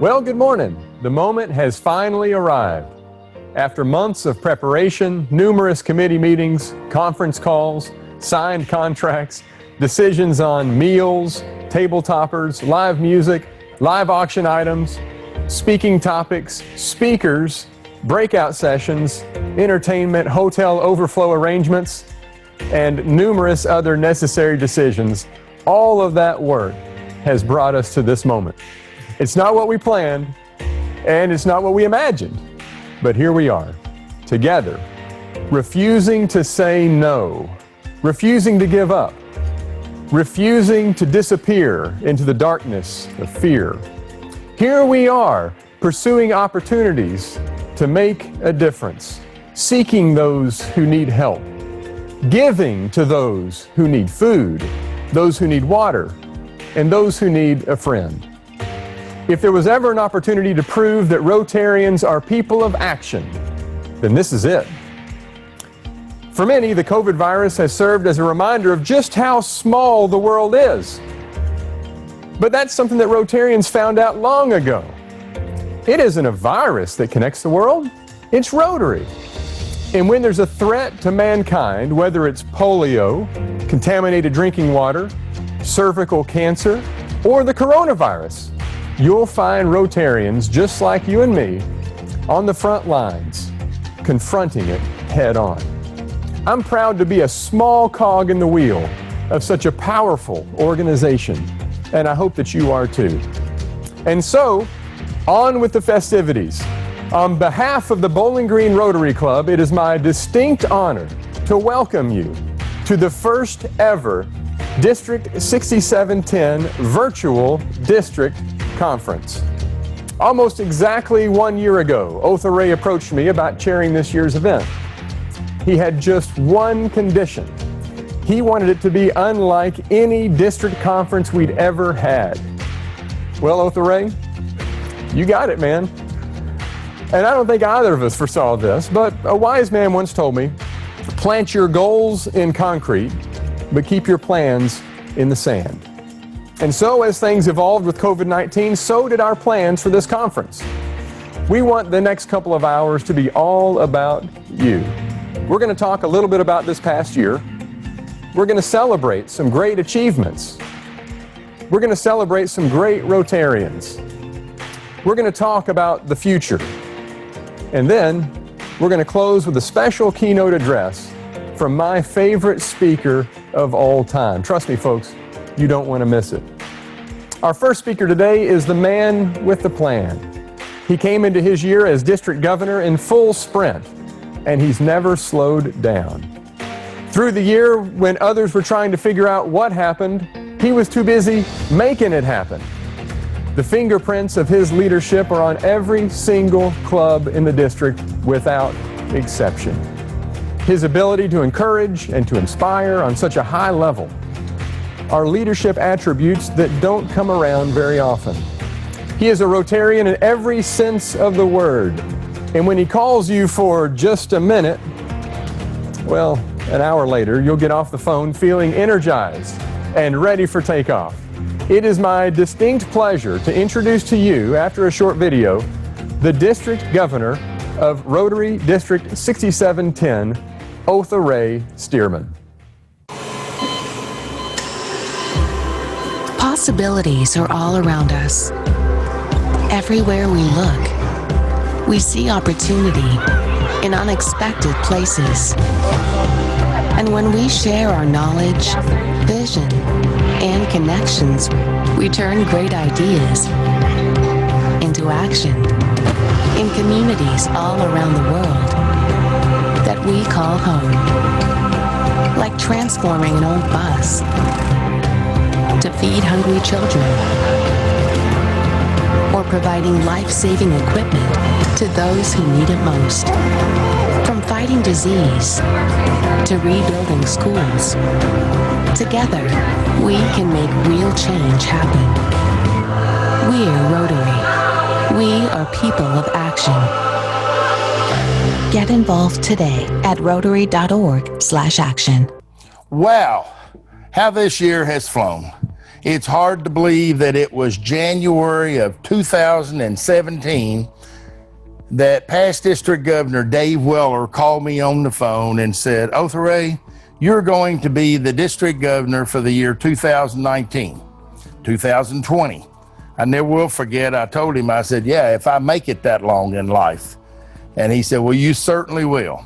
Well, good morning. The moment has finally arrived. After months of preparation, numerous committee meetings, conference calls, signed contracts, decisions on meals, table toppers, live music, live auction items, speaking topics, speakers, breakout sessions, entertainment, hotel overflow arrangements, and numerous other necessary decisions, all of that work has brought us to this moment. It's not what we planned, and it's not what we imagined, but here we are, together, refusing to say no, refusing to give up, refusing to disappear into the darkness of fear. Here we are, pursuing opportunities to make a difference, seeking those who need help, giving to those who need food, those who need water, and those who need a friend. If there was ever an opportunity to prove that Rotarians are people of action, then this is it. For many, the COVID virus has served as a reminder of just how small the world is. But that's something that Rotarians found out long ago. It isn't a virus that connects the world, it's Rotary. And when there's a threat to mankind, whether it's polio, contaminated drinking water, cervical cancer, or the coronavirus, you'll find Rotarians just like you and me on the front lines, confronting it head on. I'm proud to be a small cog in the wheel of such a powerful organization, and I hope that you are too. And so, on with the festivities. On behalf of the Bowling Green Rotary Club, it is my distinct honor to welcome you to the first ever District 6710 Virtual District Conference. Almost exactly 1 year ago, Otha Ray approached me about chairing this year's event. He had just one condition. He wanted it to be unlike any district conference we'd ever had. Well, Otha Ray, you got it, man. And I don't think either of us foresaw this, but a wise man once told me, plant your goals in concrete, but keep your plans in the sand. And so as things evolved with COVID-19, so did our plans for this conference. We want the next couple of hours to be all about you. We're going to talk a little bit about this past year. We're going to celebrate some great achievements. We're going to celebrate some great Rotarians. We're going to talk about the future. And then we're going to close with a special keynote address from my favorite speaker of all time. Trust me, folks, you don't want to miss it. Our first speaker today is the man with the plan. He came into his year as district governor in full sprint, and he's never slowed down. Through the year, when others were trying to figure out what happened, he was too busy making it happen. The fingerprints of his leadership are on every single club in the district without exception. His ability to encourage and to inspire on such a high level are leadership attributes that don't come around very often. He is a Rotarian in every sense of the word. And when he calls you for just a minute, well, an hour later, you'll get off the phone feeling energized and ready for takeoff. It is my distinct pleasure to introduce to you, after a short video, the District Governor of Rotary District 6710, Otha Ray Stearman. Possibilities are all around us. Everywhere we look, we see opportunity in unexpected places. And when we share our knowledge, vision, and connections, we turn great ideas into action in communities all around the world that we call home. Like transforming an old bus to feed hungry children, or providing life-saving equipment to those who need it most. From fighting disease to rebuilding schools, together we can make real change happen. We're Rotary. We are people of action. Get involved today at rotary.org/action. Wow, how this year has flown. It's hard to believe that it was January of 2017 that past District Governor Dave Weller called me on the phone and said, Othere, you're going to be the District Governor for the year 2019, 2020. I never will forget, I told him, I said, yeah, if I make it that long in life. And he said, well, you certainly will.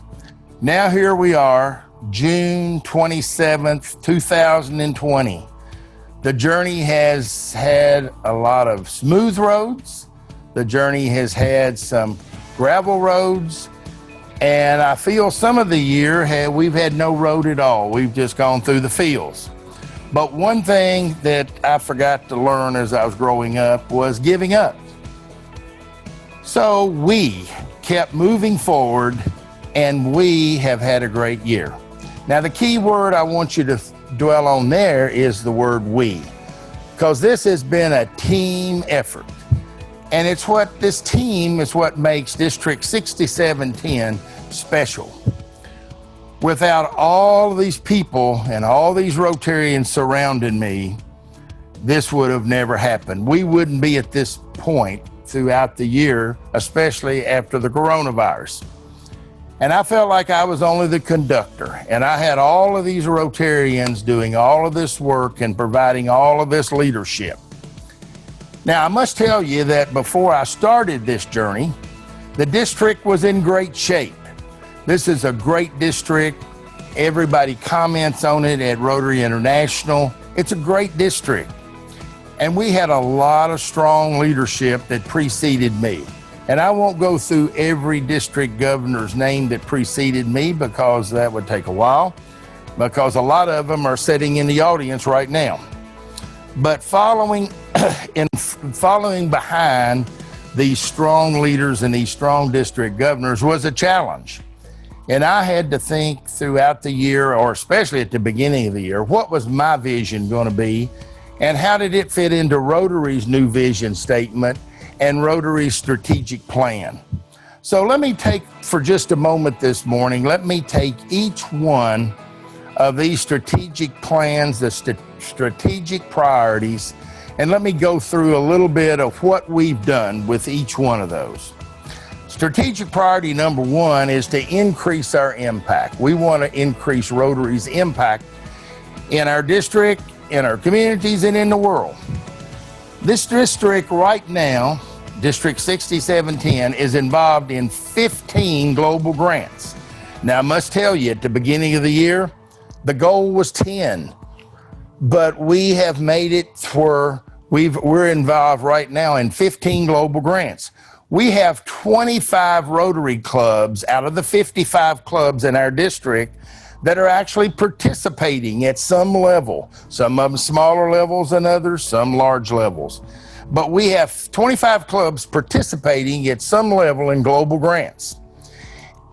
Now here we are, June 27th, 2020. The journey has had a lot of smooth roads. The journey has had some gravel roads. And I feel some of the year we've had no road at all. We've just gone through the fields. But one thing that I forgot to learn as I was growing up was giving up. So we kept moving forward, and we have had a great year. Now, the key word I want you to dwell on there is the word we, because this has been a team effort. And it's what this team is what makes District 6710 special. Without all of these people and all these Rotarians surrounding me, this would have never happened. We wouldn't be at this point throughout the year, especially after the coronavirus. And I felt like I was only the conductor, and I had all of these Rotarians doing all of this work and providing all of this leadership. Now, I must tell you that before I started this journey, the district was in great shape. This is a great district. Everybody comments on it at Rotary International. It's a great district. And we had a lot of strong leadership that preceded me. And I won't go through every district governor's name that preceded me because that would take a while, because a lot of them are sitting in the audience right now. But following behind these strong leaders and these strong district governors was a challenge. And I had to think throughout the year, or especially at the beginning of the year, what was my vision going to be, and how did it fit into Rotary's new vision statement and Rotary's strategic plan? So let me take, for just a moment this morning, let me take each one of these strategic plans, the strategic priorities, and let me go through a little bit of what we've done with each one of those. Strategic priority number one is to increase our impact. We want to increase Rotary's impact in our district, in our communities, and in the world. This district right now, District 6710, is involved in 15 global grants. Now, I must tell you, at the beginning of the year, the goal was 10, but we have made it where we're involved right now in 15 global grants. We have 25 Rotary clubs out of the 55 clubs in our district that are actually participating at some level, some of them smaller levels than others, some large levels. But we have 25 clubs participating at some level in global grants.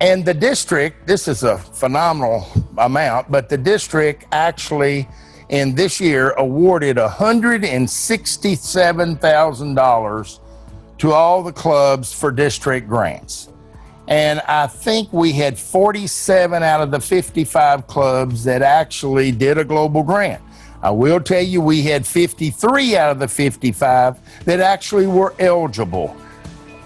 And the district, this is a phenomenal amount, but the district actually in this year awarded $167,000 to all the clubs for district grants. And I think we had 47 out of the 55 clubs that actually did a global grant. I will tell you, we had 53 out of the 55 that actually were eligible.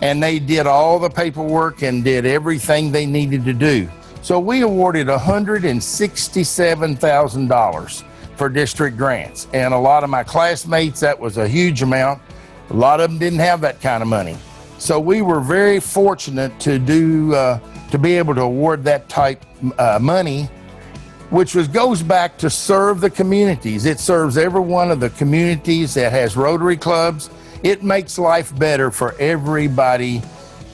And they did all the paperwork and did everything they needed to do. So we awarded $167,000 for district grants. And a lot of my classmates, that was a huge amount. A lot of them didn't have that kind of money. So we were very fortunate to be able to award that type money, which goes back to serve the communities. It serves every one of the communities that has Rotary clubs. It makes life better for everybody.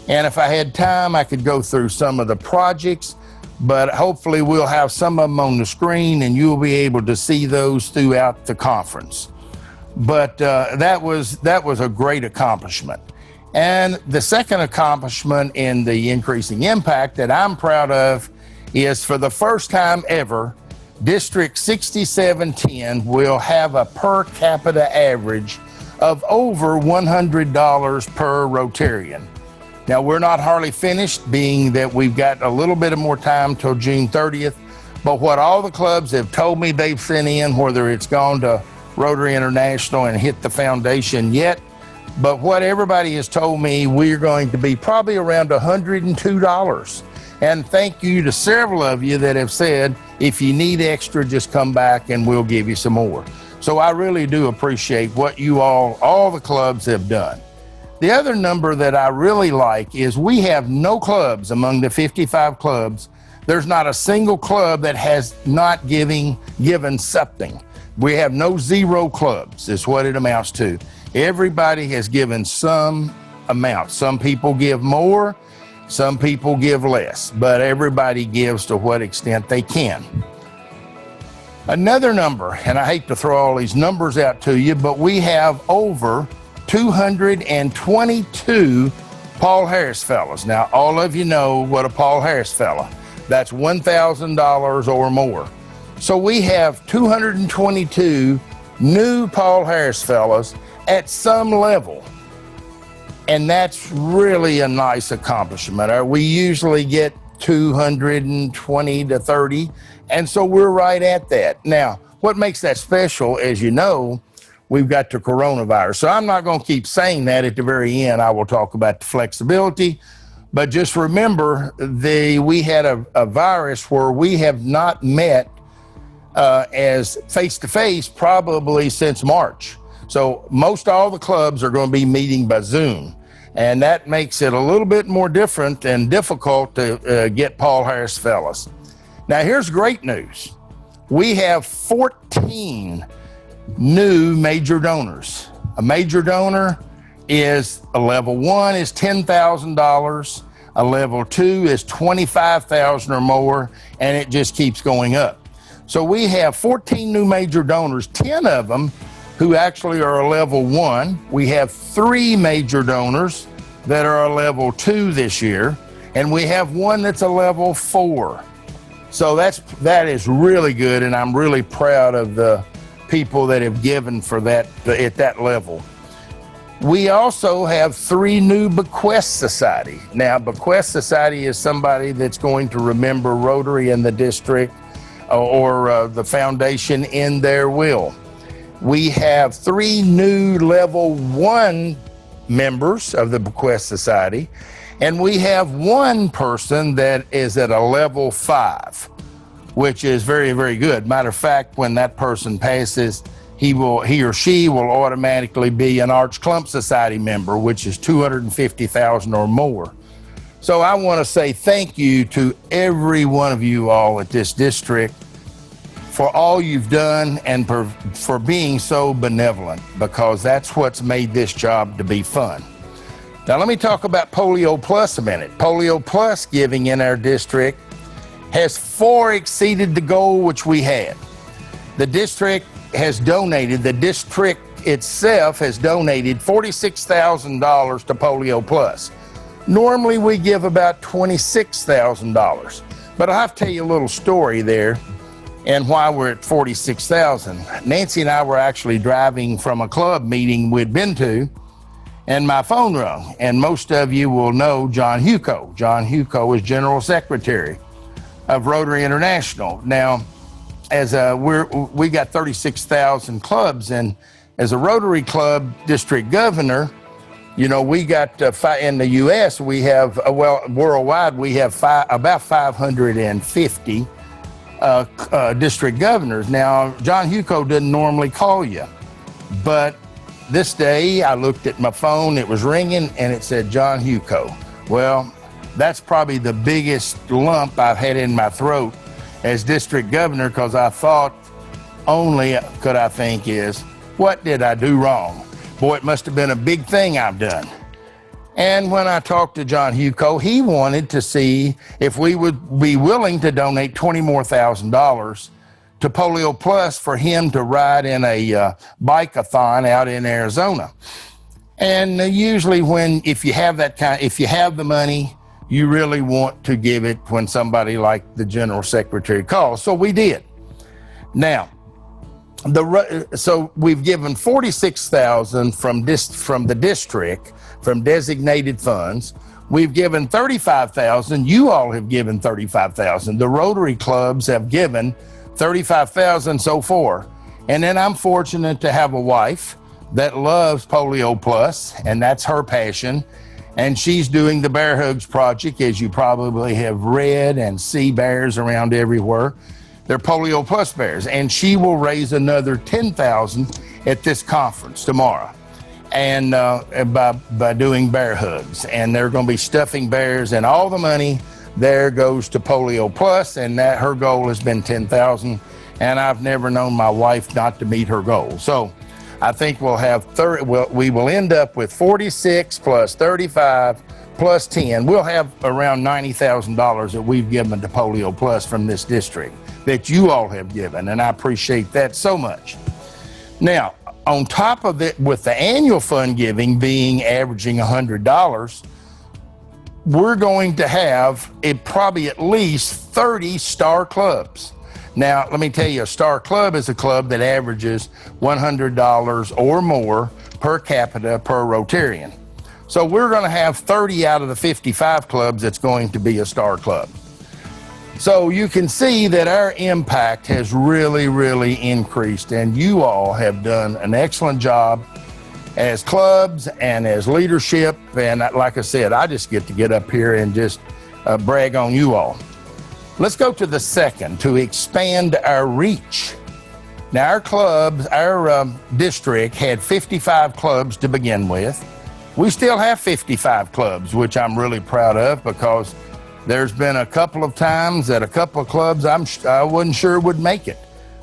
And if I had time, I could go through some of the projects, but hopefully we'll have some of them on the screen and you'll be able to see those throughout the conference. But that was a great accomplishment. And the second accomplishment in the increasing impact that I'm proud of is, for the first time ever, District 6710 will have a per capita average of over $100 per Rotarian. Now, we're not hardly finished, being that we've got a little bit of more time till June 30th, but what all the clubs have told me they've sent in, whether it's gone to Rotary International and hit the foundation yet. But what everybody has told me, we're going to be probably around $102. And thank you to several of you that have said, if you need extra, just come back and we'll give you some more. So I really do appreciate what you all the clubs have done. The other number that I really like is we have no clubs among the 55 clubs. There's not a single club that has not given something. We have no zero clubs, is what it amounts to. Everybody has given some amount. Some people give more, some people give less, but everybody gives to what extent they can. Another number, and I hate to throw all these numbers out to you, but we have over 222 Paul Harris fellows. Now, all of you know what a Paul Harris fella. That's $1,000 or more. So we have 222 new Paul Harris fellows at some level. And that's really a nice accomplishment. We usually get 220 to 30, and so we're right at that. Now, what makes that special, as you know, we've got the coronavirus. So I'm not going to keep saying that. At the very end, I will talk about the flexibility. But just remember, we had a virus where we have not met as face-to-face probably since March. So most all the clubs are going to be meeting by Zoom. And that makes it a little bit more different and difficult to get Paul Harris fellows. Now, here's great news. We have 14 new major donors. A major donor is a level 1 is $10,000, a level 2 is $25,000 or more, and it just keeps going up. So we have 14 new major donors, 10 of them who actually are a level 1. We have 3 major donors that are a level 2 this year, and we have 1 that's a level 4. So that is really good, and I'm really proud of the people that have given for that at that level. We also have 3 new Bequest Society. Now, Bequest Society is somebody that's going to remember Rotary in the district or the foundation in their will. We have 3 new level 1 members of the Bequest Society, and we have 1 person that is at a level 5, which is very, very good. Matter of fact, when that person passes, he or she will automatically be an Arch Clump Society member, which is $250,000 or more. So I want to say thank you to every one of you all at this district for all you've done and for being so benevolent, because that's what's made this job to be fun. Now let me talk about Polio Plus a minute. Polio Plus giving in our district has far exceeded the goal which we had. The district itself has donated $46,000 to Polio Plus. Normally we give about $26,000, but I'll have to tell you a little story there and why we're at $46,000. Nancy and I were actually driving from a club meeting we'd been to, and my phone rung. And most of you will know John Huco. John Huco is General Secretary of Rotary International. Now, as we got 36,000 clubs, and as a Rotary Club district governor, you know, we got in the U.S. we have worldwide we have about 550 district governors. Now, John Huco didn't normally call you, but this day I looked at my phone, it was ringing, and it said John Huco. Well, that's probably the biggest lump I've had in my throat as district governor, because I thought only could I think is, what did I do wrong? Boy, it must have been a big thing I've done. And when I talked to John Huco, he wanted to see if we would be willing to donate $20,000 more to Polio Plus for him to ride in a bike-a-thon out in Arizona. And usually if you have the money, you really want to give it when somebody like the General Secretary calls. So we did. Now, so we've given $46,000 from the district, from designated funds. We've given $35,000. You all have given $35,000. The Rotary clubs have given $35,000 so far. And then I'm fortunate to have a wife that loves Polio Plus, and that's her passion. And she's doing the Bear Hugs Project, as you probably have read and see bears around everywhere. They're Polio Plus bears, and she will raise another $10,000 at this conference tomorrow, and by doing Bear Hugs. And they're going to be stuffing bears, and all the money there goes to Polio Plus, and that her goal has been $10,000. And I've never known my wife not to meet her goal. So I think we'll have we will end up with 46 plus 35 plus 10. We'll have around $90,000 that we've given to Polio Plus from this district that you all have given, and I appreciate that so much. Now, on top of it, with the annual fund giving being averaging $100, we're going to have probably at least 30 star clubs. Now, let me tell you, a star club is a club that averages $100 or more per capita per Rotarian. So we're going to have 30 out of the 55 clubs that's going to be a star club. So you can see that our impact has really, really increased, and you all have done an excellent job as clubs and as leadership. And like I said, I just get up here and just brag on you all. Let's go to the second, to expand our reach. Now, our clubs, our district had 55 clubs to begin with. We still have 55 clubs, which I'm really proud of, because there's been a couple of times that a couple of clubs I wasn't sure would make it.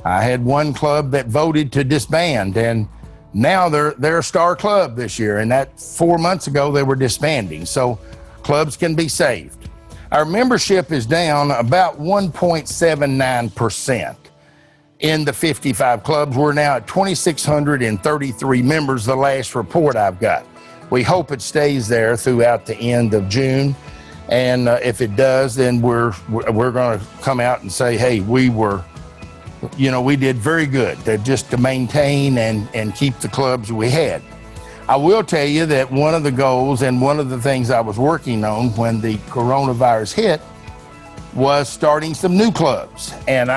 I had one club that voted to disband, and now they're a star club this year, and that 4 months ago they were disbanding. So clubs can be saved. Our membership is down about 1.79%. In the 55 clubs, we're now at 2,633 members, the last report I've got. We hope it stays there throughout the end of June. And if it does, then we're going to come out and say, hey, we did very good just to maintain and keep the clubs we had. I will tell you that one of the goals and one of the things I was working on when the coronavirus hit was starting some new clubs. And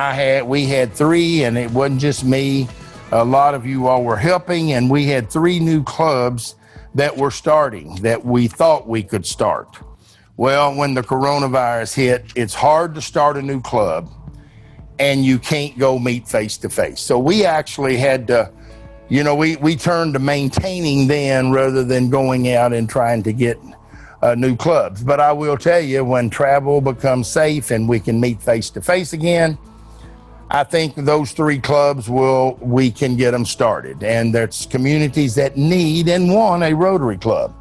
we had 3, and it wasn't just me. A lot of you all were helping, and we had 3 new clubs that were starting that we thought we could start. Well, when the coronavirus hit, it's hard to start a new club, and you can't go meet face to face. So we actually had to, we turned to maintaining then rather than going out and trying to get new clubs. But I will tell you, when travel becomes safe and we can meet face to face again, I think those 3 clubs we can get them started. And there's communities that need and want a Rotary Club.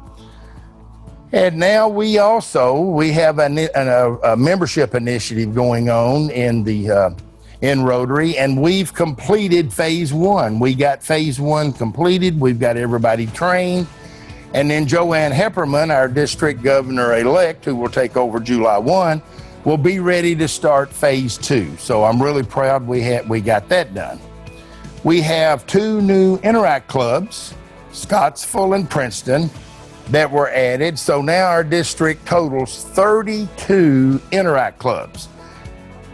And now we have a membership initiative going on in Rotary, and we've completed phase 1. We got phase 1 completed. We've got everybody trained. And then Joanne Hepperman, our district governor-elect, who will take over July 1, will be ready to start phase 2. So I'm really proud we got that done. We have 2 new Interact clubs, Scottsville and Princeton, that were added. So now our district totals 32 Interact clubs.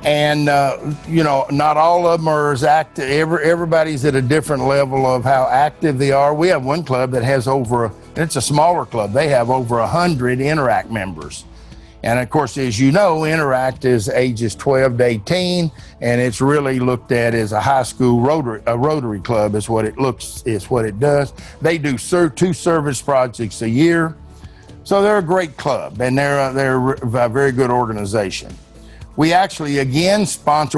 And, not all of them are as active. Everybody's at a different level of how active they are. We have one club that has it's a smaller club. They have over 100 Interact members. And of course, as you know, Interact is ages 12 to 18, and it's really looked at as a high school Rotary club is what it does. They do 2 service projects a year. So they're a great club, and they're a very good organization. We actually, again,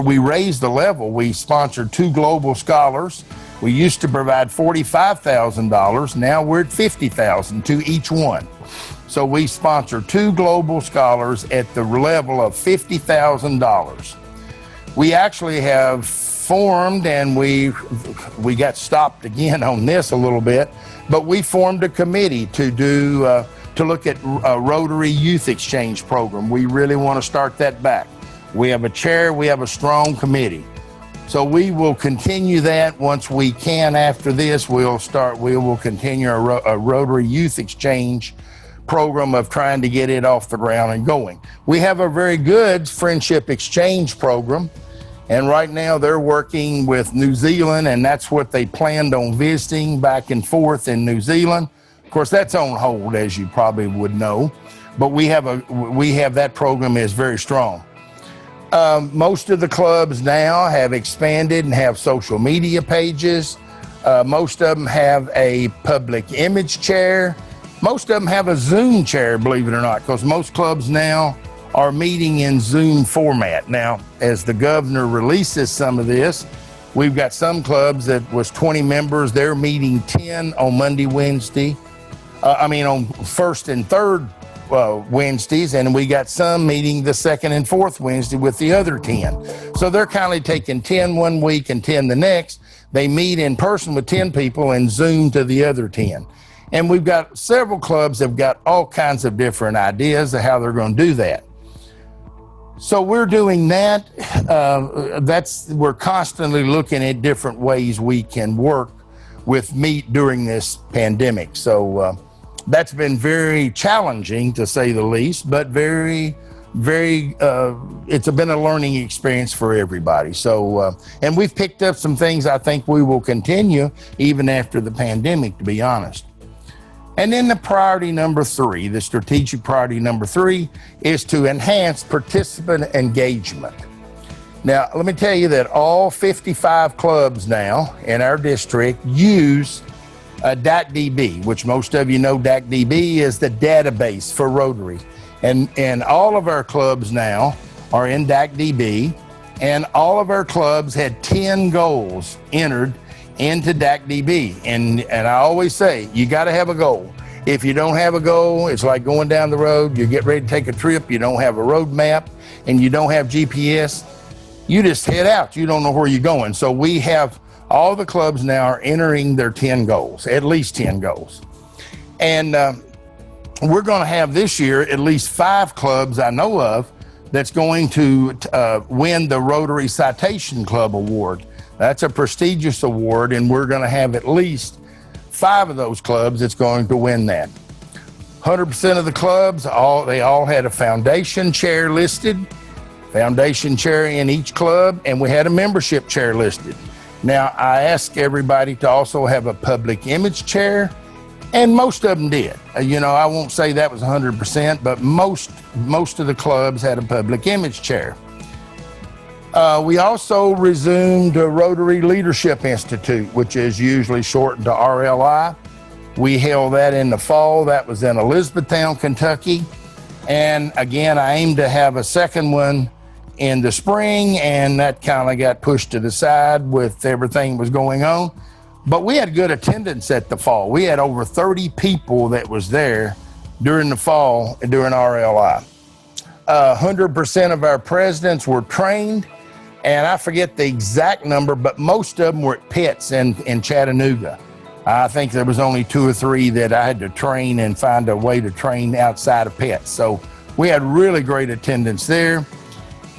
we raised the level. We sponsored 2 global scholars. We used to provide $45,000. Now we're at $50,000 to each one. So we sponsor 2 global scholars at the level of $50,000. We actually have formed, and we got stopped again on this a little bit, but we formed a committee to look at a Rotary Youth Exchange program. We really want to start that back. We have a chair, we have a strong committee. So we will continue that once we can. After this, we will continue a Rotary Youth Exchange program of trying to get it off the ground and going. We have a very good friendship exchange program, And right now they're working with New Zealand, and that's what they planned on visiting back and forth in New Zealand. Of course, that's on hold, as you probably would know, but we have that program is very strong. Most of the clubs now have expanded and have social media pages. Most of them have a public image chair. Most of them have a Zoom chair, believe it or not, because most clubs now are meeting in Zoom format. Now, as the governor releases some of this, we've got some clubs that was 20 members. They're meeting 10 on Monday, Wednesday. On first and third Wednesdays, and we got some meeting the second and fourth Wednesday with the other 10. So they're kind of taking 10 one week and 10 the next. They meet in person with 10 people and Zoom to the other 10. And we've got several clubs that have got all kinds of different ideas of how they're going to do that. So we're doing that. We're constantly looking at different ways we can work with meet during this pandemic. So that's been very challenging, to say the least, but very, it's been a learning experience for everybody. So, and we've picked up some things I think we will continue even after the pandemic, to be honest. And then the priority number 3, the strategic priority number 3, is to enhance participant engagement. Now, let me tell you that all 55 clubs now in our district use DACDB, which most of you know DACDB is the database for Rotary. And all of our clubs now are in DACDB, and all of our clubs had 10 goals entered into DACDB. And I always say, you got to have a goal. If you don't have a goal, it's like going down the road, you get ready to take a trip, you don't have a road map, and you don't have GPS, you just head out. You don't know where you're going. So we have, all the clubs now are entering their 10 goals, at least 10 goals. And we're going to have this year at least 5 clubs I know of that's going to win the Rotary Citation Club Award. That's a prestigious award, and we're going to have at least 5 of those clubs that's going to win that. 100% of the clubs, they all had a foundation chair listed, foundation chair in each club, and we had a membership chair listed. Now, I asked everybody to also have a public image chair, and most of them did. I won't say that was 100%, but most of the clubs had a public image chair. We also resumed the Rotary Leadership Institute, which is usually shortened to RLI. We held that in the fall. That was in Elizabethtown, Kentucky. And again, I aim to have a second one in the spring, and that kind of got pushed to the side with everything was going on. But we had good attendance at the fall. We had over 30 people that was there during the fall during RLI. 100% of our presidents were trained, and I forget the exact number, but most of them were at Pitts in Chattanooga. I think there was only 2 or 3 that I had to train and find a way to train outside of Pitts. So we had really great attendance there,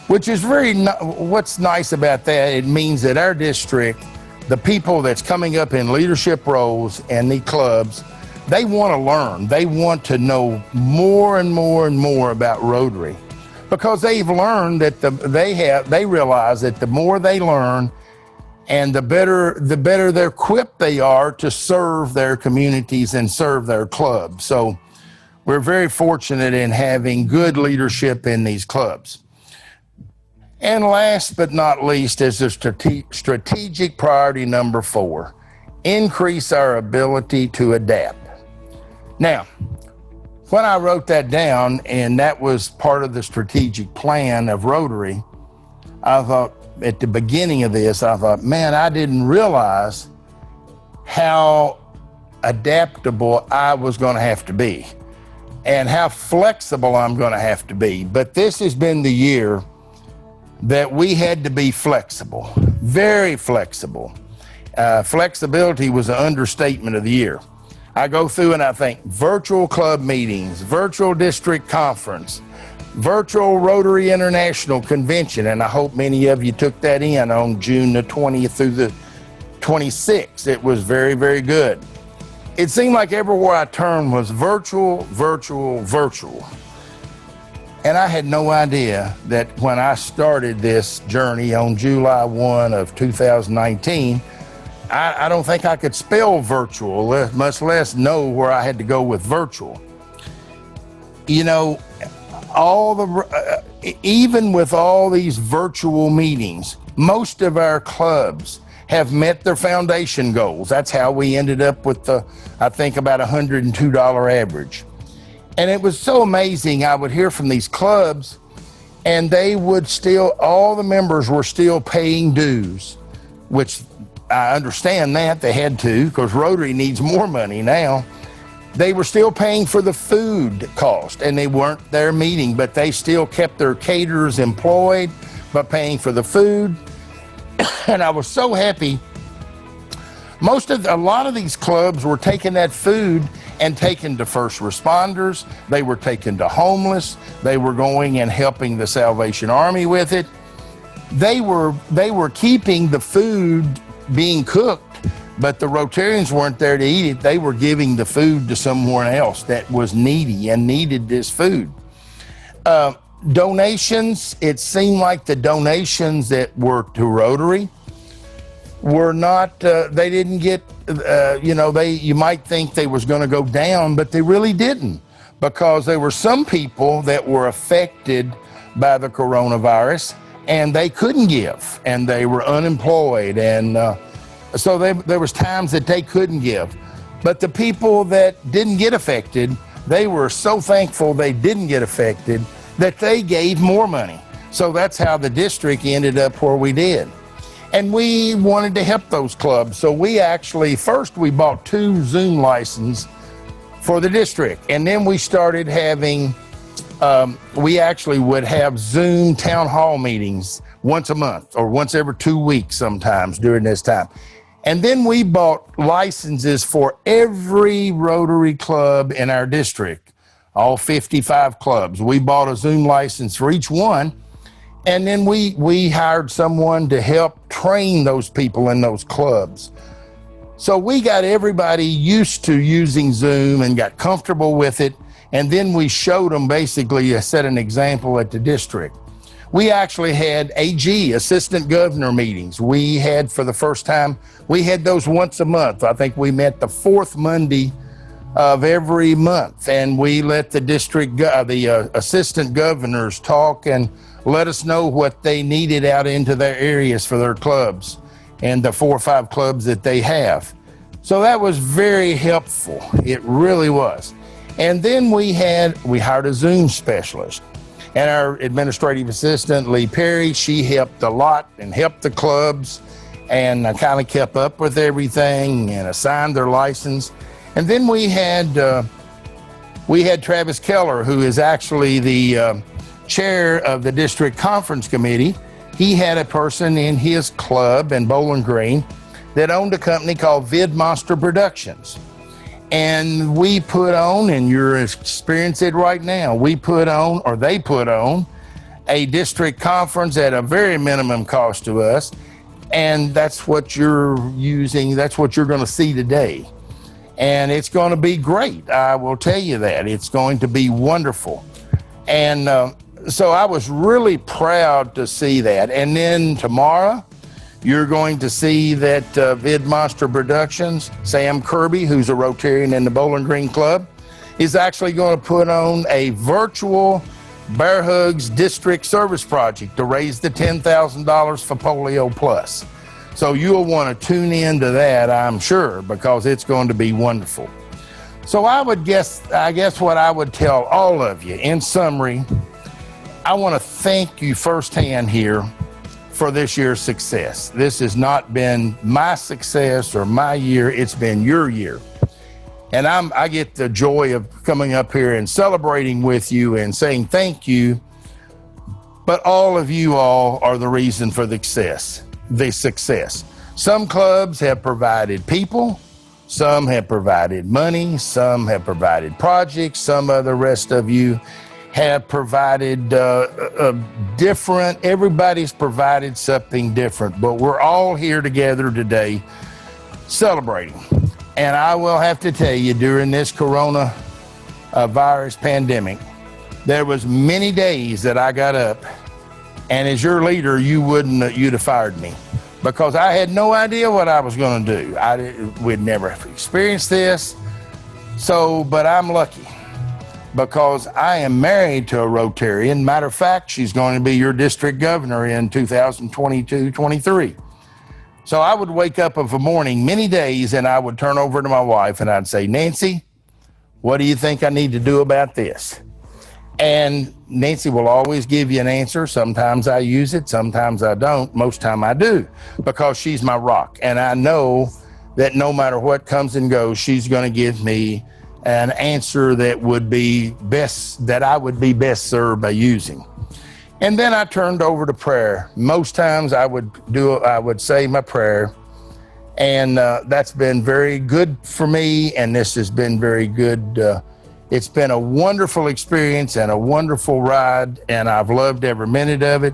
which is what's nice about that. It means that our district, the people that's coming up in leadership roles in the clubs, they want to learn. They want to know more and more and more about Rotary, because they've learned that they realize that the more they learn and the better they're equipped they are to serve their communities and serve their clubs. So we're very fortunate in having good leadership in these clubs. And last but not least is the strategic priority number 4, increase our ability to adapt. Now, when I wrote that down, and that was part of the strategic plan of Rotary, I thought at the beginning of this, man, I didn't realize how adaptable I was going to have to be and how flexible I'm going to have to be. But this has been the year that we had to be flexible, very flexible. Flexibility was an understatement of the year. I go through and I think virtual club meetings, virtual district conference, virtual Rotary International Convention, and I hope many of you took that in on June the 20th through the 26th. It was very, very good. It seemed like everywhere I turned was virtual, virtual, virtual. And I had no idea that when I started this journey on July 1 of 2019, I don't think I could spell virtual, much less know where I had to go with virtual. You know, even with all these virtual meetings, most of our clubs have met their foundation goals. That's how we ended up with I think about $102 average. And it was so amazing. I would hear from these clubs, and they would still, all the members were still paying dues, which I understand that they had to, because Rotary needs more money now. They were still paying for the food cost, and they weren't there meeting, but they still kept their caterers employed by paying for the food. And I was so happy. A lot of these clubs were taking that food and taking to first responders. They were taking to homeless. They were going and helping the Salvation Army with it. They were keeping the food being cooked, but the Rotarians weren't there to eat it. They were giving the food to someone else that was needy and needed this food. Donations, it seemed like the donations that were to Rotary were not, they didn't get, you might think they was going to go down, but they really didn't, because there were some people that were affected by the coronavirus and they couldn't give, and they were unemployed, and so there was times that they couldn't give. But the people that didn't get affected, they were so thankful they didn't get affected that they gave more money. So that's how the district ended up where we did. And we wanted to help those clubs. So we actually, first we bought 2 Zoom licenses for the district. And then we started having, we actually would have Zoom town hall meetings once a month or once every 2 weeks sometimes during this time. And then we bought licenses for every Rotary club in our district, all 55 clubs. We bought a Zoom license for each one. And then we hired someone to help train those people in those clubs. So we got everybody used to using Zoom and got comfortable with it. And then we showed them, basically set an example at the district. We actually had AG, assistant governor meetings. We had, for the first time, we had those once a month. I think we met the 4th Monday of every month. And we let the assistant governors talk and let us know what they needed out into their areas for their clubs and the 4 or 5 clubs that they have. So that was very helpful. It really was. And then we hired a Zoom specialist. And our administrative assistant, Lee Perry, she helped a lot and helped the clubs and kind of kept up with everything and assigned their license. And then we had Travis Keller, who is actually the chair of the district conference committee. He had a person in his club in Bowling Green that owned a company called VidMonster Productions. And we put on, and you're experiencing it right now, they put on a district conference at a very minimum cost to us. And that's what you're using, that's what you're going to see today. And it's going to be great. I will tell you that. It's going to be wonderful. And so I was really proud to see that. And then tomorrow, you're going to see that VidMonster Productions, Sam Kirby, who's a Rotarian in the Bowling Green Club, is actually going to put on a virtual Bear Hugs District Service Project to raise the $10,000 for Polio Plus. So you'll want to tune in to that, I'm sure, because it's going to be wonderful. So I guess what I would tell all of you, in summary, I want to thank you firsthand here for this year's success. This has not been my success or my year, it's been your year. And I get the joy of coming up here and celebrating with you and saying thank you. But all of you all are the reason for the success. Some clubs have provided people, some have provided money, some have provided projects, some of the rest of you have provided different, everybody's provided something different, but we're all here together today celebrating. And I will have to tell you, during this coronavirus pandemic, There was many days that I got up, and as your leader, you'd have fired me because I had no idea what I was going to do. We'd never experienced this. So, but I'm lucky because I am married to a Rotarian. Matter of fact, she's going to be your district governor in 2022-23. So I would wake up of a morning many days and I would turn over to my wife and I'd say, Nancy, what do you think I need to do about this? And Nancy will always give you an answer. Sometimes I use it, sometimes I don't. Most time I do because she's my rock. And I know that no matter what comes and goes, she's going to give me an answer that would be best, that I would be best served by using. And then I turned over to prayer. Most times I would say my prayer, and that's been very good for me, and this has been very good. It's been a wonderful experience and a wonderful ride, and I've loved every minute of it.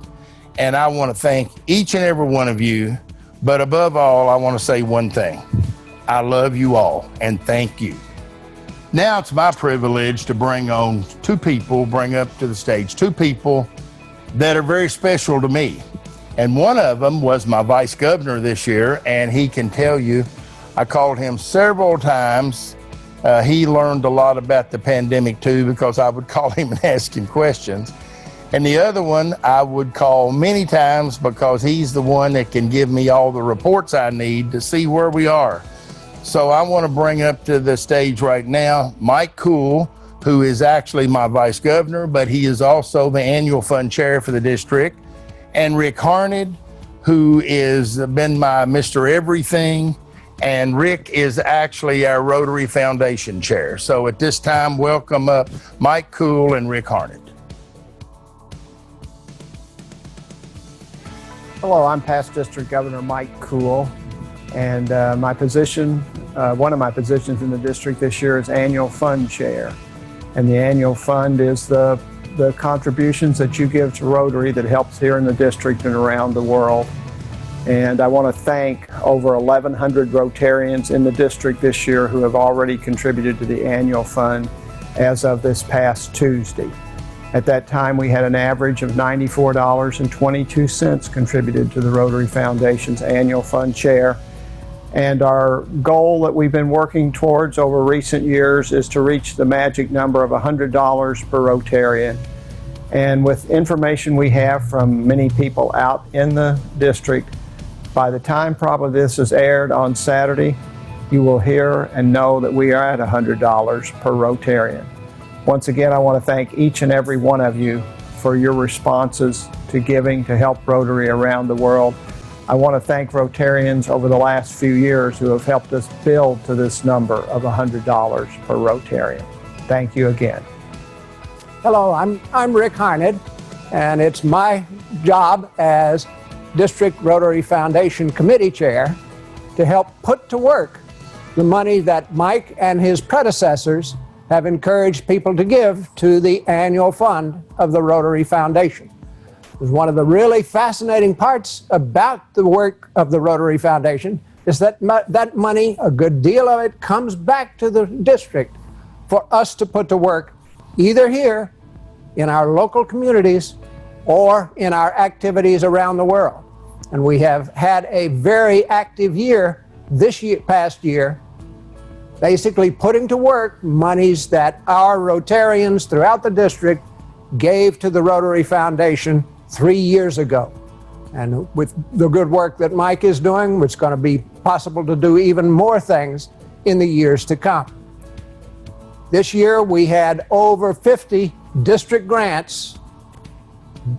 And I want to thank each and every one of you, but above all, I want to say one thing. I love you all, and thank you. Now it's my privilege to bring up to the stage two people that are very special to me. And one of them was my vice governor this year, and he can tell you, I called him several times. He learned a lot about the pandemic too, because I would call him and ask him questions. And the other one I would call many times because he's the one that can give me all the reports I need to see where we are. So I want to bring up to the stage right now Mike Kuhl, who is actually my vice governor, but he is also the annual fund chair for the district, and Rick Harned, who is been my Mr. Everything, and Rick is actually our Rotary Foundation chair. So at this time, welcome up Mike Kuhl and Rick Harned. Hello, I'm past District Governor Mike Kuhl, and my position, one of my positions in the district this year is annual fund chair. And the annual fund is the contributions that you give to Rotary that helps here in the district and around the world. And I want to thank over 1,100 Rotarians in the district this year who have already contributed to the annual fund as of this past Tuesday. At that time, we had an average of $94.22 contributed to the Rotary Foundation's annual fund share. And our goal that we've been working towards over recent years is to reach the magic number of $100 per Rotarian. And with information we have from many people out in the district, by the time probably this is aired on Saturday, you will hear and know that we are at $100 per Rotarian. Once again, I want to thank each and every one of you for your responses to giving to help Rotary around the world. I want to thank Rotarians over the last few years who have helped us build to this number of $100 per Rotarian. Thank you again. Hello, I'm Rick Harned, and it's my job as District Rotary Foundation Committee Chair to help put to work the money that Mike and his predecessors have encouraged people to give to the annual fund of the Rotary Foundation. It was one of the really fascinating parts about the work of the Rotary Foundation is that that money, a good deal of it, comes back to the district for us to put to work, either here in our local communities or in our activities around the world. And we have had a very active year this past year, basically putting to work monies that our Rotarians throughout the district gave to the Rotary Foundation 3 years ago. And with the good work that Mike is doing, it's going to be possible to do even more things in the years to come. This year we had over 50 district grants,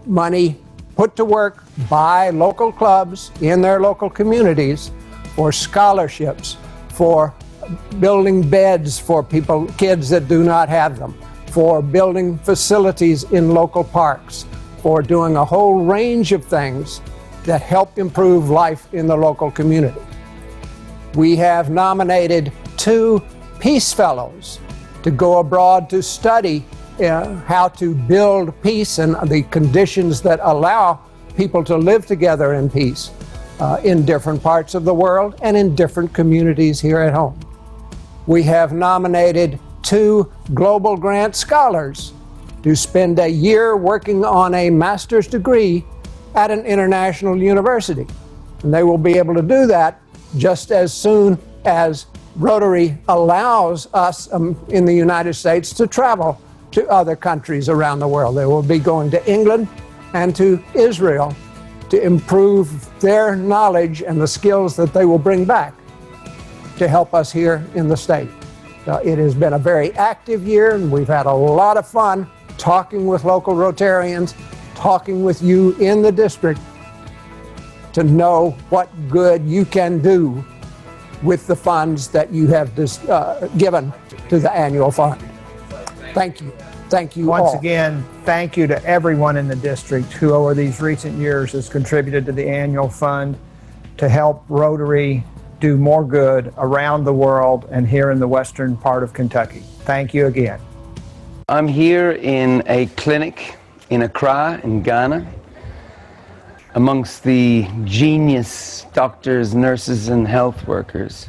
money put to work by local clubs in their local communities for scholarships, for building beds for kids that do not have them, for building facilities in local parks, for doing a whole range of things that help improve life in the local community. We have nominated 2 Peace Fellows to go abroad to study how to build peace and the conditions that allow people to live together in peace in different parts of the world and in different communities here at home. We have nominated 2 Global Grant Scholars to spend a year working on a master's degree at an international university. And they will be able to do that just as soon as Rotary allows us in the United States to travel to other countries around the world. They will be going to England and to Israel to improve their knowledge and the skills that they will bring back to help us here in the state. It has been a very active year, and we've had a lot of fun talking with local Rotarians, talking with you in the district to know what good you can do with the funds that you have given to the annual fund. Thank you. Thank you all. Once again, thank you to everyone in the district who over these recent years has contributed to the annual fund to help Rotary do more good around the world and here in the western part of Kentucky. Thank you again. I'm here in a clinic in Accra, in Ghana, amongst the genius doctors, nurses, and health workers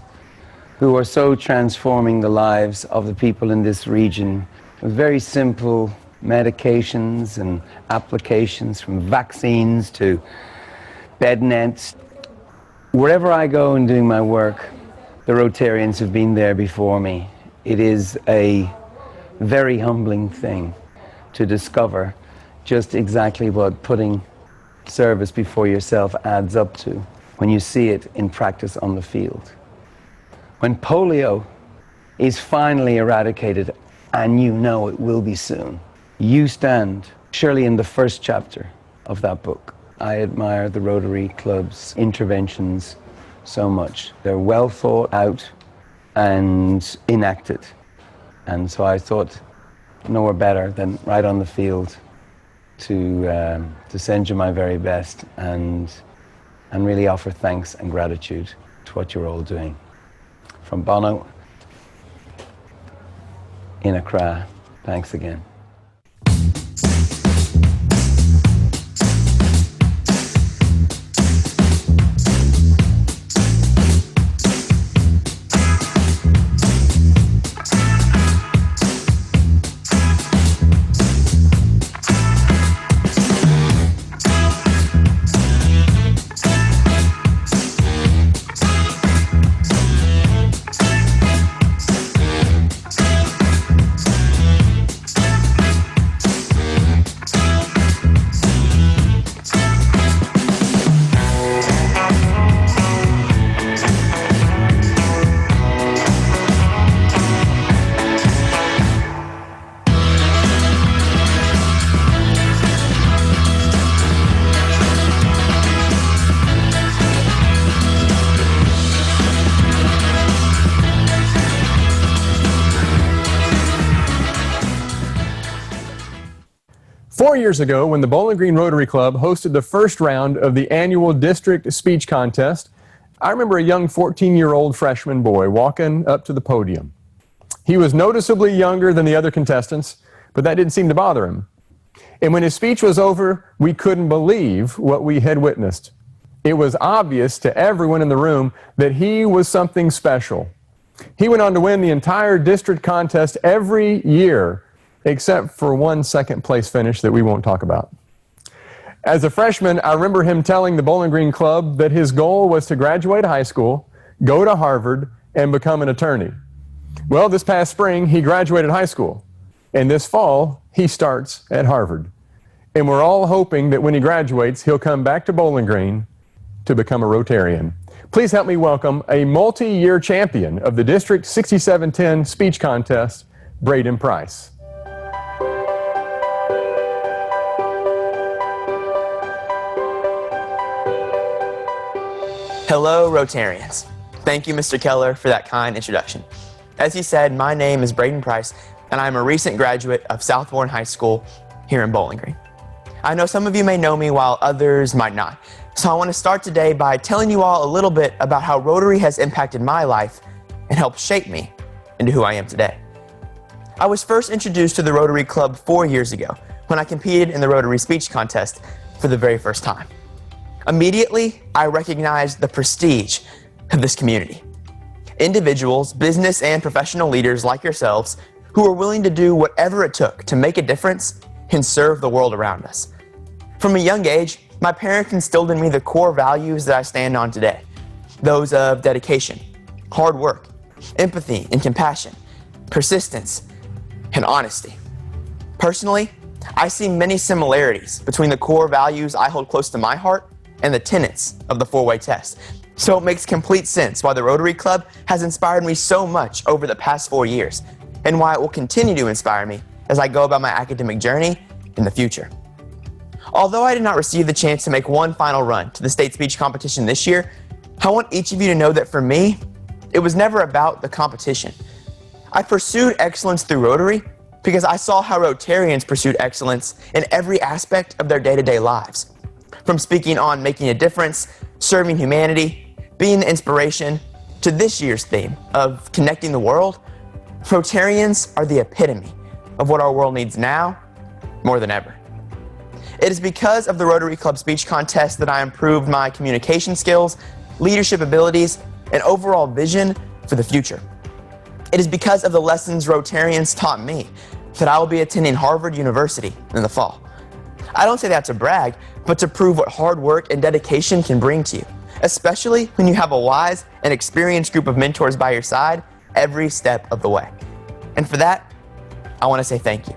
who are so transforming the lives of the people in this region with very simple medications and applications, from vaccines to bed nets. Wherever I go in doing my work, the Rotarians have been there before me. It is a very humbling thing to discover just exactly what putting service before yourself adds up to when you see it in practice on the field. When polio is finally eradicated, and you know it will be soon, you stand surely in the first chapter of that book. I admire the Rotary Club's interventions so much. They're well thought out and enacted. And so I thought nowhere better than right on the field to send you my very best and really offer thanks and gratitude to what you're all doing. From Bono in Accra, thanks again. Four years ago, when the Bowling Green Rotary Club hosted the first round of the annual district speech contest, I remember a young 14-year-old freshman boy walking up to the podium. He was noticeably younger than the other contestants, but that didn't seem to bother him. And when his speech was over, we couldn't believe what we had witnessed. It was obvious to everyone in the room that he was something special. He went on to win the entire district contest every year, except for one second place finish that we won't talk about. As a freshman, I remember him telling the Bowling Green Club that his goal was to graduate high school, go to Harvard, and become an attorney. Well, this past spring, he graduated high school, and this fall, he starts at Harvard. And we're all hoping that when he graduates, he'll come back to Bowling Green to become a Rotarian. Please help me welcome a multi-year champion of the District 6710 speech contest, Braden Price. Hello, Rotarians. Thank you, Mr. Keller, for that kind introduction. As he said, my name is Braden Price, and I'm a recent graduate of Southbourne High School here in Bowling Green. I know some of you may know me while others might not, so I want to start today by telling you all a little bit about how Rotary has impacted my life and helped shape me into who I am today. I was first introduced to the Rotary Club 4 years ago when I competed in the Rotary Speech Contest for the very first time. Immediately, I recognized the prestige of this community. Individuals, business and professional leaders like yourselves who are willing to do whatever it took to make a difference and serve the world around us. From a young age, my parents instilled in me the core values that I stand on today. Those of dedication, hard work, empathy and compassion, persistence, and honesty. Personally, I see many similarities between the core values I hold close to my heart and the tenets of the four-way test. So it makes complete sense why the Rotary Club has inspired me so much over the past 4 years, and why it will continue to inspire me as I go about my academic journey in the future. Although I did not receive the chance to make one final run to the state speech competition this year, I want each of you to know that for me, it was never about the competition. I pursued excellence through Rotary because I saw how Rotarians pursued excellence in every aspect of their day-to-day lives. From speaking on making a difference, serving humanity, being the inspiration, to this year's theme of connecting the world, Rotarians are the epitome of what our world needs now more than ever. It is because of the Rotary Club Speech Contest that I improved my communication skills, leadership abilities, and overall vision for the future. It is because of the lessons Rotarians taught me that I will be attending Harvard University in the fall. I don't say that to brag, but to prove what hard work and dedication can bring to you, especially when you have a wise and experienced group of mentors by your side every step of the way. And for that, I want to say thank you.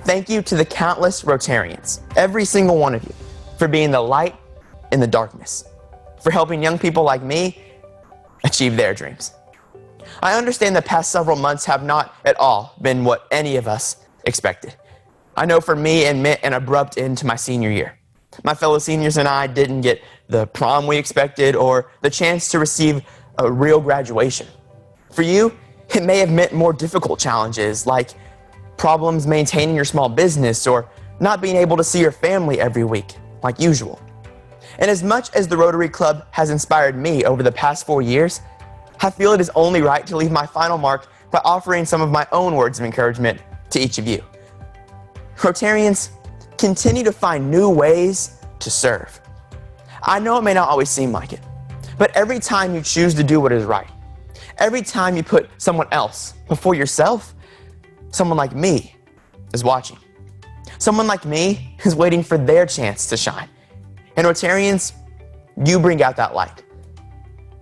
Thank you to the countless Rotarians, every single one of you, for being the light in the darkness, for helping young people like me achieve their dreams. I understand the past several months have not at all been what any of us expected. I know for me it meant an abrupt end to my senior year. My fellow seniors and I didn't get the prom we expected or the chance to receive a real graduation. For you, it may have meant more difficult challenges like problems maintaining your small business or not being able to see your family every week like usual. And as much as the Rotary Club has inspired me over the past 4 years, I feel it is only right to leave my final mark by offering some of my own words of encouragement to each of you. Rotarians, continue to find new ways to serve. I know it may not always seem like it, but every time you choose to do what is right, every time you put someone else before yourself, someone like me is watching. Someone like me is waiting for their chance to shine. And Rotarians, you bring out that light.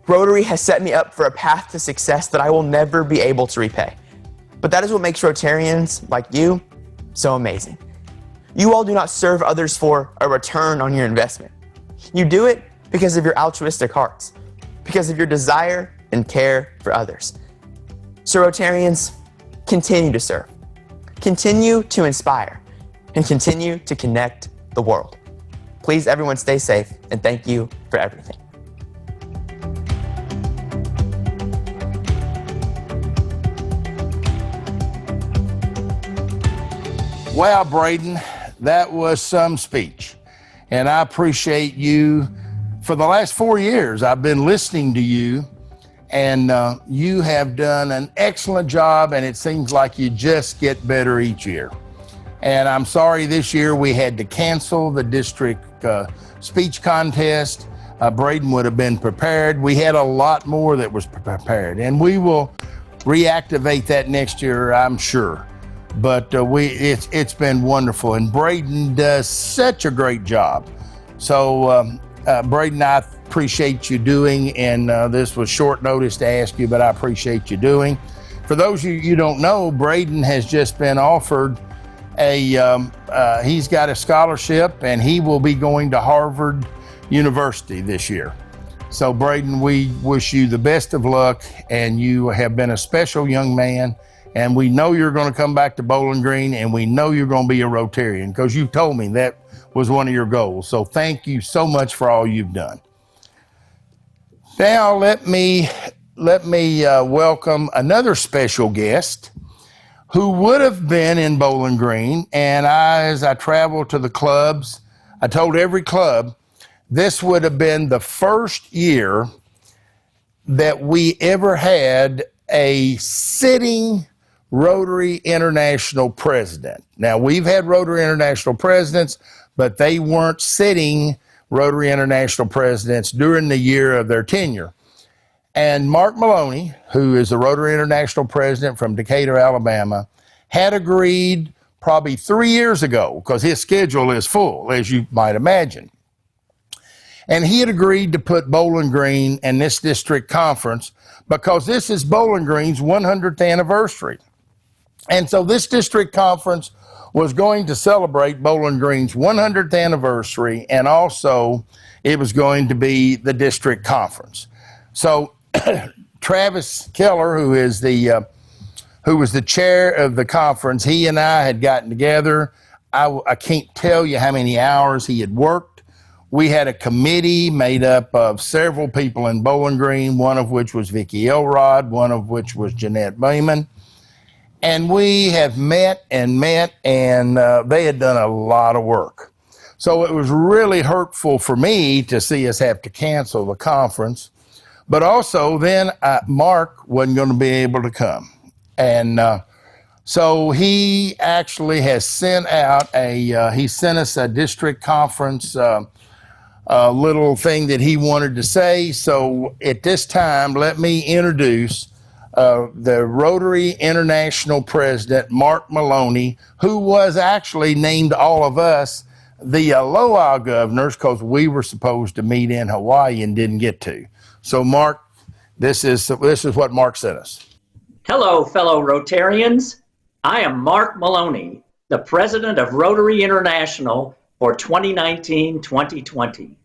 Rotary has set me up for a path to success that I will never be able to repay. But that is what makes Rotarians like you so amazing. You all do not serve others for a return on your investment. You do it because of your altruistic hearts, because of your desire and care for others. So Rotarians, continue to serve, continue to inspire, and continue to connect the world. Please, everyone, stay safe, and thank you for everything. Wow, Braden, that was some speech. And I appreciate you. For the last 4 years, I've been listening to you, and you have done an excellent job, and it seems like you just get better each year. And I'm sorry this year we had to cancel the district speech contest. Braden would have been prepared. We had a lot more that was prepared, and we will reactivate that next year, I'm sure. But it's been wonderful, and Braden does such a great job. So Braden, I appreciate you doing, and this was short notice to ask you, but I appreciate you doing. For those of you don't know, Braden has just been offered he's got a scholarship, and he will be going to Harvard University this year. So Braden, we wish you the best of luck, and you have been a special young man. And we know you're going to come back to Bowling Green, and we know you're going to be a Rotarian because you told me that was one of your goals. So thank you so much for all you've done. Now let me welcome another special guest who would have been in Bowling Green. And as I traveled to the clubs, I told every club this would have been the first year that we ever had a sitting Rotary International president. Now, we've had Rotary International presidents, but they weren't sitting Rotary International presidents during the year of their tenure. And Mark Maloney, who is the Rotary International president from Decatur, Alabama, had agreed probably 3 years ago, because his schedule is full, as you might imagine. And he had agreed to put Bowling Green in this district conference because this is Bowling Green's 100th anniversary. And so this district conference was going to celebrate Bowling Green's 100th anniversary, and also it was going to be the district conference. So Travis Keller, who was the chair of the conference, he and I had gotten together. I can't tell you how many hours he had worked. We had a committee made up of several people in Bowling Green, one of which was Vicki Elrod, one of which was Jeanette Beeman. And we have met, and they had done a lot of work. So it was really hurtful for me to see us have to cancel the conference. But also then Mark wasn't going to be able to come. And so he actually has sent out he sent us a district conference little thing that he wanted to say. So at this time, let me introduce the Rotary International President, Mark Maloney, who was actually named all of us the Aloha governors because we were supposed to meet in Hawaii and didn't get to. So Mark, this is what Mark sent us. Hello, fellow Rotarians. I am Mark Maloney, the President of Rotary International for 2019-2020.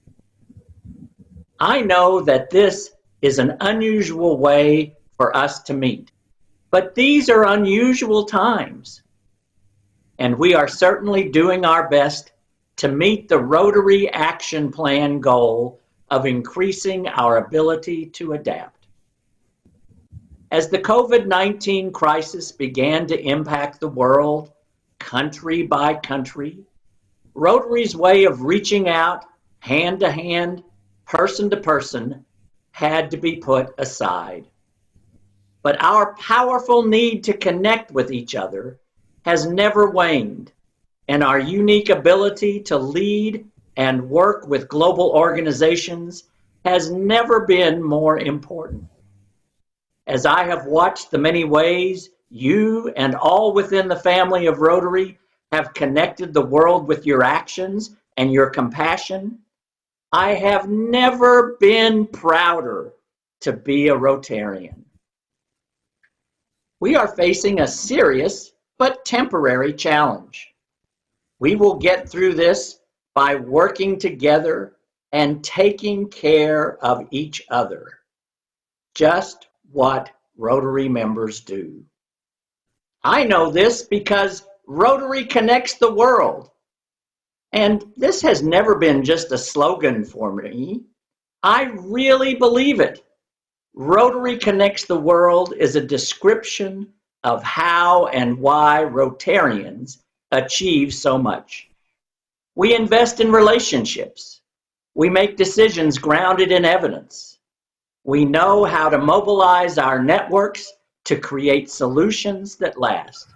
I know that this is an unusual way for us to meet, but these are unusual times, and we are certainly doing our best to meet the Rotary Action Plan goal of increasing our ability to adapt. As the COVID-19 crisis began to impact the world, country by country, Rotary's way of reaching out, hand to hand, person to person, had to be put aside. But our powerful need to connect with each other has never waned, and our unique ability to lead and work with global organizations has never been more important. As I have watched the many ways you and all within the family of Rotary have connected the world with your actions and your compassion, I have never been prouder to be a Rotarian. We are facing a serious but temporary challenge. We will get through this by working together and taking care of each other. Just what Rotary members do. I know this because Rotary connects the world. And this has never been just a slogan for me. I really believe it. Rotary connects the world is a description of how and why Rotarians achieve so much. We invest in relationships. We make decisions grounded in evidence. We know how to mobilize our networks to create solutions that last.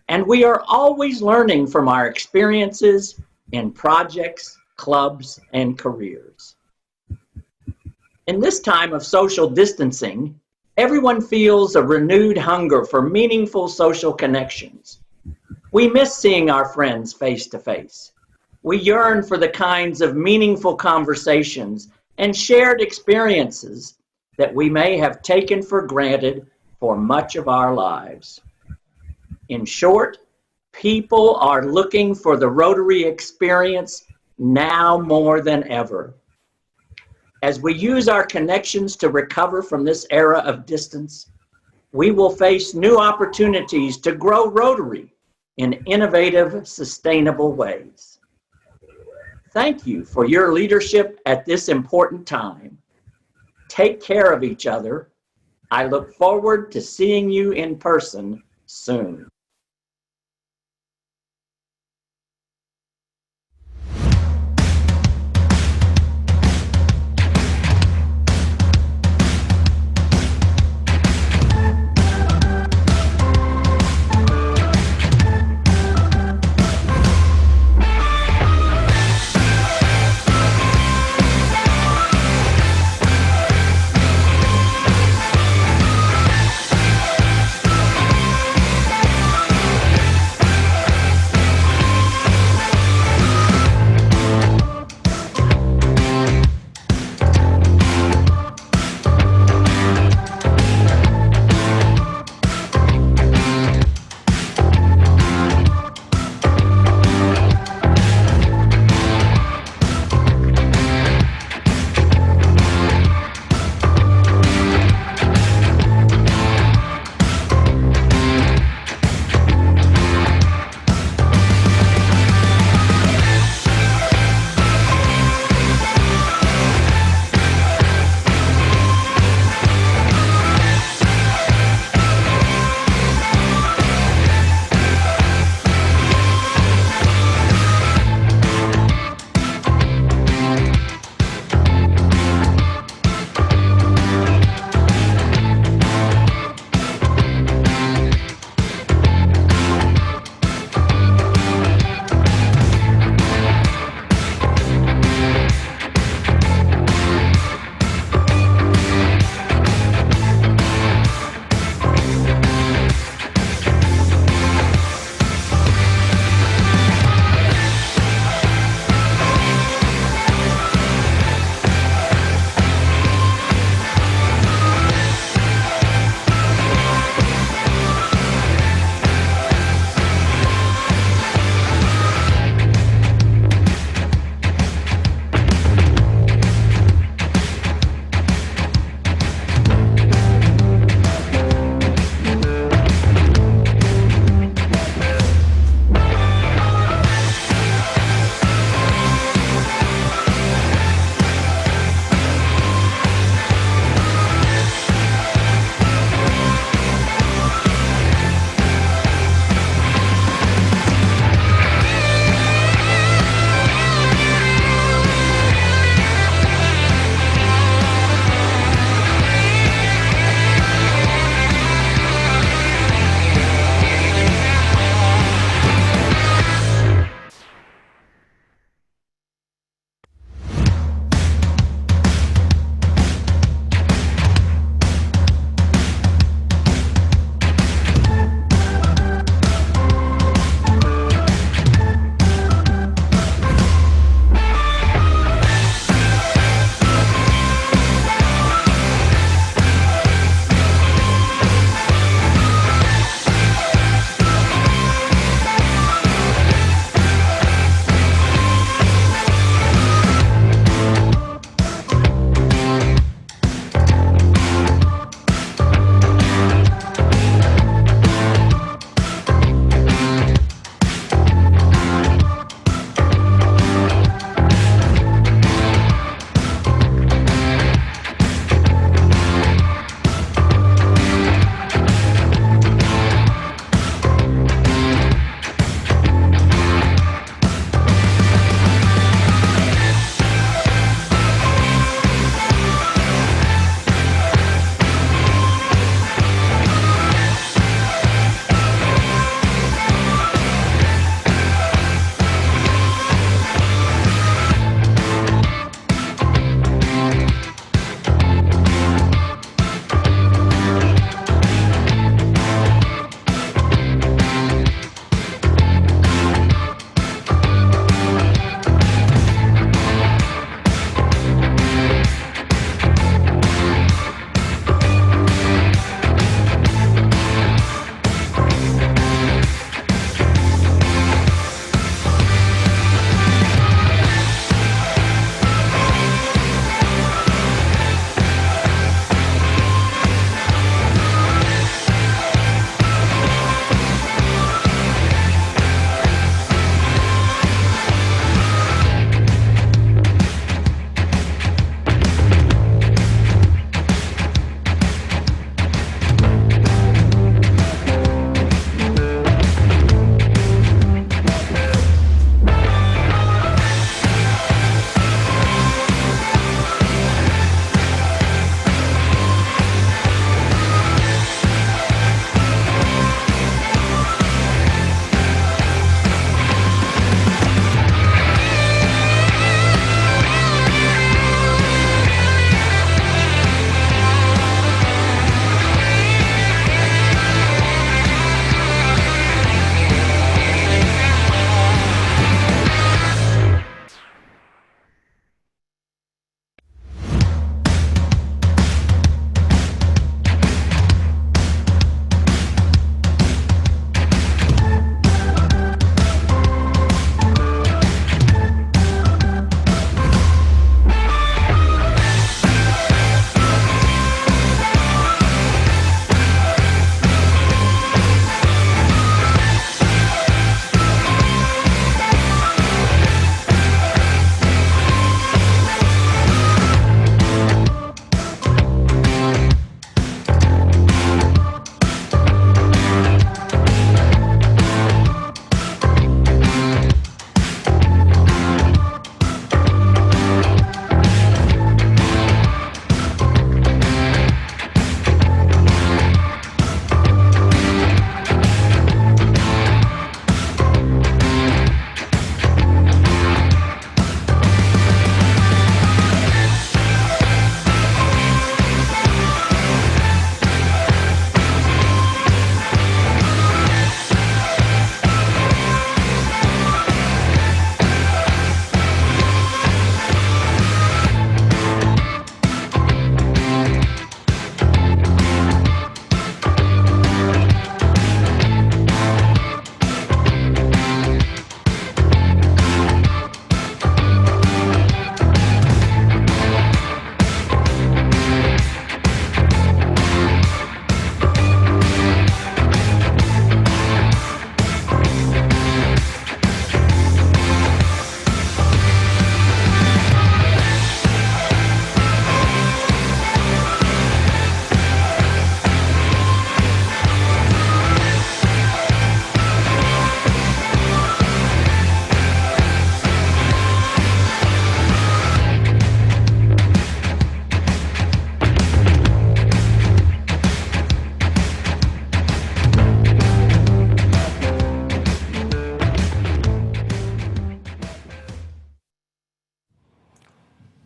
And we are always learning from our experiences in projects, clubs, and careers. In this time of social distancing, everyone feels a renewed hunger for meaningful social connections. We miss seeing our friends face to face. We yearn for the kinds of meaningful conversations and shared experiences that we may have taken for granted for much of our lives. In short, people are looking for the Rotary experience now more than ever. As we use our connections to recover from this era of distance, we will face new opportunities to grow Rotary in innovative, sustainable ways. Thank you for your leadership at this important time. Take care of each other. I look forward to seeing you in person soon.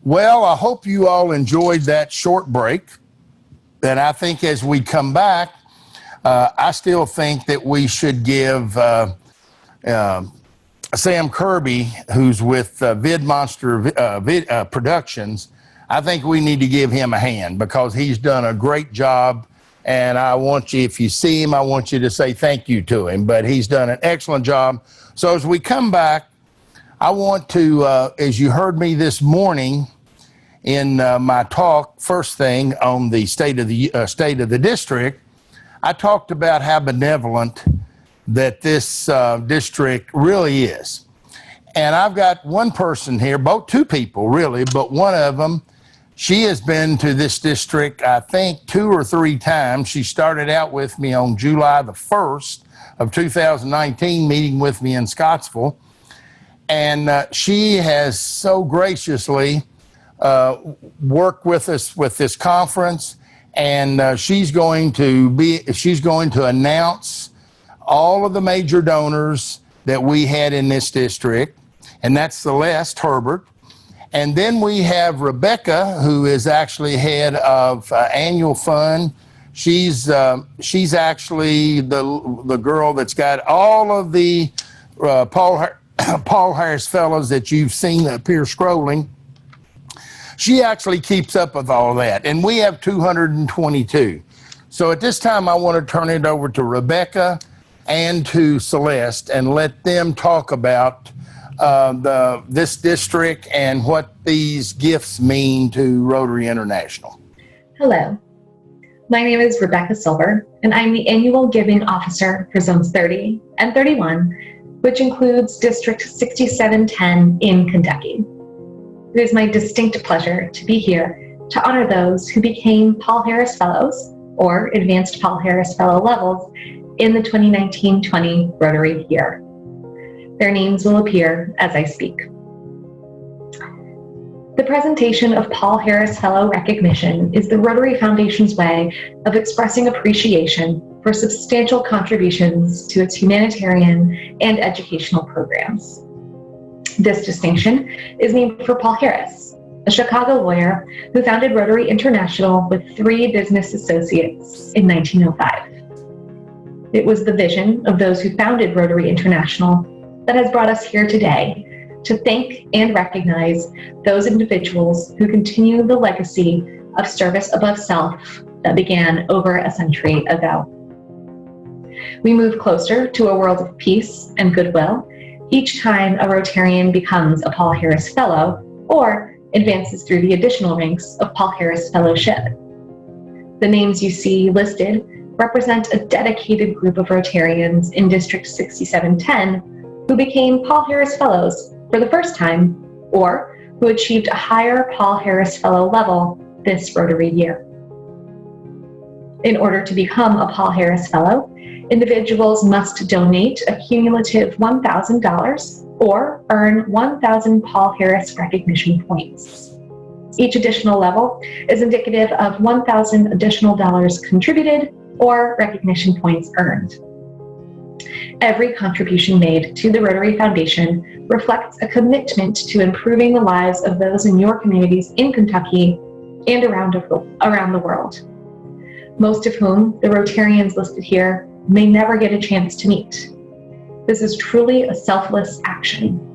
Well, I hope you all enjoyed that short break. And I think as we come back, I still think that we should give Sam Kirby, who's with VidMonster Productions, I think we need to give him a hand because he's done a great job. And I want you, if you see him, I want you to say thank you to him. But he's done an excellent job. So as we come back, I want to, as you heard me this morning in my talk, first thing on the state of the district, I talked about how benevolent that this district really is. And I've got one person here, two people really, but one of them, she has been to this district, I think, 2 or 3 times. She started out with me on July the 1st of 2019, meeting with me in Scottsville. And she has so graciously worked with us with this conference. And she's going to announce all of the major donors that we had in this district. And that's Celeste Herbert. And then we have Rebecca, who is actually head of annual fund. She's actually the girl that's got all of the Paul Harris Fellows that you've seen up here scrolling. She actually keeps up with all that. And we have 222. So at this time, I want to turn it over to Rebecca and to Celeste and let them talk about this district and what these gifts mean to Rotary International. Hello, my name is Rebecca Silver, and I'm the annual giving officer for Zones 30 and 31, which includes District 6710 in Kentucky. It is my distinct pleasure to be here to honor those who became Paul Harris Fellows, or Advanced Paul Harris Fellow levels, in the 2019-20 Rotary year. Their names will appear as I speak. The presentation of Paul Harris Fellow recognition is the Rotary Foundation's way of expressing appreciation for substantial contributions to its humanitarian and educational programs. This distinction is named for Paul Harris, a Chicago lawyer who founded Rotary International with 3 business associates in 1905. It was the vision of those who founded Rotary International that has brought us here today to thank and recognize those individuals who continue the legacy of service above self that began over a century ago. We move closer to a world of peace and goodwill each time a Rotarian becomes a Paul Harris Fellow or advances through the additional ranks of Paul Harris Fellowship. The names you see listed represent a dedicated group of Rotarians in District 6710 who became Paul Harris Fellows for the first time or who achieved a higher Paul Harris Fellow level this Rotary year. In order to become a Paul Harris Fellow, individuals must donate a cumulative $1,000 or earn 1,000 Paul Harris recognition points. Each additional level is indicative of 1,000 additional dollars contributed or recognition points earned. Every contribution made to the Rotary Foundation reflects a commitment to improving the lives of those in your communities in Kentucky and around the world, most of whom the Rotarians listed here may never get a chance to meet. This is truly a selfless action.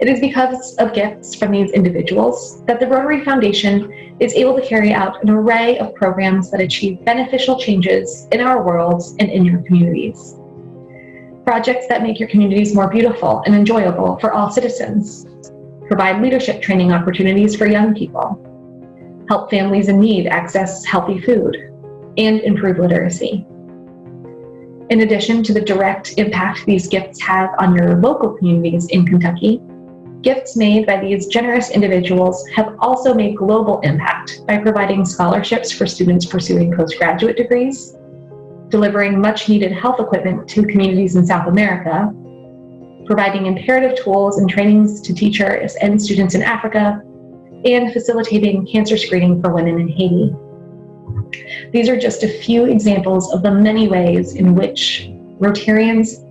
It is because of gifts from these individuals that the Rotary Foundation is able to carry out an array of programs that achieve beneficial changes in our worlds and in your communities. Projects that make your communities more beautiful and enjoyable for all citizens, provide leadership training opportunities for young people, help families in need access healthy food, and improve literacy. In addition to the direct impact these gifts have on your local communities in Kentucky, gifts made by these generous individuals have also made global impact by providing scholarships for students pursuing postgraduate degrees, delivering much-needed health equipment to communities in South America, providing imperative tools and trainings to teachers and students in Africa, and facilitating cancer screening for women in Haiti. These are just a few examples of the many ways in which Rotarians,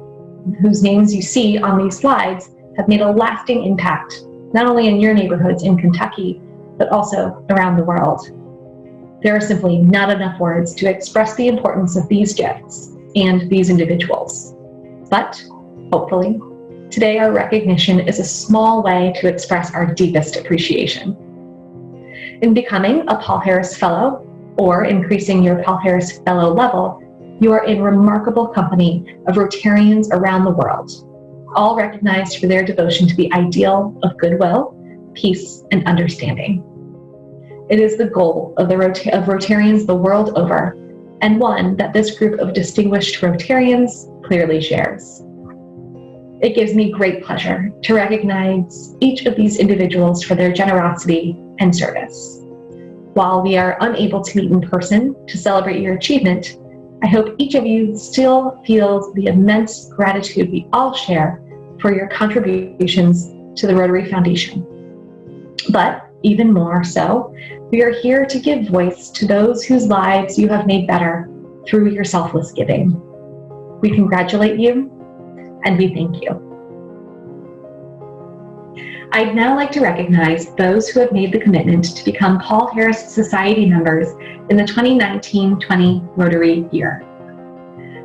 whose names you see on these slides, have made a lasting impact not only in your neighborhoods in Kentucky, but also around the world. There are simply not enough words to express the importance of these gifts and these individuals. But, hopefully, today our recognition is a small way to express our deepest appreciation. In becoming a Paul Harris Fellow, or increasing your Paul Harris Fellow level, you are in remarkable company of Rotarians around the world, all recognized for their devotion to the ideal of goodwill, peace, and understanding. It is the goal of Rotarians the world over, and one that this group of distinguished Rotarians clearly shares. It gives me great pleasure to recognize each of these individuals for their generosity and service. While we are unable to meet in person to celebrate your achievement, I hope each of you still feels the immense gratitude we all share for your contributions to the Rotary Foundation. But even more so, we are here to give voice to those whose lives you have made better through your selfless giving. We congratulate you and we thank you. I'd now like to recognize those who have made the commitment to become Paul Harris Society members in the 2019-20 Rotary year.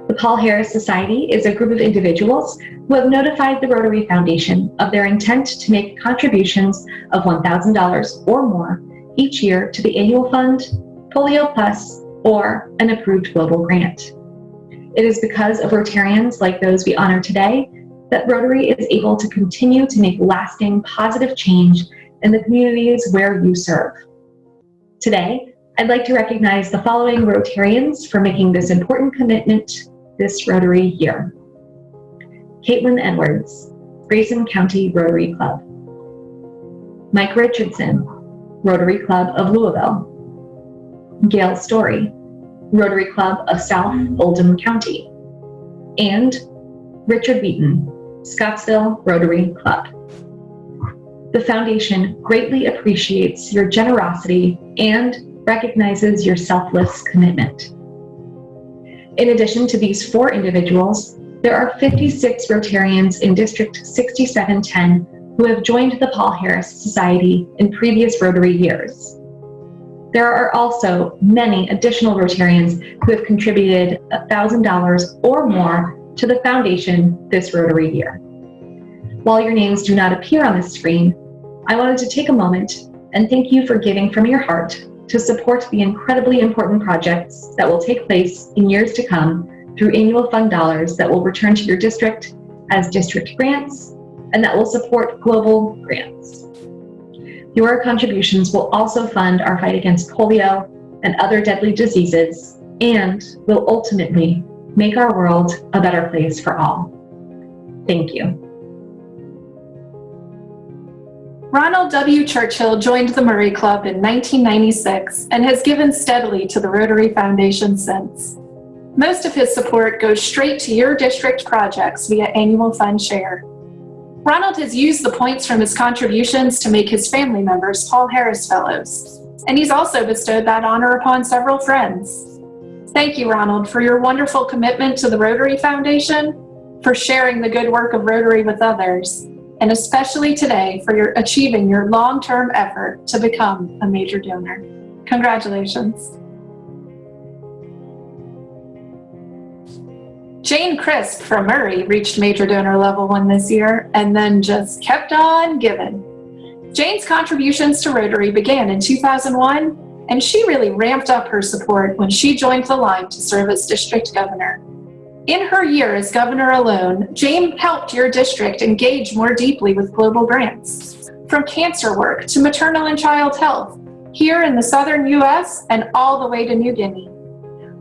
The Paul Harris Society is a group of individuals who have notified the Rotary Foundation of their intent to make contributions of $1,000 or more each year to the annual fund, Polio Plus, or an approved global grant. It is because of Rotarians like those we honor today that Rotary is able to continue to make lasting positive change in the communities where you serve. Today, I'd like to recognize the following Rotarians for making this important commitment this Rotary year. Caitlin Edwards, Grayson County Rotary Club. Mike Richardson, Rotary Club of Louisville. Gail Story, Rotary Club of South Oldham County. And Richard Wheaton, Scottsville Rotary Club. The Foundation greatly appreciates your generosity and recognizes your selfless commitment. In addition to these 4 individuals, there are 56 Rotarians in District 6710 who have joined the Paul Harris Society in previous Rotary years. There are also many additional Rotarians who have contributed $1,000 or more to the Foundation this Rotary year. While your names do not appear on the screen, I wanted to take a moment and thank you for giving from your heart to support the incredibly important projects that will take place in years to come through annual fund dollars that will return to your district as district grants and that will support global grants. Your contributions will also fund our fight against polio and other deadly diseases and will ultimately make our world a better place for all. Thank you. Ronald W. Churchill joined the Murray Club in 1996 and has given steadily to the Rotary Foundation since. Most of his support goes straight to your district projects via annual fund share. Ronald has used the points from his contributions to make his family members Paul Harris Fellows, and he's also bestowed that honor upon several friends. Thank you, Ronald, for your wonderful commitment to the Rotary Foundation, for sharing the good work of Rotary with others, and especially today for your achieving your long-term effort to become a major donor. Congratulations. Jane Crisp from Murray reached major donor level 1 this year and then just kept on giving. Jane's contributions to Rotary began in 2001, and she really ramped up her support when she joined the line to serve as district governor. In her year as governor alone, Jane helped your district engage more deeply with global grants, from cancer work to maternal and child health, here in the southern US and all the way to New Guinea.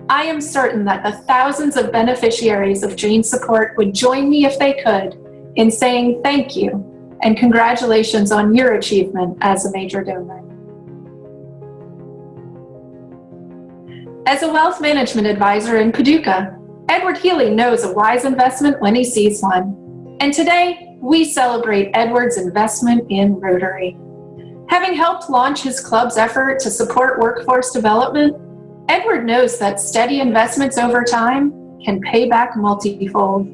I am certain that the thousands of beneficiaries of Jane's support would join me if they could in saying thank you and congratulations on your achievement as a major donor. As a wealth management advisor in Paducah, Edward Healy knows a wise investment when he sees one. And today, we celebrate Edward's investment in Rotary. Having helped launch his club's effort to support workforce development, Edward knows that steady investments over time can pay back multifold.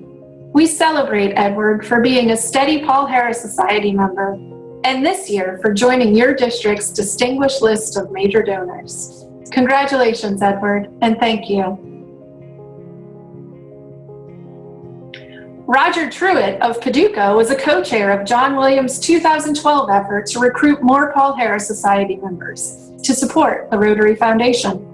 We celebrate Edward for being a steady Paul Harris Society member, and this year for joining your district's distinguished list of major donors. Congratulations, Edward, and thank you. Roger Truitt of Paducah was a co-chair of John Williams' 2012 effort to recruit more Paul Harris Society members to support the Rotary Foundation.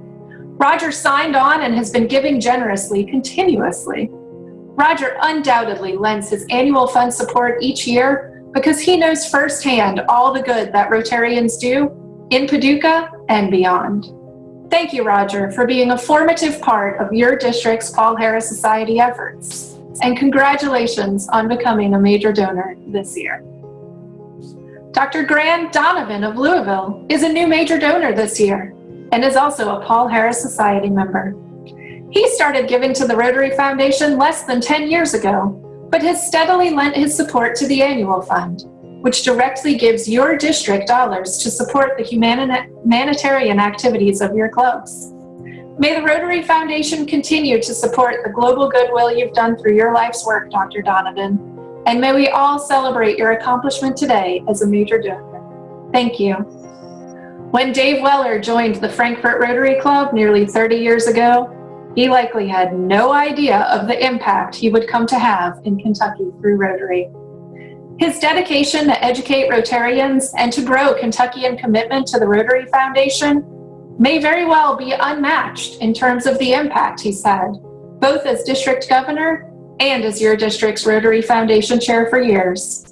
Roger signed on and has been giving generously continuously. Roger undoubtedly lends his annual fund support each year because he knows firsthand all the good that Rotarians do in Paducah and beyond. Thank you, Roger, for being a formative part of your district's Paul Harris Society efforts. And congratulations on becoming a major donor this year. Dr. Grant Donovan of Louisville is a new major donor this year and is also a Paul Harris Society member. He started giving to the Rotary Foundation less than 10 years ago, but has steadily lent his support to the annual fund, which directly gives your district dollars to support the humanitarian activities of your clubs. May the Rotary Foundation continue to support the global goodwill you've done through your life's work, Dr. Donovan, and may we all celebrate your accomplishment today as a major donor. Thank you. When Dave Weller joined the Frankfort Rotary Club nearly 30 years ago, he likely had no idea of the impact he would come to have in Kentucky through Rotary. His dedication to educate Rotarians and to grow Kentuckian commitment to the Rotary Foundation may very well be unmatched in terms of the impact he's had, both as district governor and as your district's Rotary Foundation chair for years.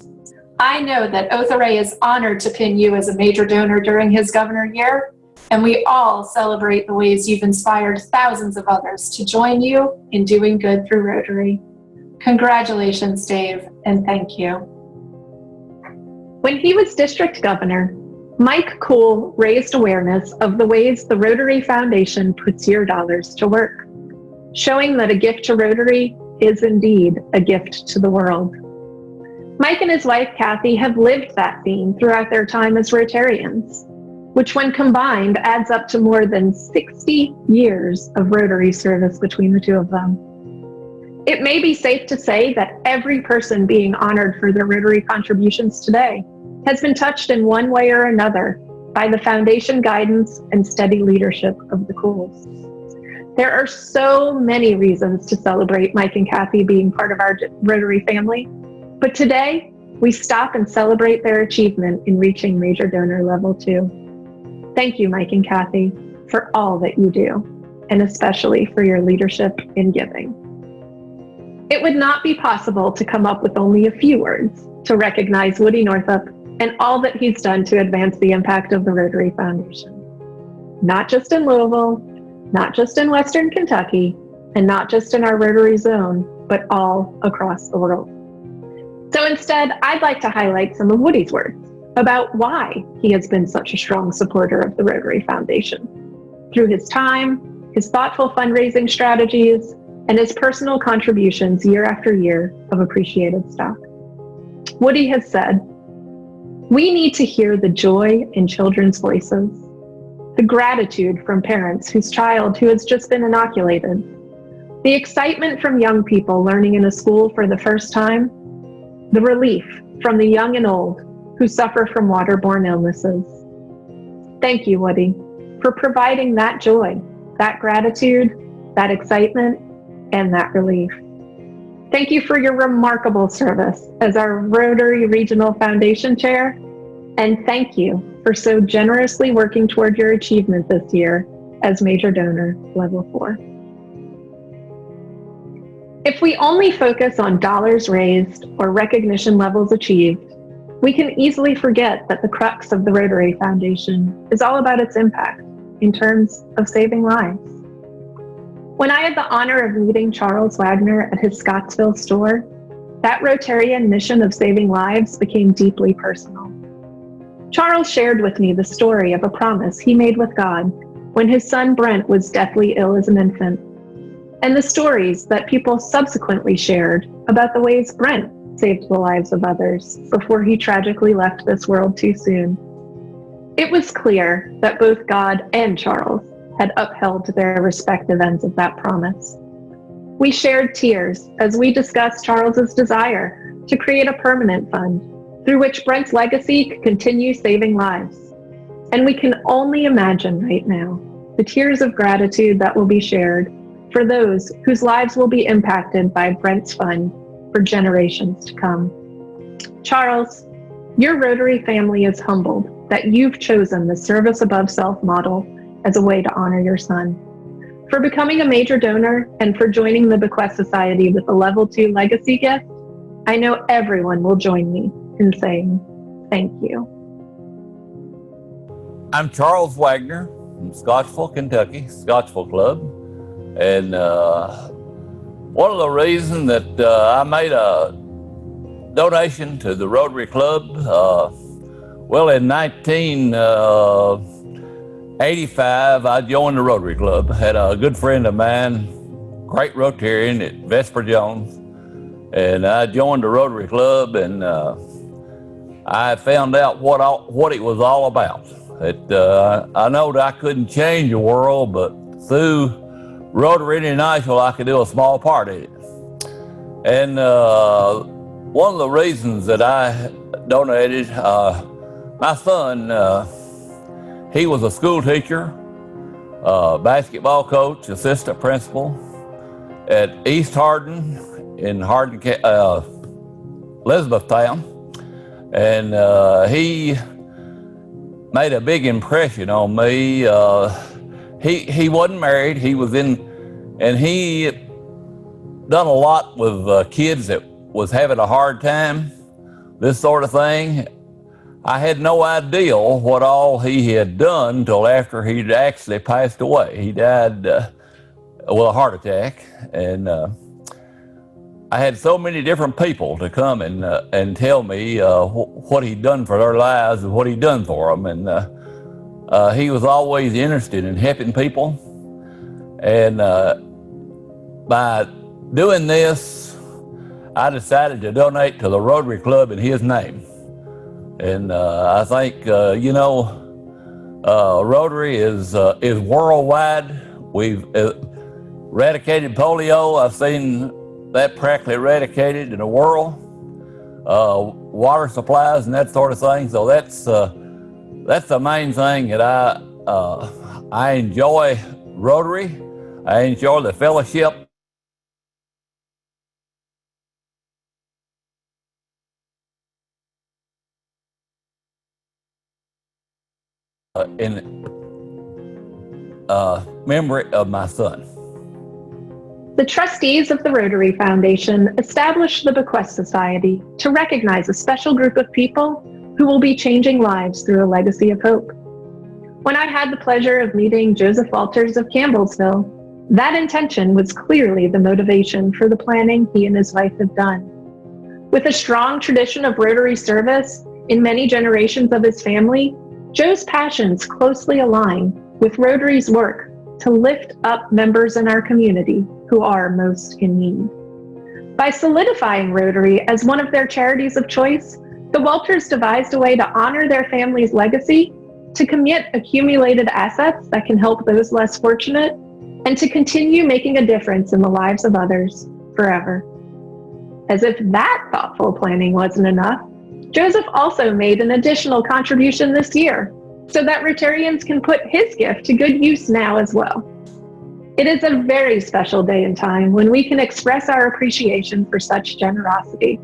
I know that Othare is honored to pin you as a major donor during his governor year, and we all celebrate the ways you've inspired thousands of others to join you in doing good through Rotary. Congratulations, Dave, and thank you. When he was district governor, Mike Cool raised awareness of the ways the Rotary Foundation puts your dollars to work, showing that a gift to Rotary is indeed a gift to the world. Mike and his wife, Kathy, have lived that theme throughout their time as Rotarians, which when combined adds up to more than 60 years of Rotary service between the two of them. It may be safe to say that every person being honored for their Rotary contributions today has been touched in one way or another by the Foundation guidance and steady leadership of the Cools. There are so many reasons to celebrate Mike and Kathy being part of our Rotary family, but today we stop and celebrate their achievement in reaching major donor level 2. Thank you, Mike and Kathy, for all that you do, and especially for your leadership in giving. It would not be possible to come up with only a few words to recognize Woody Northup and all that he's done to advance the impact of the Rotary Foundation. Not just in Louisville, not just in Western Kentucky, and not just in our Rotary zone, but all across the world. So instead, I'd like to highlight some of Woody's words about why he has been such a strong supporter of the Rotary Foundation, through his time, his thoughtful fundraising strategies, and his personal contributions year after year of appreciated stock. Woody has said, "We need to hear the joy in children's voices, the gratitude from parents whose child who has just been inoculated, the excitement from young people learning in a school for the first time, the relief from the young and old who suffer from waterborne illnesses." Thank you, Woody, for providing that joy, that gratitude, that excitement, and that relief. Thank you for your remarkable service as our Rotary Regional Foundation Chair, and thank you for so generously working toward your achievement this year as Major Donor Level 4. If we only focus on dollars raised or recognition levels achieved, we can easily forget that the crux of the Rotary Foundation is all about its impact in terms of saving lives. When I had the honor of meeting Charles Wagner at his Scottsville store, that Rotarian mission of saving lives became deeply personal. Charles shared with me the story of a promise he made with God when his son Brent was deathly ill as an infant, and the stories that people subsequently shared about the ways Brent saved the lives of others before he tragically left this world too soon. It was clear that both God and Charles had upheld their respective ends of that promise. We shared tears as we discussed Charles's desire to create a permanent fund through which Brent's legacy could continue saving lives. And we can only imagine right now the tears of gratitude that will be shared for those whose lives will be impacted by Brent's fund for generations to come. Charles, your Rotary family is humbled that you've chosen the service above self model as a way to honor your son. For becoming a major donor and for joining the Bequest Society with a Level 2 legacy gift, I know everyone will join me in saying thank you. I'm Charles Wagner from Scottsville, Kentucky, Scottsville Club. And one of the reasons that I made a donation to the Rotary Club, well, in 1985, I joined the Rotary Club. I had a good friend of mine, great Rotarian at Vesper Jones, and I joined the Rotary Club, and I found out what it was all about. I know that I couldn't change the world, but through Rotary International, I could do a small part of it. And one of the reasons that I donated, my son, he was a school teacher, basketball coach, assistant principal at East Hardin in Elizabethtown. And he made a big impression on me. He wasn't married. He was and he done a lot with kids that was having a hard time, this sort of thing. I had no idea what all he had done until after he'd actually passed away. He died with a heart attack, and I had so many different people to come and tell me what he'd done for their lives and what he'd done for them. And he was always interested in helping people. And by doing this, I decided to donate to the Rotary Club in his name. And I think, Rotary is worldwide. We've eradicated polio. I've seen that practically eradicated in the world. Water supplies and that sort of thing. So that's the main thing that I enjoy Rotary. I enjoy the fellowship. In memory of my son. The trustees of the Rotary Foundation established the Bequest Society to recognize a special group of people who will be changing lives through a legacy of hope. When I had the pleasure of meeting Joseph Walters of Campbellsville, that intention was clearly the motivation for the planning he and his wife have done. With a strong tradition of Rotary service in many generations of his family, Joe's passions closely align with Rotary's work to lift up members in our community who are most in need. By solidifying Rotary as one of their charities of choice, the Walters devised a way to honor their family's legacy, to commit accumulated assets that can help those less fortunate, and to continue making a difference in the lives of others forever. As if that thoughtful planning wasn't enough, Joseph also made an additional contribution this year so that Rotarians can put his gift to good use now as well. It is a very special day and time when we can express our appreciation for such generosity.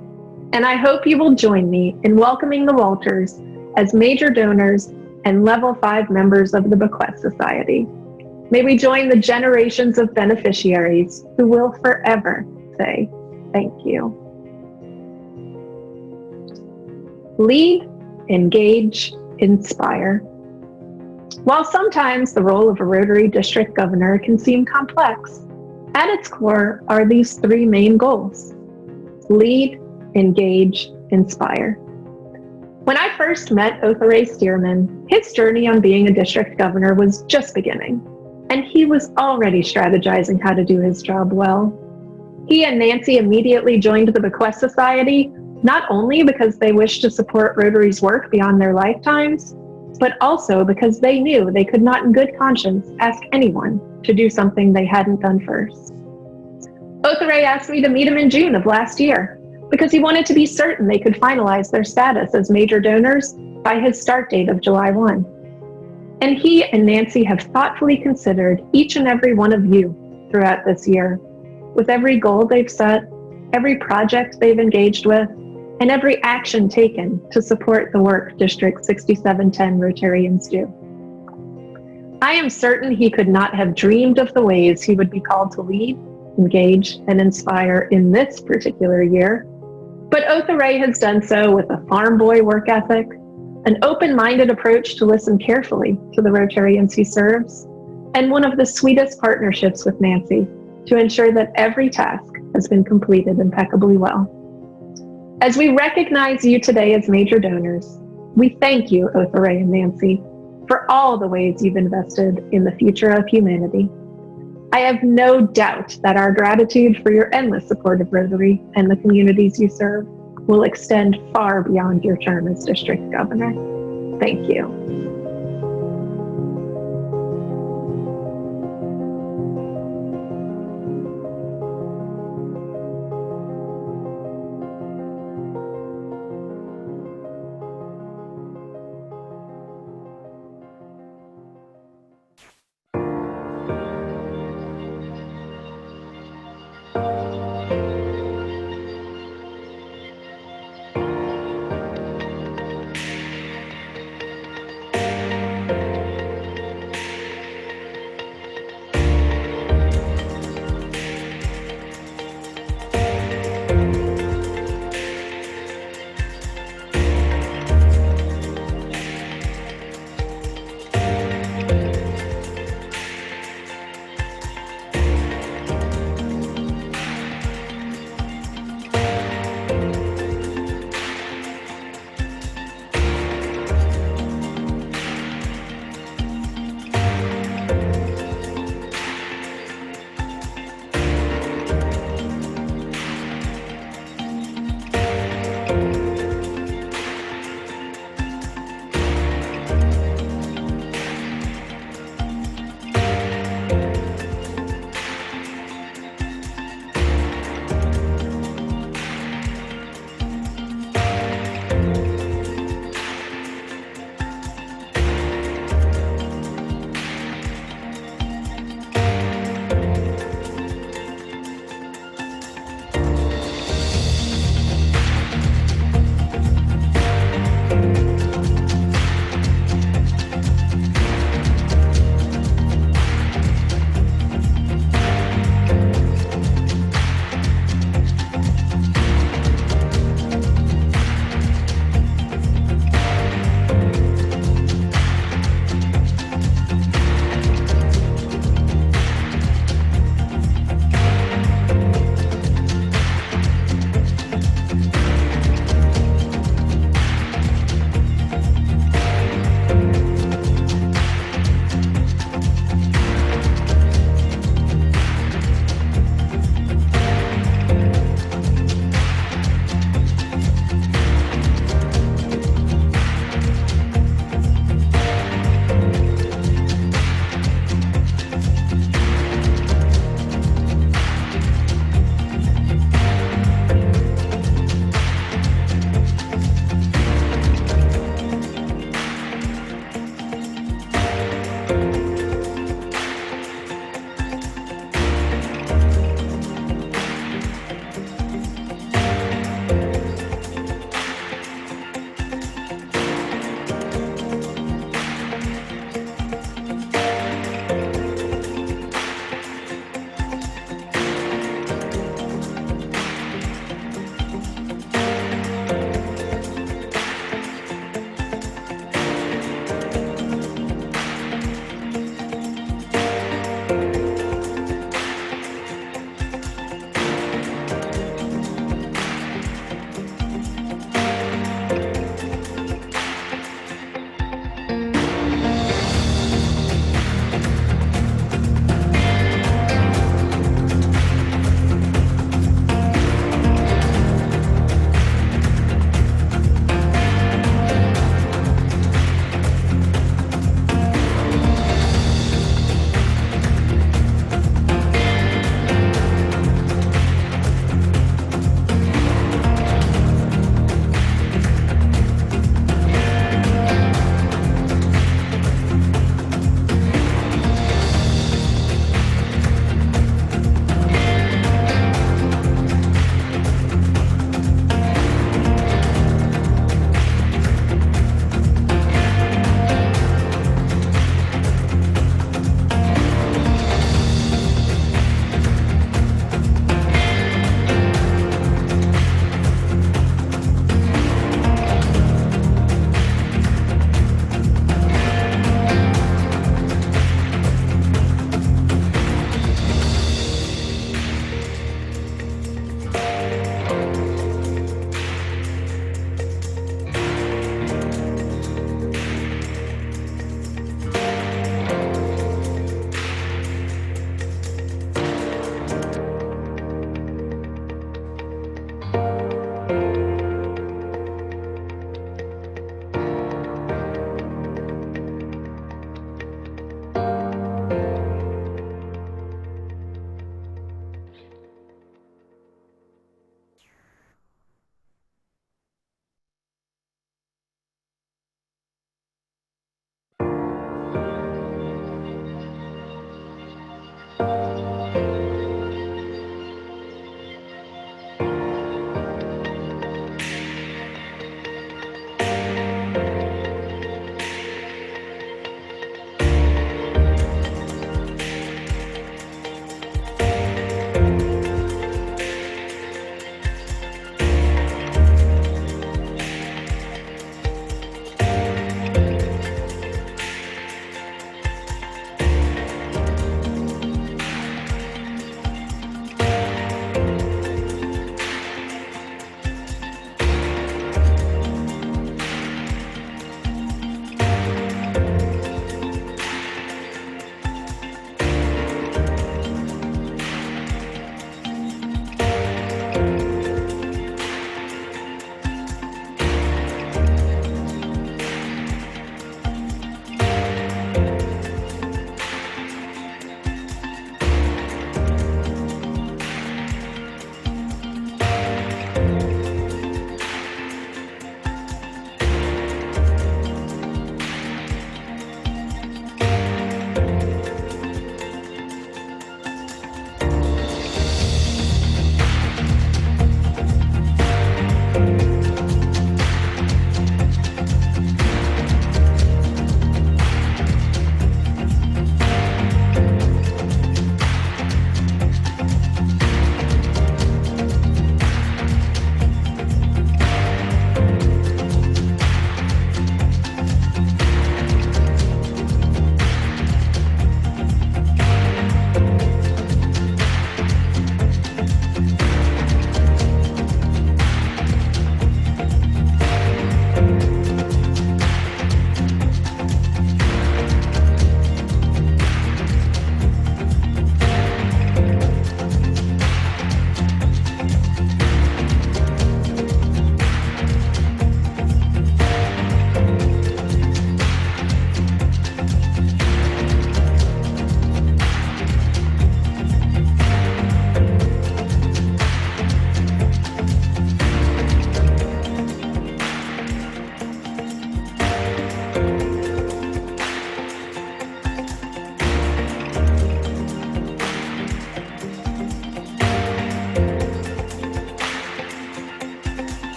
And I hope you will join me in welcoming the Walters as major donors and Level 5 members of the Bequest Society. May we join the generations of beneficiaries who will forever say thank you. Lead, engage, inspire. While sometimes the role of a Rotary District Governor can seem complex, at its core are these three main goals: lead, engage, inspire. When I first met Othray Stearman, his journey on being a district governor was just beginning, and he was already strategizing how to do his job well. He and Nancy immediately joined the Bequest Society, not only because they wished to support Rotary's work beyond their lifetimes, but also because they knew they could not in good conscience ask anyone to do something they hadn't done first. Othray asked me to meet him in June of last year, because he wanted to be certain they could finalize their status as major donors by his start date of July 1. And he and Nancy have thoughtfully considered each and every one of you throughout this year, with every goal they've set, every project they've engaged with, and every action taken to support the work District 6710 Rotarians do. I am certain he could not have dreamed of the ways he would be called to lead, engage, and inspire in this particular year, but Otha Ray has done so with a farm boy work ethic, an open-minded approach to listen carefully to the Rotarians he serves, and one of the sweetest partnerships with Nancy to ensure that every task has been completed impeccably well. As we recognize you today as major donors, we thank you, Otha Ray and Nancy, for all the ways you've invested in the future of humanity. I have no doubt that our gratitude for your endless support of Rotary and the communities you serve will extend far beyond your term as district governor. Thank you.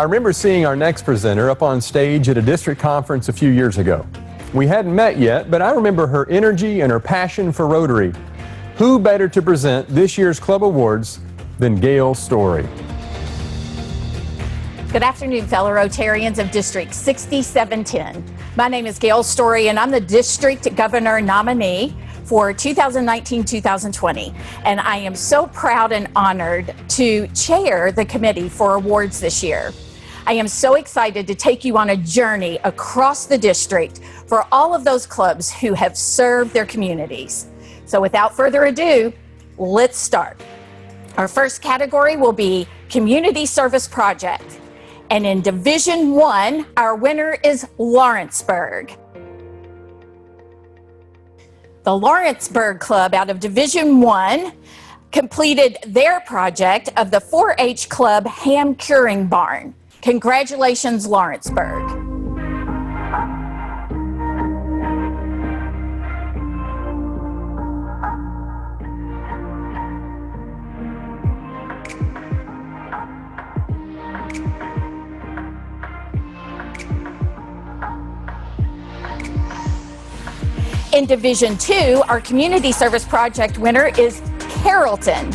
I remember seeing our next presenter up on stage at a district conference a few years ago. We hadn't met yet, but I remember her energy and her passion for Rotary. Who better to present this year's Club Awards than Gail Story? Good afternoon, fellow Rotarians of District 6710. My name is Gail Story, and I'm the District Governor nominee for 2019-2020. And I am so proud and honored to chair the committee for awards this year. I am so excited to take you on a journey across the district for all of those clubs who have served their communities. So without further ado, let's start. Our first category will be Community Service Project. And in Division 1, our winner is Lawrenceburg. The Lawrenceburg Club out of Division 1 completed their project of the 4-H Club Ham Curing Barn. Congratulations, Lawrenceburg. In Division 2, our Community Service Project winner is Carrollton.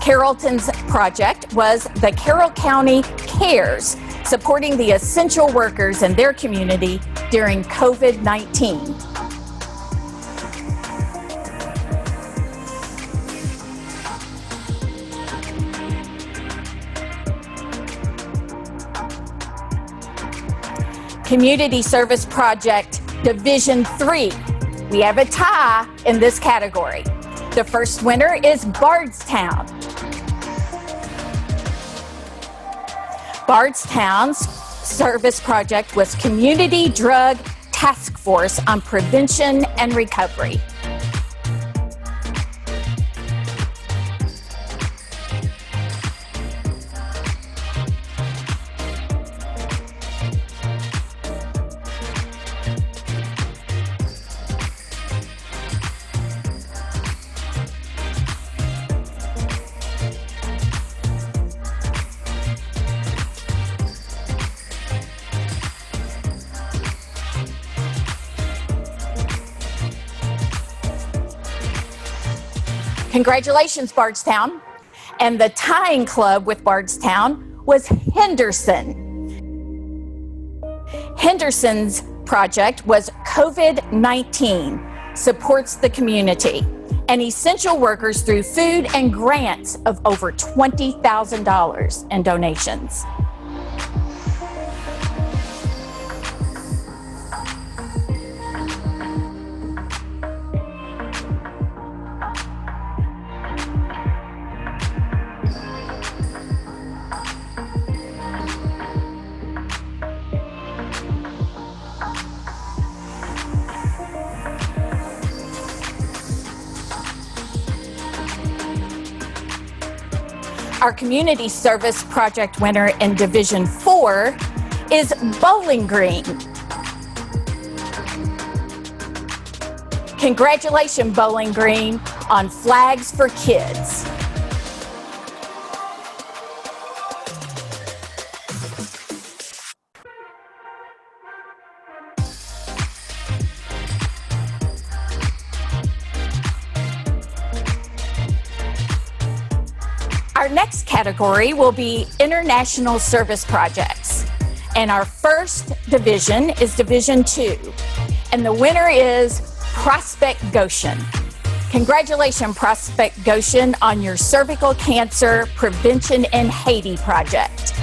Carrollton's project was the Carroll County Cares, supporting the essential workers in their community during COVID-19. Community Service Project Division 3. We have a tie in this category. The first winner is Bardstown. Bardstown's service project was Community Drug Task Force on Prevention and Recovery. Congratulations, Bardstown. And the tying club with Bardstown was Henderson. Henderson's project was COVID-19, supports the community and essential workers through food and grants of over $20,000 in donations. Our Community Service Project winner in Division 4 is Bowling Green. Congratulations, Bowling Green, on Flags for Kids. Our next category will be International Service Projects. And our first division is Division 2. And the winner is Prospect Goshen. Congratulations, Prospect Goshen, on your cervical cancer prevention in Haiti project.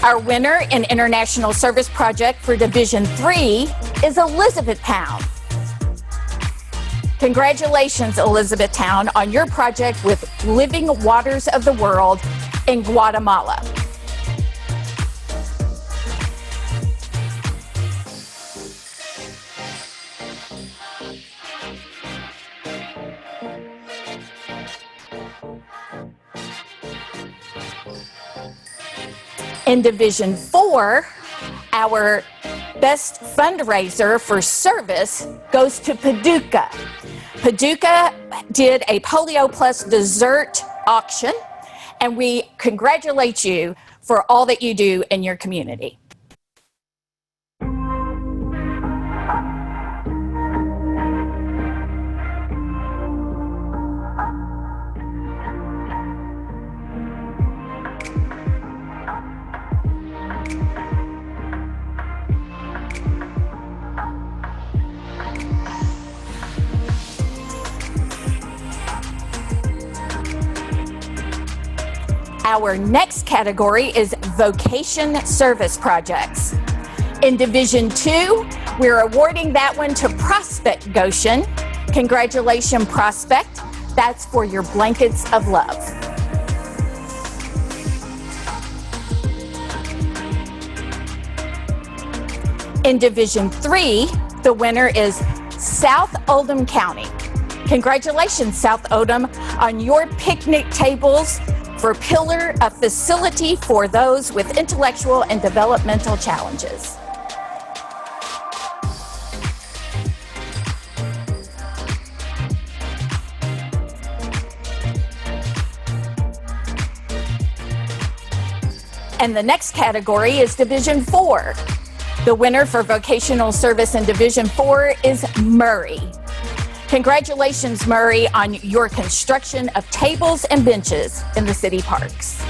Our winner in International Service Project for Division 3 is Elizabethtown. Congratulations, Elizabethtown, on your project with Living Waters of the World in Guatemala. In Division 4, our best fundraiser for service goes to Paducah. Paducah did a Polio Plus dessert auction, and we congratulate you for all that you do in your community. Our next category is Vocation Service Projects. In Division 2, we're awarding that one to Prospect Goshen. Congratulations, Prospect. That's for your blankets of love. In Division 3, the winner is South Oldham County. Congratulations, South Oldham, on your picnic tables for Pillar, a facility for those with intellectual and developmental challenges. And the next category is Division 4. The winner for vocational service in Division 4 is Murray. Congratulations, Murray, on your construction of tables and benches in the city parks.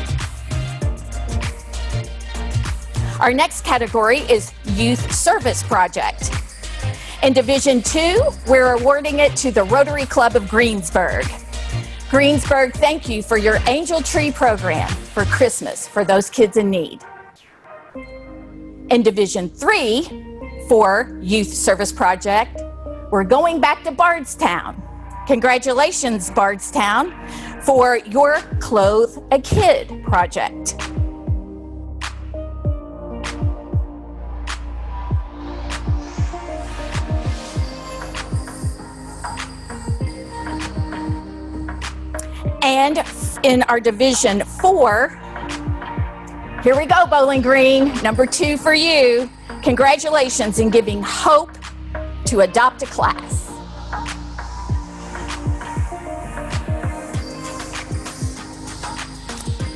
Our next category is Youth Service Project. In Division 2, we're awarding it to the Rotary Club of Greensburg. Greensburg, thank you for your Angel Tree program for Christmas for those kids in need. In Division 3, for Youth Service Project, we're going back to Bardstown. Congratulations, Bardstown, for your Clothe a Kid project. And in our Division 4, here we go, Bowling Green, number 2 for you. Congratulations in giving hope to adopt a class.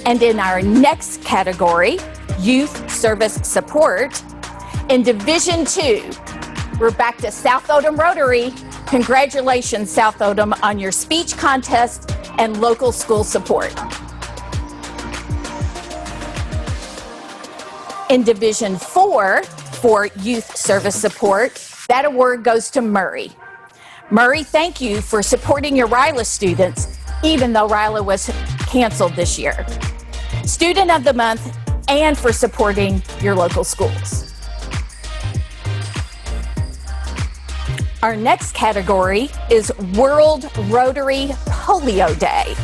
And in our next category, Youth Service Support, in Division 2, we're back to South Oldham Rotary. Congratulations, South Oldham, on your speech contest and local school support. In Division 4, for Youth Service Support, that award goes to Murray. Murray, thank you for supporting your RILA students, even though RILA was canceled this year. Student of the Month, and for supporting your local schools. Our next category is World Rotary Polio Day.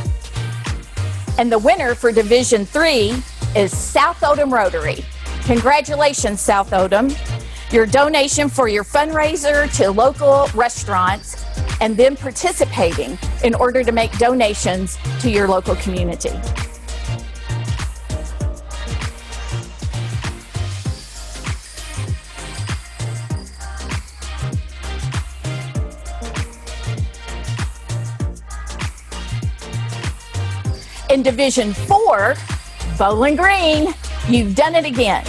And the winner for Division 3 is South Oldham Rotary. Congratulations, South Oldham. Your donation for your fundraiser to local restaurants and then participating in order to make donations to your local community. In Division 4, Bowling Green, you've done it again.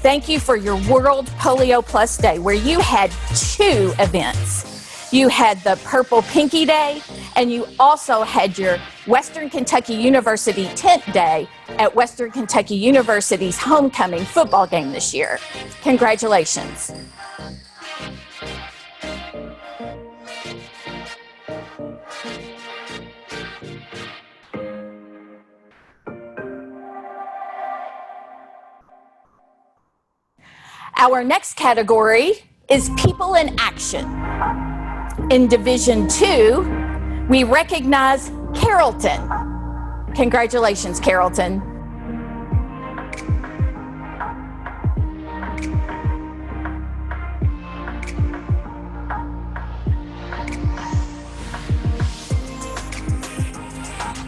Thank you for your World Polio Plus Day, where you had 2 events. You had the Purple Pinky Day, and you also had your Western Kentucky University Tent Day at Western Kentucky University's homecoming football game this year. Congratulations. Our next category is People in Action. In Division 2, we recognize Carrollton. Congratulations, Carrollton.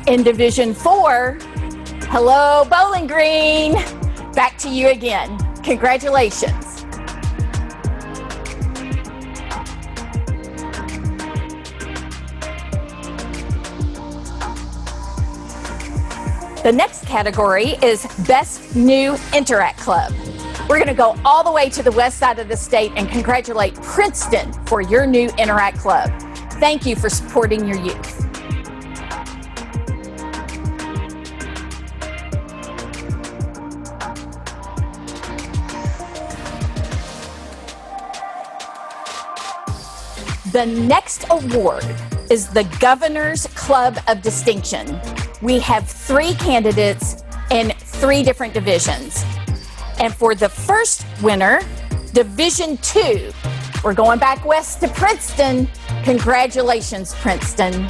In Division 4, hello, Bowling Green. back to you again. Congratulations. The next category is Best New Interact Club. We're going to go all the way to the west side of the state and congratulate Princeton for your new Interact Club. Thank you for supporting your youth. The next award is the Governor's Club of Distinction. We have 3 candidates in 3 different divisions. And for the first winner, Division 2, we're going back west to Princeton. Congratulations, Princeton.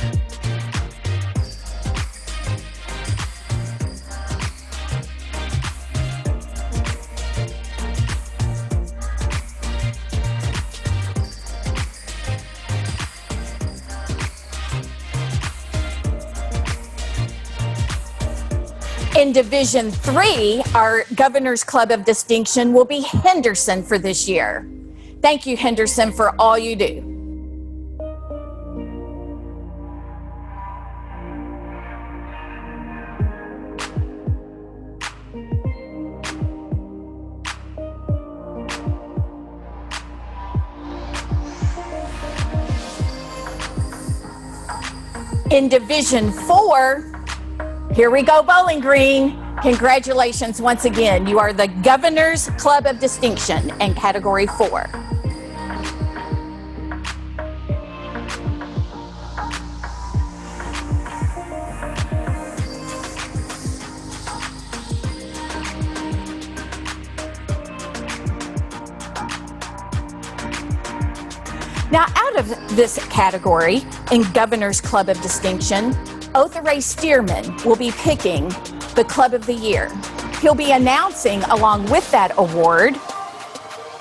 In Division 3, our Governor's Club of Distinction will be Henderson for this year. Thank you, Henderson, for all you do. In Division 4, here we go, Bowling Green. Congratulations once again. You are the Governor's Club of Distinction in Category 4. Now, out of this category in Governor's Club of Distinction, Otharay Stearman will be picking the Club of the Year. He'll be announcing, along with that award,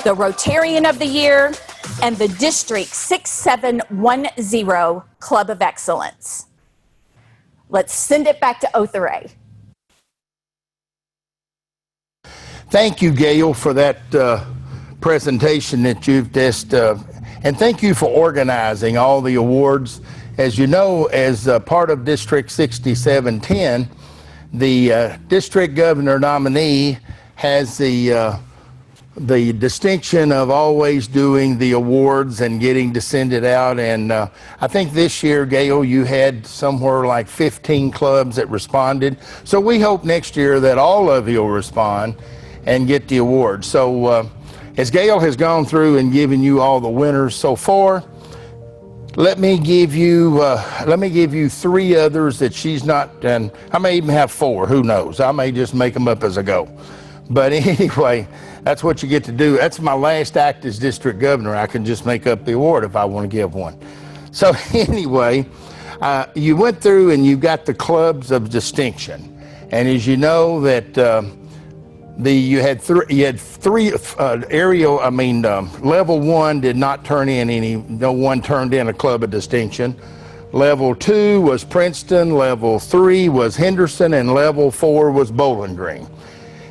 the Rotarian of the Year and the District 6710 Club of Excellence. Let's send it back to Otharay. Thank you, Gail, for that presentation that you've just, and thank you for organizing all the awards. As you know, as part of District 6710, the district governor nominee has the distinction of always doing the awards and getting to send it out. And I think this year, Gail, you had somewhere like 15 clubs that responded. So we hope next year that all of you will respond and get the award. So as Gail has gone through and given you all the winners so far, let me give you 3 others that she's not, and I may even have 4, who knows? I may just make them up as I go. But anyway, that's what you get to do. That's my last act as district governor. I can just make up the award if I want to give one. So anyway, you went through and you got the clubs of distinction. And as you know that you had 3 level 1 did not turn in any, no one turned in a club of distinction. Level 2 was Princeton, level 3 was Henderson, and level 4 was Bowling Green.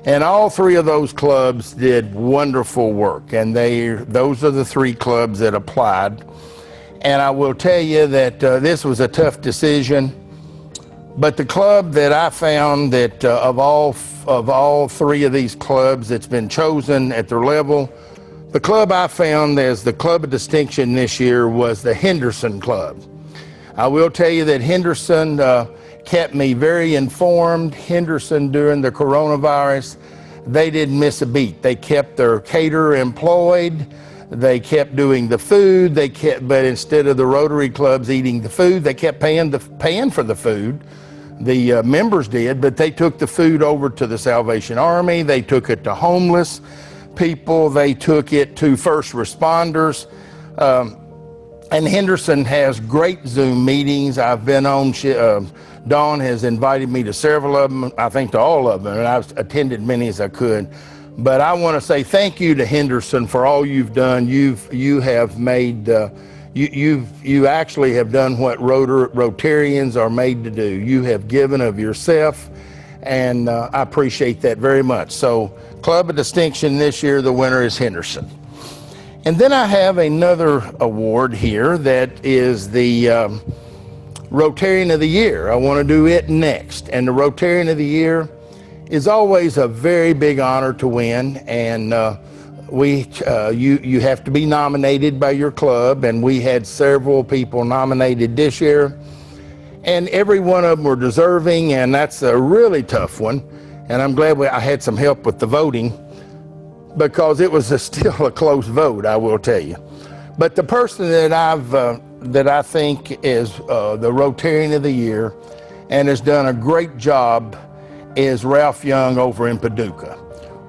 And all 3 of those clubs did wonderful work, and those are the 3 clubs that applied. And I will tell you that this was a tough decision, but the club that I found that of all 3 of these clubs that's been chosen at their level, the club I found as the club of distinction this year was the Henderson Club. I will tell you that Henderson kept me very informed. Henderson, during the coronavirus, they didn't miss a beat. They kept their caterer employed. They kept doing the food. But instead of the Rotary clubs eating the food, they kept paying for the food. The members did, but they took the food over to the Salvation Army. They took it to homeless people. They took it to first responders. And Henderson has great Zoom meetings. I've been on, Dawn has invited me to several of them, I think to all of them, and I've attended many as I could. But I want to say thank you to Henderson for all you've done. You have made, you actually have done what Rotarians are made to do. You have given of yourself, and I appreciate that very much. So, Club of Distinction this year, the winner is Henderson. And then I have another award here that is the Rotarian of the Year. I want to do it next. And the Rotarian of the Year is always a very big honor to win. And you have to be nominated by your club. And we had several people nominated this year. And every one of them were deserving. And that's a really tough one. And I'm glad I had some help with the voting, because it was still a close vote, I will tell you. But the person that I think is the Rotarian of the Year and has done a great job is Ralph Young over in Paducah.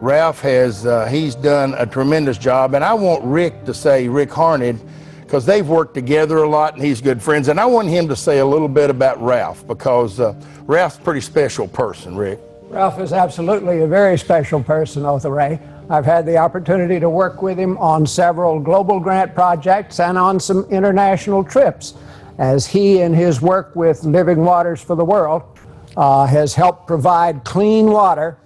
Ralph he's done a tremendous job, and I want Rick Harned, because they've worked together a lot and he's good friends, and I want him to say a little bit about Ralph, because Ralph's a pretty special person, Rick. Ralph is absolutely a very special person, Otha Ray. I've had the opportunity to work with him on several global grant projects and on some international trips, as he and his work with Living Waters for the World has helped provide clean water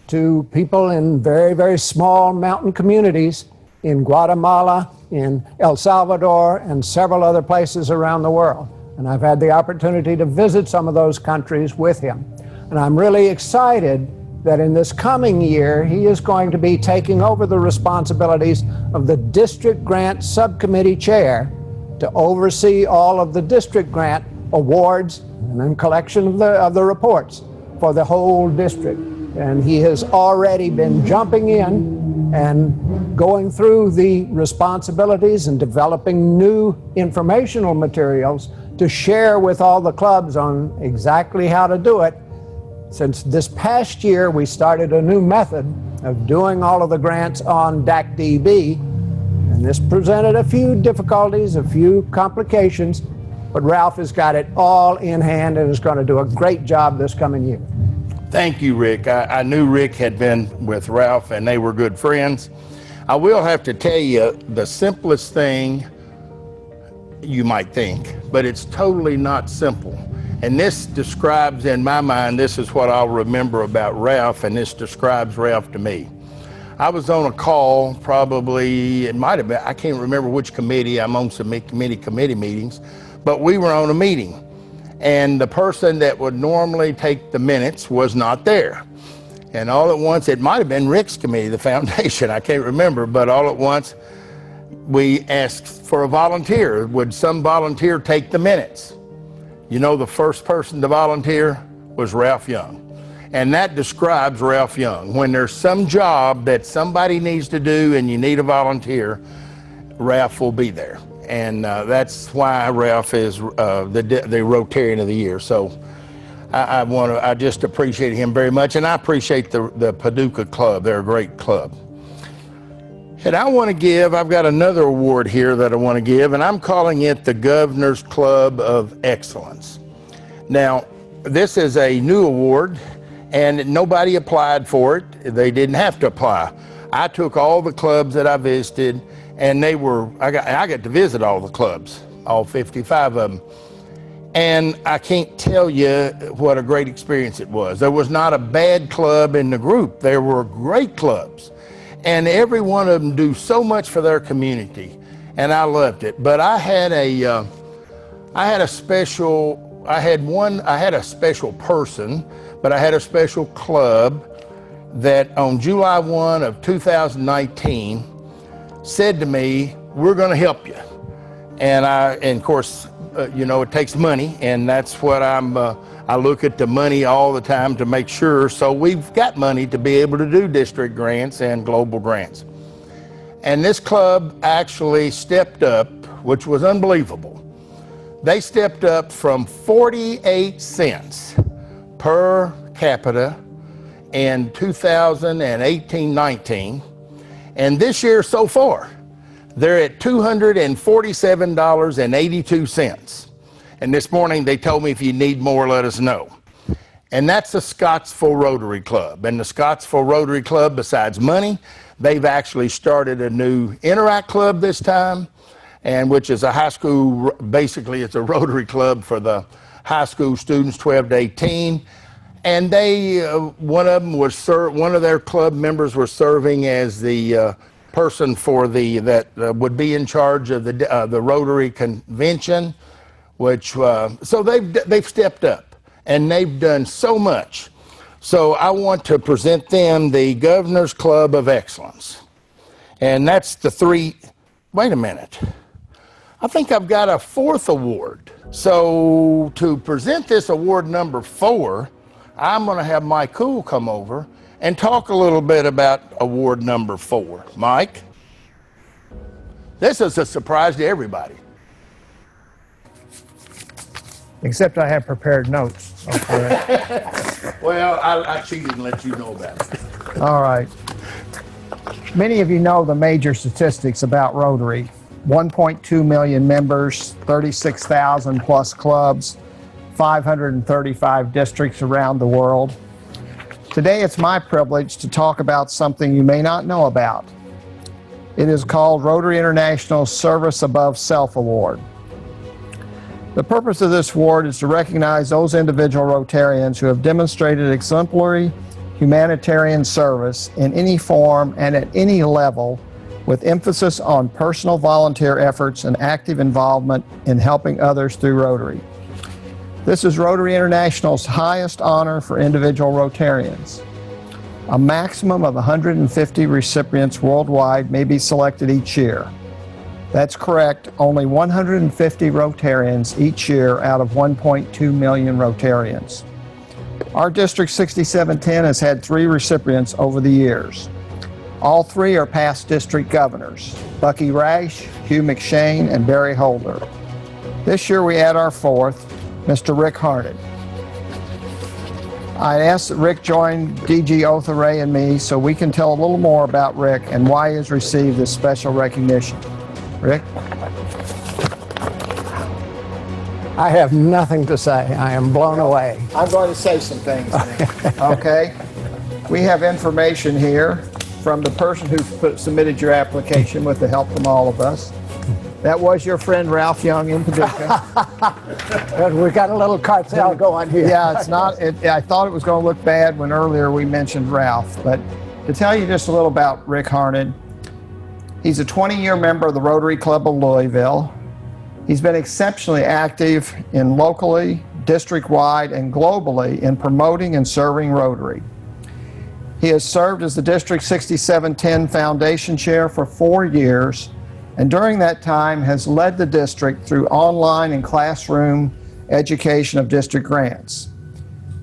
to people in very, very small mountain communities in Guatemala, in El Salvador, and several other places around the world. And I've had the opportunity to visit some of those countries with him. And I'm really excited that in this coming year, he is going to be taking over the responsibilities of the District Grant Subcommittee Chair to oversee all of the district grant awards and then collection of the reports for the whole district. And he has already been jumping in and going through the responsibilities and developing new informational materials to share with all the clubs on exactly how to do it. Since this past year, we started a new method of doing all of the grants on DAC-DB, and this presented a few difficulties, a few complications, but Ralph has got it all in hand and is going to do a great job this coming year. Thank you, Rick. I knew Rick had been with Ralph and they were good friends. I will have to tell you, the simplest thing you might think, but it's totally not simple. And this describes, in my mind, this is what I'll remember about Ralph, and this describes Ralph to me. I was on a call, probably, it might have been, I can't remember which committee, I'm on some committee meetings, but we were on a meeting. And the person that would normally take the minutes was not there. And all at once, it might have been Rick's committee, the foundation, I can't remember, but all at once, we asked for a volunteer. Would some volunteer take the minutes? You know, the first person to volunteer was Ralph Young. And that describes Ralph Young. When there's some job that somebody needs to do and you need a volunteer, Ralph will be there. And that's why Ralph is the Rotarian of the Year. So I just appreciate him very much, and I appreciate the Paducah Club. They're a great club. And I want to give, I've got another award here that I want to give, and I'm calling it the Governor's Club of Excellence. Now, this is a new award, and nobody applied for it. They didn't have to apply. I took all the clubs that I visited, and I got to visit all the clubs, all 55 of them. And I can't tell you what a great experience it was. There was not a bad club in the group. There were great clubs. And every one of them do so much for their community, and I loved it. But I had a special person, but I had a special club that on July 1 of 2019 said to me, "We're going to help you." And of course, it takes money, and that's what I look at the money all the time to make sure. So we've got money to be able to do district grants and global grants. And this club actually stepped up, which was unbelievable. They stepped up from 48 cents per capita in 2018-19. And this year so far, they're at $247.82. And this morning they told me, if you need more, let us know. And that's the Scottsville Rotary Club. And the Scottsville Rotary Club, besides money, they've actually started a new Interact Club this time, and which is a high school, basically it's a Rotary Club for the high school students 12 to 18. and they one of them was one of their club members was serving as the person for that would be in charge of the Rotary Convention, which so they've stepped up and they've done so much. So I want to present them the Governor's Club of Excellence, and that's the three. Wait a minute, I think I've got a fourth award. So to present this award number 4, I'm going to have Mike Cool come over and talk a little bit about award number 4. Mike? This is a surprise to everybody. Except I have prepared notes. Okay. Well, I cheated and let you know about it. All right. Many of you know the major statistics about Rotary. 1.2 million members, 36,000 plus clubs, 535 districts around the world. Today it's my privilege to talk about something you may not know about. It is called Rotary International Service Above Self Award. The purpose of this award is to recognize those individual Rotarians who have demonstrated exemplary humanitarian service in any form and at any level, with emphasis on personal volunteer efforts and active involvement in helping others through Rotary. This is Rotary International's highest honor for individual Rotarians. A maximum of 150 recipients worldwide may be selected each year. That's correct, only 150 Rotarians each year out of 1.2 million Rotarians. Our District 6710 has had 3 recipients over the years. All 3 are past district governors, Bucky Rash, Hugh McShane, and Barry Holder. This year we add our 4th, Mr. Rick Harned. I asked that Rick join DG Otharay and me so we can tell a little more about Rick and why he has received this special recognition. Rick? I have nothing to say. I am blown away. I'm going to say some things, Nick. Okay? We have information here from the person who submitted your application with the help from all of us. That was your friend Ralph Young in Paducah. We've got a little cartel going here. Yeah, it's not. I thought it was going to look bad when earlier we mentioned Ralph. But to tell you just a little about Rick Harned, he's a 20-year member of the Rotary Club of Louisville. He's been exceptionally active in locally, district-wide, and globally in promoting and serving Rotary. He has served as the District 6710 Foundation Chair for 4 years, and during that time has led the district through online and classroom education of district grants.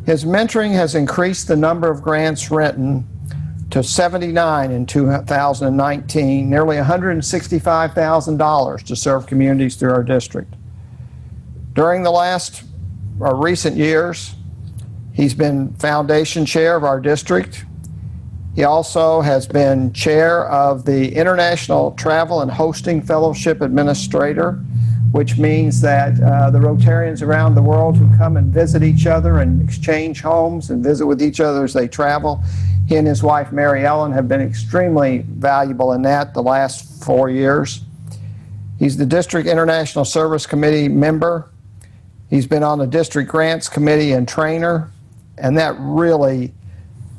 His mentoring has increased the number of grants written to 79 in 2019, nearly $165,000 to serve communities through our district. During the recent years, he's been Foundation Chair of our district. He also has been chair of the International Travel and Hosting Fellowship Administrator, which means that the Rotarians around the world who come and visit each other and exchange homes and visit with each other as they travel, he and his wife Mary Ellen have been extremely valuable in that the last 4 years. He's the District International Service Committee member. He's been on the District Grants Committee and trainer, and that really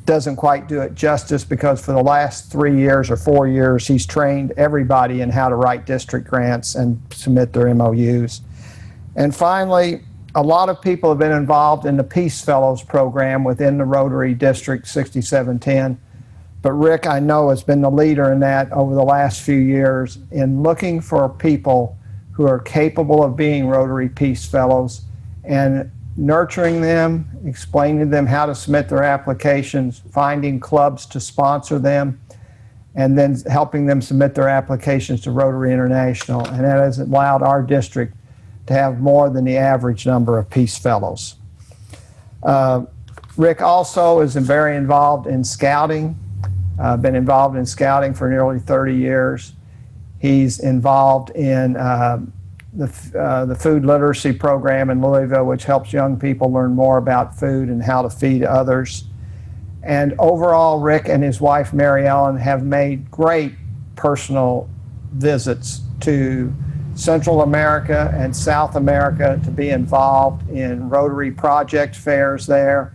doesn't quite do it justice because for the last 3 years or 4 years, he's trained everybody in how to write district grants and submit their MOUs. And finally, a lot of people have been involved in the Peace Fellows program within the Rotary District 6710, but Rick, I know, has been the leader in that over the last few years in looking for people who are capable of being Rotary Peace Fellows and nurturing them, explaining to them how to submit their applications, finding clubs to sponsor them, and then helping them submit their applications to Rotary International. And that has allowed our district to have more than the average number of Peace Fellows. Rick also is very involved in scouting, been involved in scouting for nearly 30 years. He's involved in the food literacy program in Louisville, which helps young people learn more about food and how to feed others. And overall, Rick and his wife, Mary Ellen, have made great personal visits to Central America and South America to be involved in Rotary project fairs there,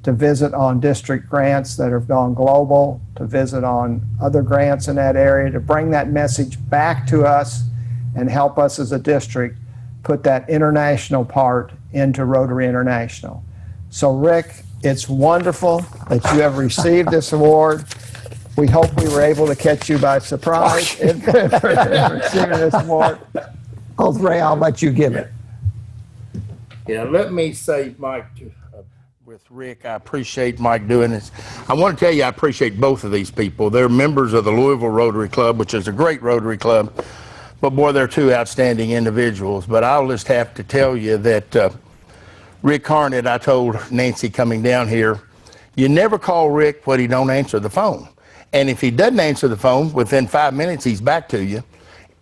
to visit on district grants that have gone global, to visit on other grants in that area, to bring that message back to us and help us as a district put that international part into Rotary International. So Rick, it's wonderful that you have received this award. We hope we were able to catch you by surprise in receiving this award. Ray, I'll let you give it. Yeah, let me say, Mike, with Rick, I appreciate Mike doing this. I want to tell you, I appreciate both of these people. They're members of the Louisville Rotary Club, which is a great Rotary Club, but boy, they're two outstanding individuals. But I'll just have to tell you that Rick Harnett, I told Nancy coming down here, you never call Rick when he don't answer the phone. And if he doesn't answer the phone, within 5 minutes, he's back to you.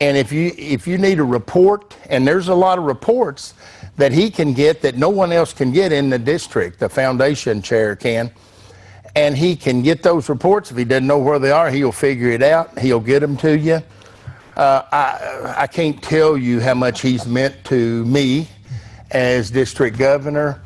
And if you need a report, and there's a lot of reports that he can get that no one else can get in the district, the foundation chair can, and he can get those reports. If he doesn't know where they are, he'll figure it out. He'll get them to you. I can't tell you how much he's meant to me as district governor,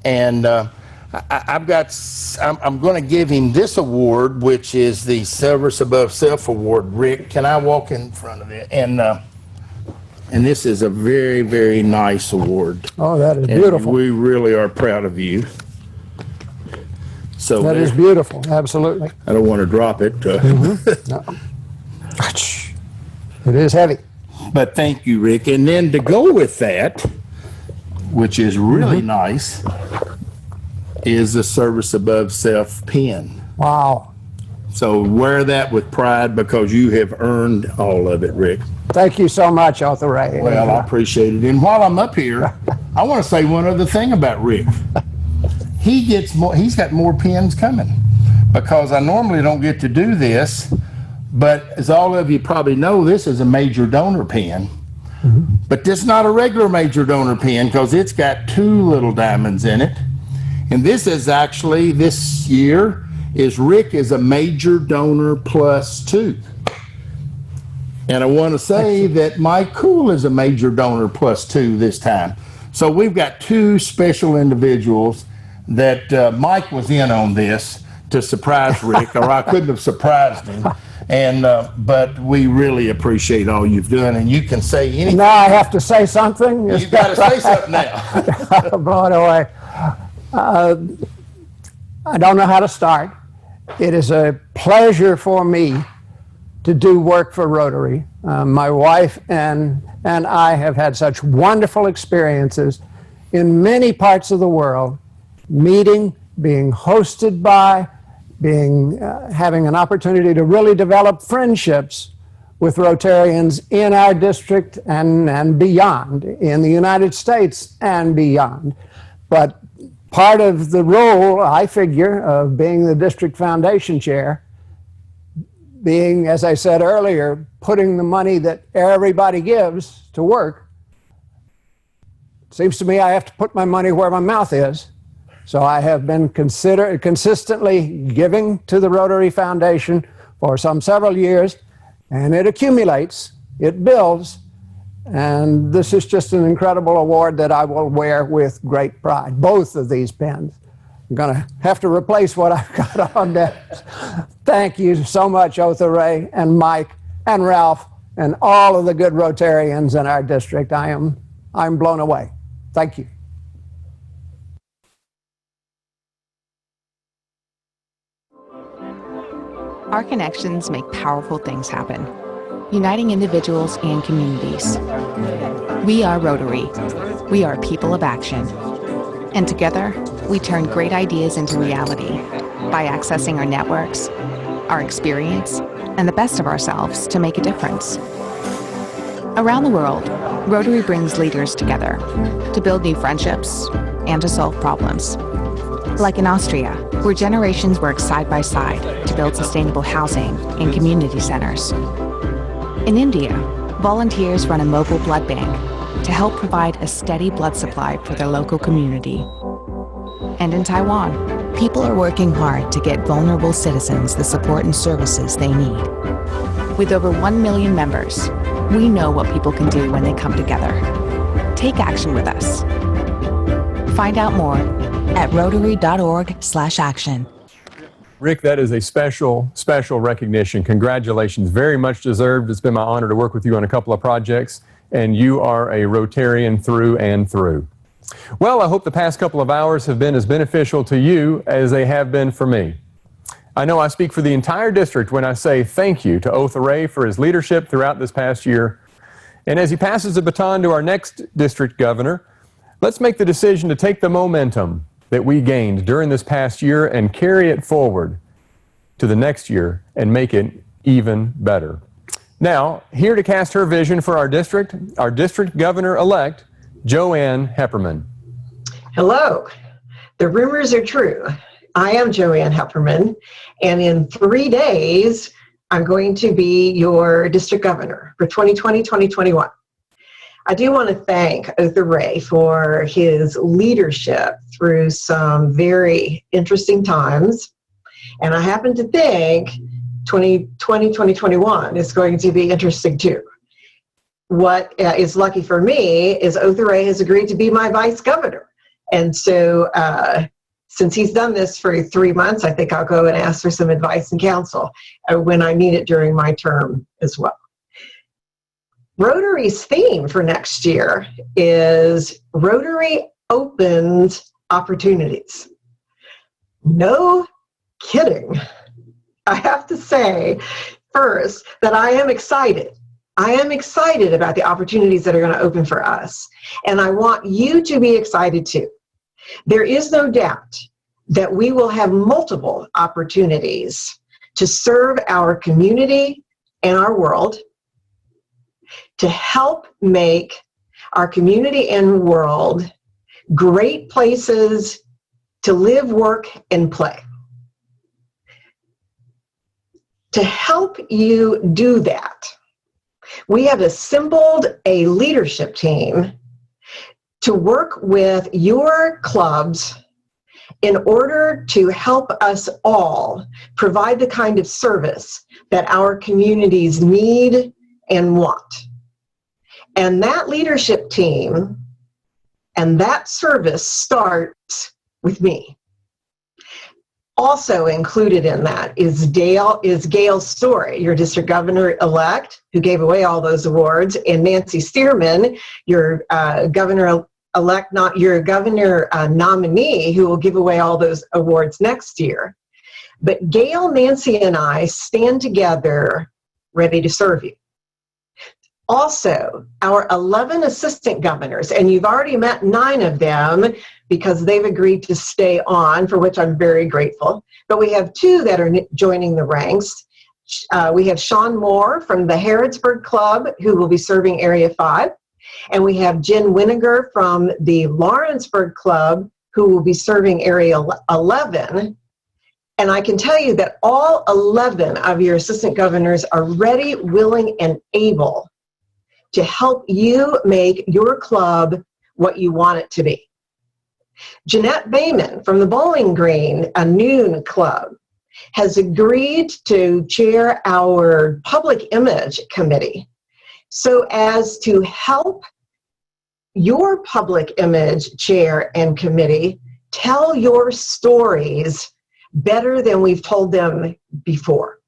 and I'm going to give him this award, which is the Service Above Self Award. Rick, can I walk in front of it? And this is a very, very nice award. Oh, that is And beautiful. we really are proud of you. So That is beautiful, absolutely. I don't want to drop it. No. It is heavy. But thank you, Rick. And then to go with that, which is really nice, is the Service Above Self pin. Wow. So wear that with pride because you have earned all of it, Rick. Thank you so much, Arthur Ray. Well, I appreciate it. And while I'm up here, I want to say one other thing about Rick. He's got more pins coming because I normally don't get to do this, but as all of you probably know, this is a major donor pin. But this is not a regular major donor pin because it's got two little diamonds in it. And this is actually, this year, Rick is a major donor +2. And I want to say that Mike Cool is a major donor +2 this time. So we've got two special individuals that Mike was in on this to surprise Rick, or I couldn't have surprised him. And but we really appreciate all you've done, and you can say anything. Now I have to say something? You've got to say something now. Blown away. I don't know how to start. It is a pleasure for me to do work for Rotary. My wife and I have had such wonderful experiences in many parts of the world, meeting, being hosted by, having an opportunity to really develop friendships with Rotarians in our district and beyond, in the United States and beyond. But part of the role, I figure, of being the district foundation chair, being, as I said earlier, putting the money that everybody gives to work, it seems to me I have to put my money where my mouth is. So I have been consistently giving to the Rotary Foundation for several years, and it accumulates, it builds, and this is just an incredible award that I will wear with great pride. Both of these pins. I'm going to have to replace what I've got on that. Thank you so much, Otha Ray and Mike and Ralph and all of the good Rotarians in our district. I'm blown away. Thank you. Our connections make powerful things happen, uniting individuals and communities. We are Rotary. We are people of action. And together, we turn great ideas into reality by accessing our networks, our experience, and the best of ourselves to make a difference. Around the world, Rotary brings leaders together to build new friendships and to solve problems. Like in Austria, where generations work side by side to build sustainable housing and community centers. In India, volunteers run a mobile blood bank to help provide a steady blood supply for their local community. And in Taiwan, People are working hard to get vulnerable citizens the support and services they need. with over 1 million members, we know what people can do when they come together. Take action with us. Find out more at rotary.org/action. Rick, that is a special recognition. Congratulations. Very much deserved. It's been my honor to work with you on a couple of projects, and you are a Rotarian through and through. Well, I hope the past couple of hours have been as beneficial to you as they have been for me. I know I speak for the entire district when I say thank you to Otha Ray for his leadership throughout this past year. And as he passes the baton to our next district governor, let's make the decision to take the momentum that we gained during this past year and carry it forward to the next year and make it even better. Now, here to cast her vision for our district governor-elect, Joanne Hepperman. Hello. The rumors are true. I am Joanne Hepperman, and in 3 days, I'm going to be your district governor for 2020-2021. I do want to thank Otha Ray for his leadership through some very interesting times, and I happen to think 2020-2021 is going to be interesting too. What is lucky for me is Otha Ray has agreed to be my vice governor. And so since he's done this for 3 months, I think I'll go and ask for some advice and counsel when I need it during my term as well. Rotary's theme for next year is Rotary Opens Opportunities. No kidding. I have to say first that I am excited. I am excited about the opportunities that are going to open for us, and I want you to be excited too. There is no doubt that we will have multiple opportunities to serve our community and our world, to help make our community and world great places to live, work, and play. To help you do that, we have assembled a leadership team to work with your clubs in order to help us all provide the kind of service that our communities need and want. And that leadership team and that service starts with me. Also included in that is Gail Story, your district governor-elect, who gave away all those awards, and Nancy Stearman, your governor-elect, not your governor nominee, who will give away all those awards next year. But Gail, Nancy, and I stand together ready to serve you. Also, our 11 assistant governors, and you've already met 9 of them because they've agreed to stay on, for which I'm very grateful. But we have 2 that are joining the ranks. We have Sean Moore from the Harrodsburg Club, who will be serving Area 5. And we have Jen Winiger from the Lawrenceburg Club, who will be serving Area 11. And I can tell you that all 11 of your assistant governors are ready, willing, and able to help you make your club what you want it to be. Jeanette Bayman from the Bowling Green, a Noon Club, has agreed to chair our public image committee so as to help your public image chair and committee tell your stories better than we've told them before.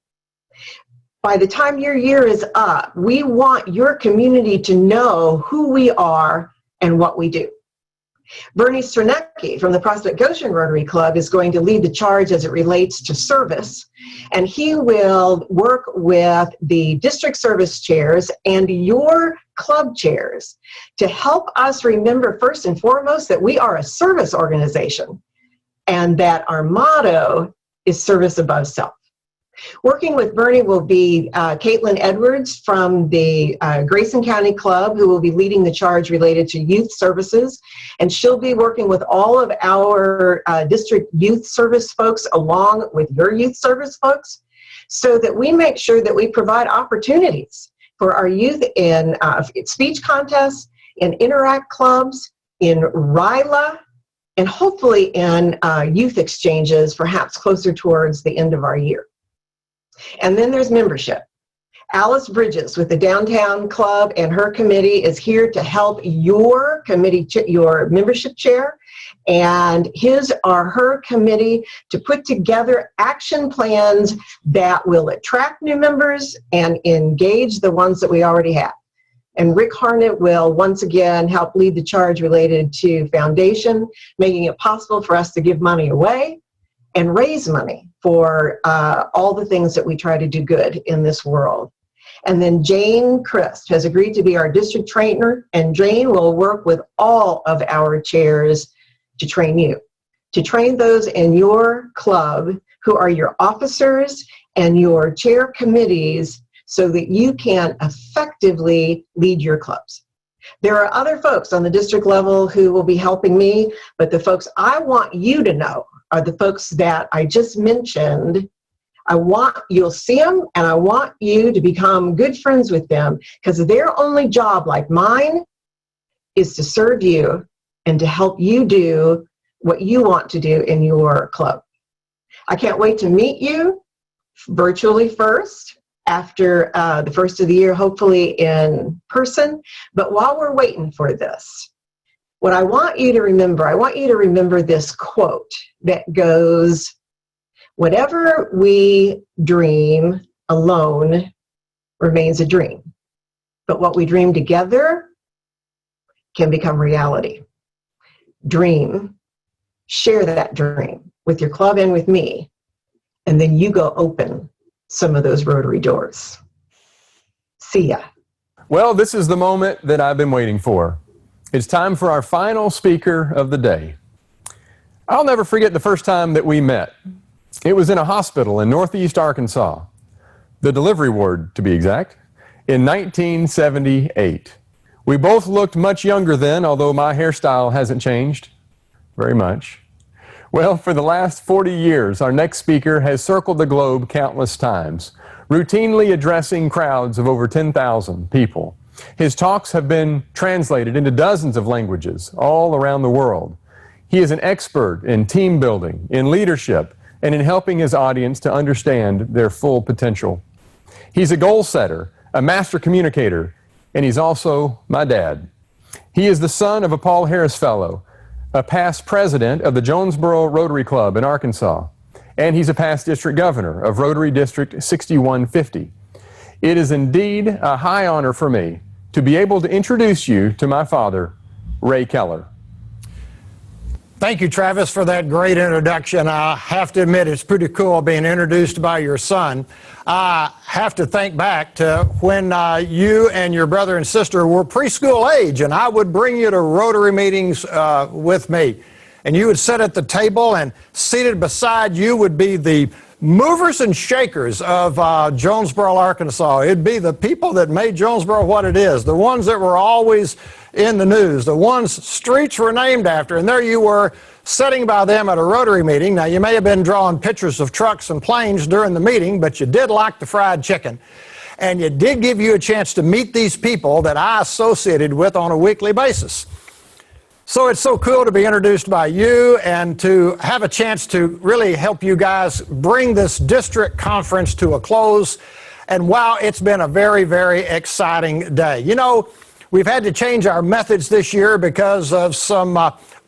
By the time your year is up, we want your community to know who we are and what we do. Bernie Sternecki from the Prospect Goshen Rotary Club is going to lead the charge as it relates to service, and he will work with the district service chairs and your club chairs to help us remember first and foremost that we are a service organization and that our motto is service above self. Working with Bernie will be Caitlin Edwards from the Grayson County Club, who will be leading the charge related to youth services. And she'll be working with all of our district youth service folks along with your youth service folks so that we make sure that we provide opportunities for our youth in speech contests, in Interact clubs, in RILA, and hopefully in youth exchanges, perhaps closer towards the end of our year. And then there's membership. Alice Bridges with the Downtown Club and her committee is here to help your committee, your membership chair, and his or her committee to put together action plans that will attract new members and engage the ones that we already have. And Rick Harnett will once again help lead the charge related to foundation, making it possible for us to give money away and raise money for all the things that we try to do good in this world. And then Jane Christ has agreed to be our district trainer, and Jane will work with all of our chairs to train you, to train those in your club who are your officers and your chair committees so that you can effectively lead your clubs. There are other folks on the district level who will be helping me, but the folks I want you to know are the folks that I just mentioned. You'll see them, and I want you to become good friends with them, because their only job, like mine, is to serve you and to help you do what you want to do in your club. I can't wait to meet you virtually first, after the first of the year, hopefully in person. But while we're waiting for this, what I want you to remember this quote that goes, "Whatever we dream alone remains a dream, but what we dream together can become reality." Dream, share that dream with your club and with me, and then you go open some of those Rotary doors. See ya. Well, this is the moment that I've been waiting for. It's time for our final speaker of the day. I'll never forget the first time that we met. It was in a hospital in Northeast Arkansas, the delivery ward to be exact, in 1978. We both looked much younger then, although my hairstyle hasn't changed very much. Well, for the last 40 years, our next speaker has circled the globe countless times, routinely addressing crowds of over 10,000 people. His talks have been translated into dozens of languages all around the world. He is an expert in team building, in leadership, and in helping his audience to understand their full potential. He's a goal setter, a master communicator, and he's also my dad. He is the son of a Paul Harris Fellow, a past president of the Jonesboro Rotary Club in Arkansas, and he's a past district governor of Rotary District 6150. It is indeed a high honor for me to be able to introduce you to my father, Ray Keller. Thank you, Travis, for that great introduction. I have to admit, it's pretty cool being introduced by your son. I have to think back to when you and your brother and sister were preschool age, and I would bring you to Rotary meetings with me. And you would sit at the table, and seated beside you would be the movers and shakers of Jonesboro, Arkansas. It'd be the people that made Jonesboro what it is, the ones that were always in the news, the ones streets were named after, and there you were sitting by them at a Rotary meeting. Now, you may have been drawing pictures of trucks and planes during the meeting, but you did like the fried chicken, and it did give you a chance to meet these people that I associated with on a weekly basis. So it's so cool to be introduced by you and to have a chance to really help you guys bring this district conference to a close. And wow, it's been a very, very exciting day. You know, we've had to change our methods this year because of some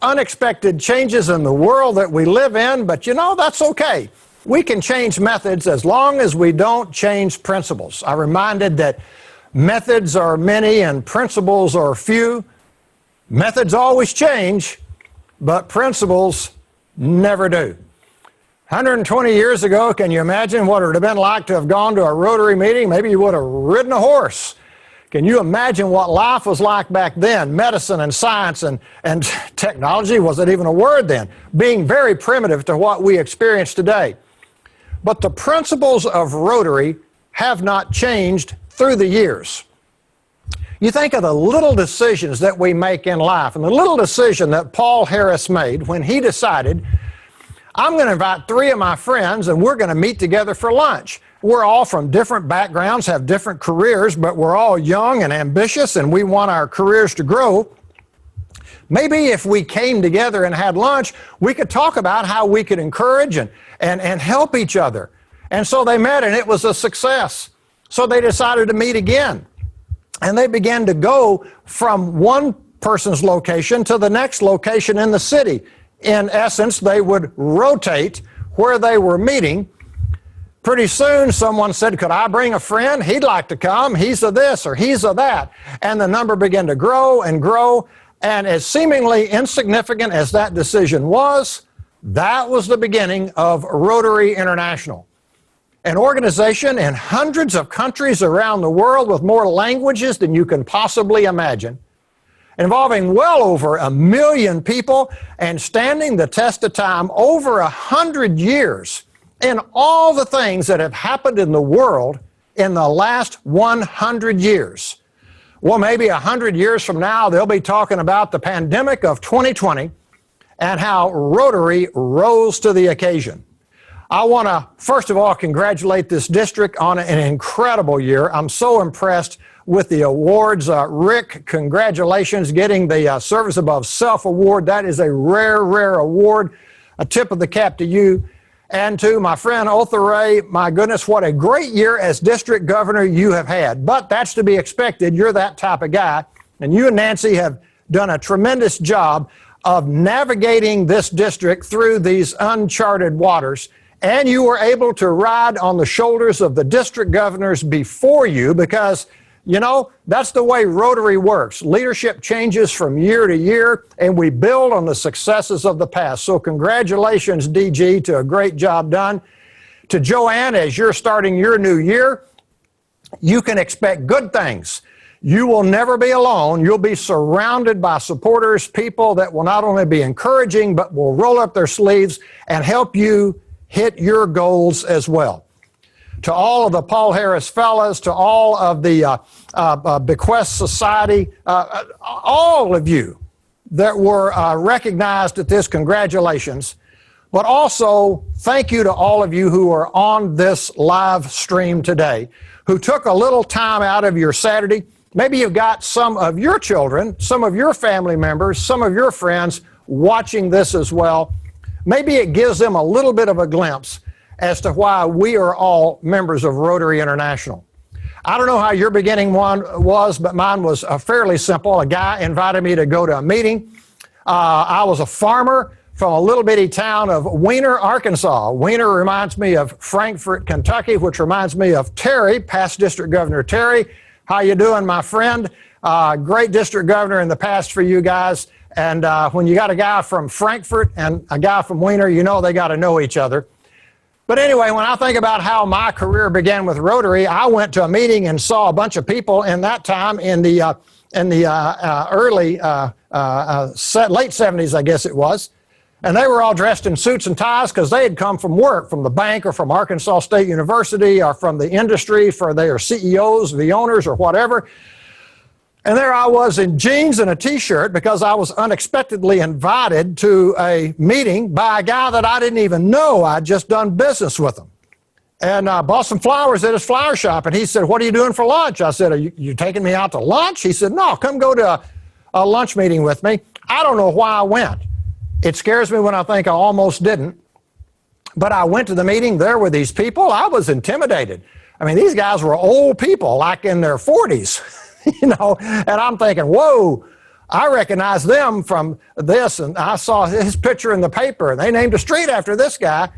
unexpected changes in the world that we live in, but you know, that's okay. We can change methods as long as we don't change principles. I'm reminded that methods are many and principles are few. Methods always change, but principles never do. 120 years ago, can you imagine what it would have been like to have gone to a Rotary meeting? Maybe you would have ridden a horse. Can you imagine what life was like back then? Medicine and science and technology wasn't even a word then, being very primitive to what we experience today. But the principles of Rotary have not changed through the years. You think of the little decisions that we make in life, and the little decision that Paul Harris made when he decided, I'm going to invite 3 of my friends and we're going to meet together for lunch. We're all from different backgrounds, have different careers, but we're all young and ambitious and we want our careers to grow. Maybe if we came together and had lunch, we could talk about how we could encourage and help each other. And so they met and it was a success. So they decided to meet again. And they began to go from one person's location to the next location in the city. In essence, they would rotate where they were meeting. Pretty soon, someone said, could I bring a friend? He'd like to come. He's a this or he's a that. And the number began to grow and grow. And as seemingly insignificant as that decision was, that was the beginning of Rotary International, an organization in hundreds of countries around the world with more languages than you can possibly imagine, involving well over 1 million people and standing the test of time over 100 years in all the things that have happened in the world in the last 100 years. Well, maybe 100 years from now, they'll be talking about the pandemic of 2020 and how Rotary rose to the occasion. I want to, first of all, congratulate this district on an incredible year. I'm so impressed with the awards. Rick, congratulations getting the Service Above Self Award. That is a rare, rare award. A tip of the cap to you. And to my friend Otharay, my goodness, what a great year as district governor you have had. But that's to be expected. You're that type of guy. And you and Nancy have done a tremendous job of navigating this district through these uncharted waters. And you were able to ride on the shoulders of the district governors before you because, you know, that's the way Rotary works. Leadership changes from year to year, and we build on the successes of the past. So congratulations, DG, to a great job done. To Joanne, as you're starting your new year, you can expect good things. You will never be alone. You'll be surrounded by supporters, people that will not only be encouraging, but will roll up their sleeves and help you hit your goals as well. To all of the Paul Harris Fellows, to all of the Bequest Society, all of you that were recognized at this, congratulations. But also, thank you to all of you who are on this live stream today, who took a little time out of your Saturday. Maybe you've got some of your children, some of your family members, some of your friends watching this as well. Maybe it gives them a little bit of a glimpse as to why we are all members of Rotary International. I don't know how your beginning one was, but mine was fairly simple. A guy invited me to go to a meeting. I was a farmer from a little bitty town of Weiner, Arkansas. Weiner reminds me of Frankfort, Kentucky, which reminds me of Terry, past District Governor Terry. How you doing, my friend? Great district governor in the past for you guys. And when you got a guy from Frankfort and a guy from Weiner, you know they got to know each other. But anyway, when I think about how my career began with Rotary, I went to a meeting and saw a bunch of people in that time in the early, late 70s, I guess it was. And they were all dressed in suits and ties because they had come from work, from the bank or from Arkansas State University or from the industry, for their CEOs, the owners or whatever. And there I was in jeans and a T-shirt because I was unexpectedly invited to a meeting by a guy that I didn't even know. I'd just done business with him. And I bought some flowers at his flower shop. And he said, what are you doing for lunch? I said, are you taking me out to lunch? He said, no, come go to a lunch meeting with me. I don't know why I went. It scares me when I think I almost didn't. But I went to the meeting. There were these people. I was intimidated. I mean, these guys were old people, like in their 40s. You know, and I'm thinking, whoa, I recognize them from this, and I saw his picture in the paper, and they named a street after this guy.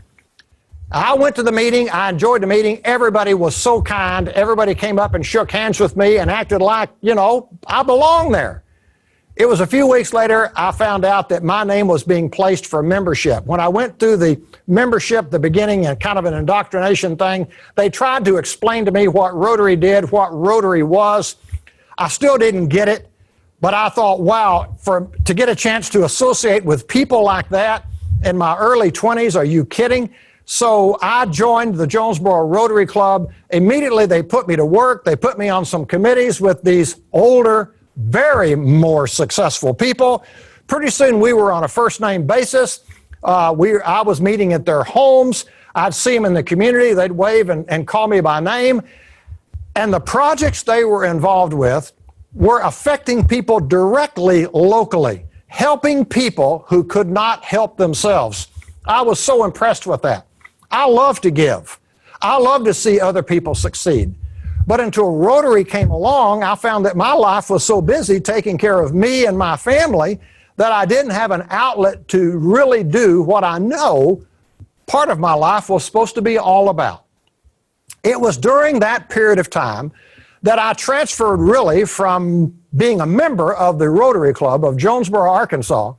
I went to the meeting. I enjoyed the meeting. Everybody was so kind. Everybody came up and shook hands with me and acted like, you know, I belong there. It was a few weeks later, I found out that my name was being placed for membership. When I went through the membership, the beginning, and kind of an indoctrination thing, they tried to explain to me what Rotary did, what Rotary was. I still didn't get it, but I thought, wow, to get a chance to associate with people like that in my early 20s, are you kidding? So I joined the Jonesboro Rotary Club. Immediately they put me to work. They put me on some committees with these older, very more successful people. Pretty soon we were on a first name basis. I was meeting at their homes. I'd see them in the community. They'd wave and call me by name. And the projects they were involved with were affecting people directly locally, helping people who could not help themselves. I was so impressed with that. I love to give. I love to see other people succeed. But until Rotary came along, I found that my life was so busy taking care of me and my family that I didn't have an outlet to really do what I know part of my life was supposed to be all about. It was during that period of time that I transferred really from being a member of the Rotary Club of Jonesboro, Arkansas,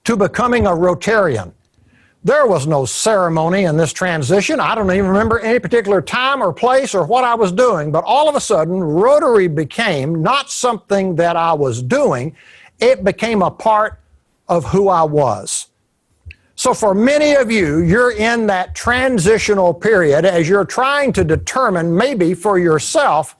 to becoming a Rotarian. There was no ceremony in this transition. I don't even remember any particular time or place or what I was doing, but all of a sudden, Rotary became not something that I was doing, it became a part of who I was. So for many of you, you're in that transitional period as you're trying to determine maybe for yourself,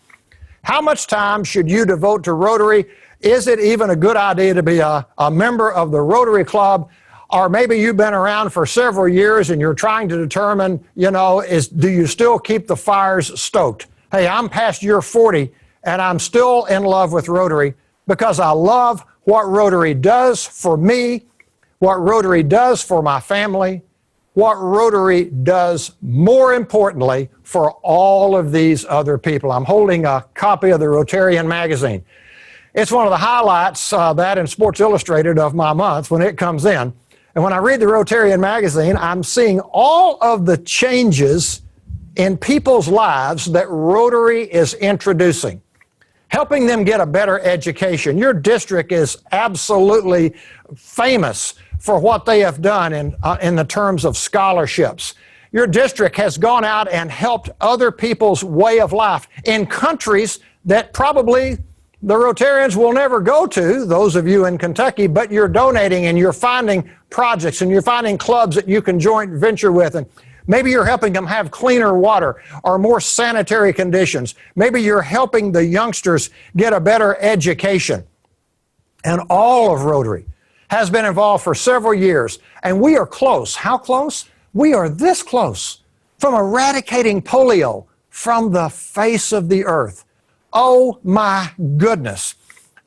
how much time should you devote to Rotary? Is it even a good idea to be a member of the Rotary Club? Or maybe you've been around for several years and you're trying to determine, do you still keep the fires stoked? Hey, I'm past year 40 and I'm still in love with Rotary because I love what Rotary does for me, what Rotary does for my family, what Rotary does more importantly for all of these other people. I'm holding a copy of the Rotarian magazine. It's one of the highlights, that in Sports Illustrated of my month when it comes in. And when I read the Rotarian magazine, I'm seeing all of the changes in people's lives that Rotary is introducing, helping them get a better education. Your district is absolutely famous for what they have done in the terms of scholarships. Your district has gone out and helped other people's way of life in countries that probably the Rotarians will never go to, those of you in Kentucky, but you're donating and you're finding projects and you're finding clubs that you can joint venture with. And maybe you're helping them have cleaner water or more sanitary conditions. Maybe you're helping the youngsters get a better education. And all of Rotary has been involved for several years. And we are close. How close? We are this close from eradicating polio from the face of the earth. Oh my goodness.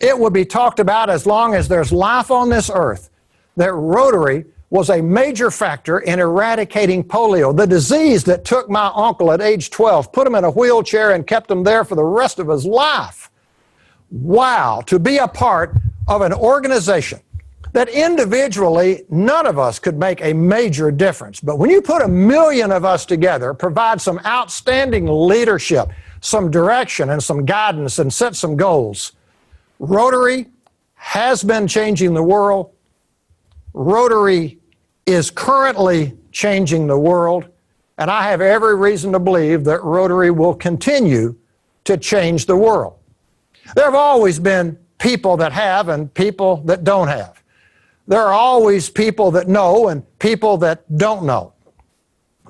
It will be talked about as long as there's life on this earth that Rotary was a major factor in eradicating polio, the disease that took my uncle at age 12, put him in a wheelchair and kept him there for the rest of his life. Wow, to be a part of an organization that individually none of us could make a major difference. But when you put 1 million of us together, provide some outstanding leadership, some direction and some guidance and set some goals, Rotary has been changing the world. Rotary is currently changing the world, and I have every reason to believe that Rotary will continue to change the world. There have always been people that have and people that don't have. There are always people that know and people that don't know.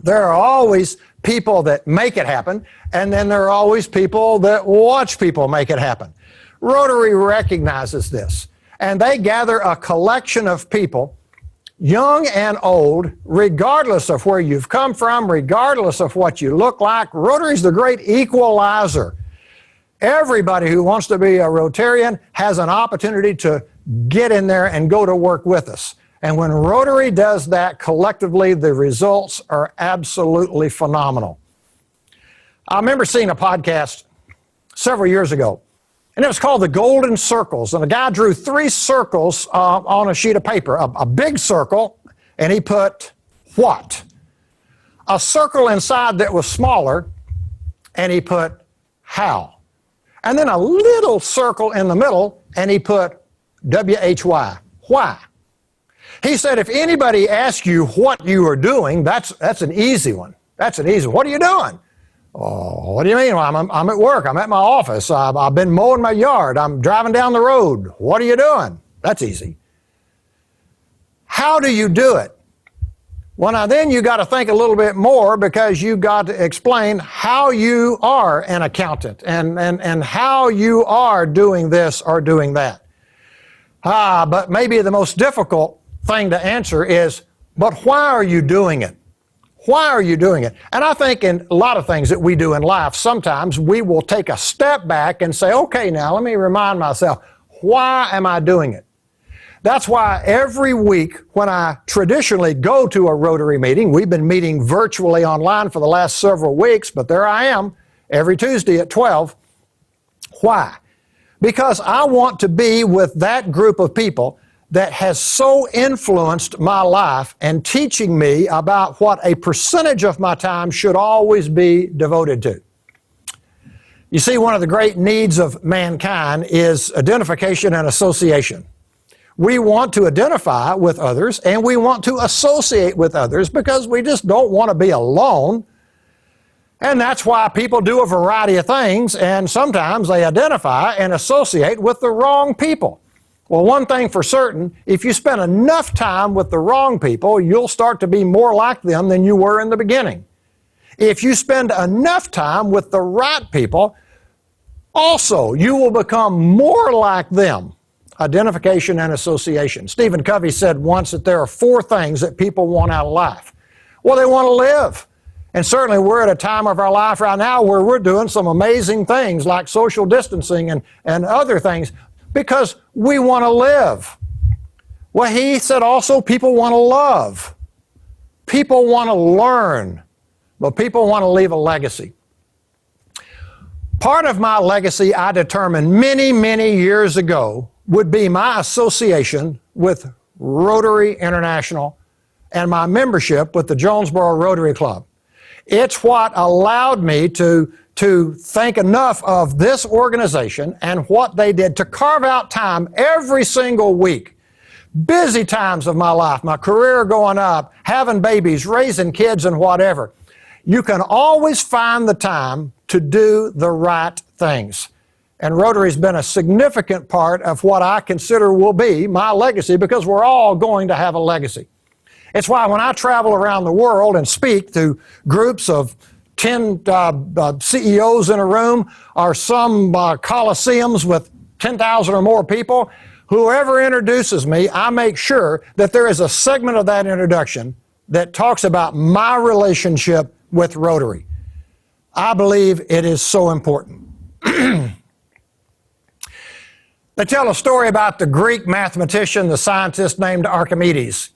There are always people that make it happen, and then there are always people that watch people make it happen. Rotary recognizes this, and they gather a collection of people, young and old, regardless of where you've come from, regardless of what you look like. Rotary's the great equalizer. Everybody who wants to be a Rotarian has an opportunity to get in there and go to work with us. And when Rotary does that collectively, the results are absolutely phenomenal. I remember seeing a podcast several years ago, and it was called The Golden Circles. And a guy drew 3 circles on a sheet of paper, a big circle, and he put what? A circle inside that was smaller, and he put how? And then a little circle in the middle, and he put WHY, why? He said, if anybody asks you what you are doing, that's an easy one. That's an easy one. What are you doing? Oh, what do you mean? Well, I'm at work. I'm at my office. I've been mowing my yard. I'm driving down the road. What are you doing? That's easy. How do you do it? Well, now then you got to think a little bit more because you got to explain how you are an accountant and how you are doing this or doing that. But maybe the most difficult thing to answer is, but why are you doing it? Why are you doing it? And I think in a lot of things that we do in life, sometimes we will take a step back and say, okay, now let me remind myself, why am I doing it? That's why every week when I traditionally go to a Rotary meeting, we've been meeting virtually online for the last several weeks, but there I am every Tuesday at 12. Why? Because I want to be with that group of people that has so influenced my life and teaching me about what a percentage of my time should always be devoted to. You see, one of the great needs of mankind is identification and association. We want to identify with others and we want to associate with others because we just don't want to be alone. And that's why people do a variety of things, and sometimes they identify and associate with the wrong people. Well, one thing for certain, if you spend enough time with the wrong people, you'll start to be more like them than you were in the beginning. If you spend enough time with the right people, also you will become more like them. Identification and association. Stephen Covey said once that there are 4 things that people want out of life. Well, they want to live. And certainly we're at a time of our life right now where we're doing some amazing things like social distancing and other things because we want to live. Well, he said also people want to love. People want to learn. But people want to leave a legacy. Part of my legacy I determined many, many years ago would be my association with Rotary International and my membership with the Jonesboro Rotary Club. It's what allowed me to think enough of this organization and what they did to carve out time every single week. Busy times of my life, my career going up, having babies, raising kids and whatever. You can always find the time to do the right things. And Rotary's been a significant part of what I consider will be my legacy because we're all going to have a legacy. It's why when I travel around the world and speak to groups of 10 CEOs in a room or some coliseums with 10,000 or more people, whoever introduces me, I make sure that there is a segment of that introduction that talks about my relationship with Rotary. I believe it is so important. They tell a story about the Greek mathematician, the scientist named Archimedes.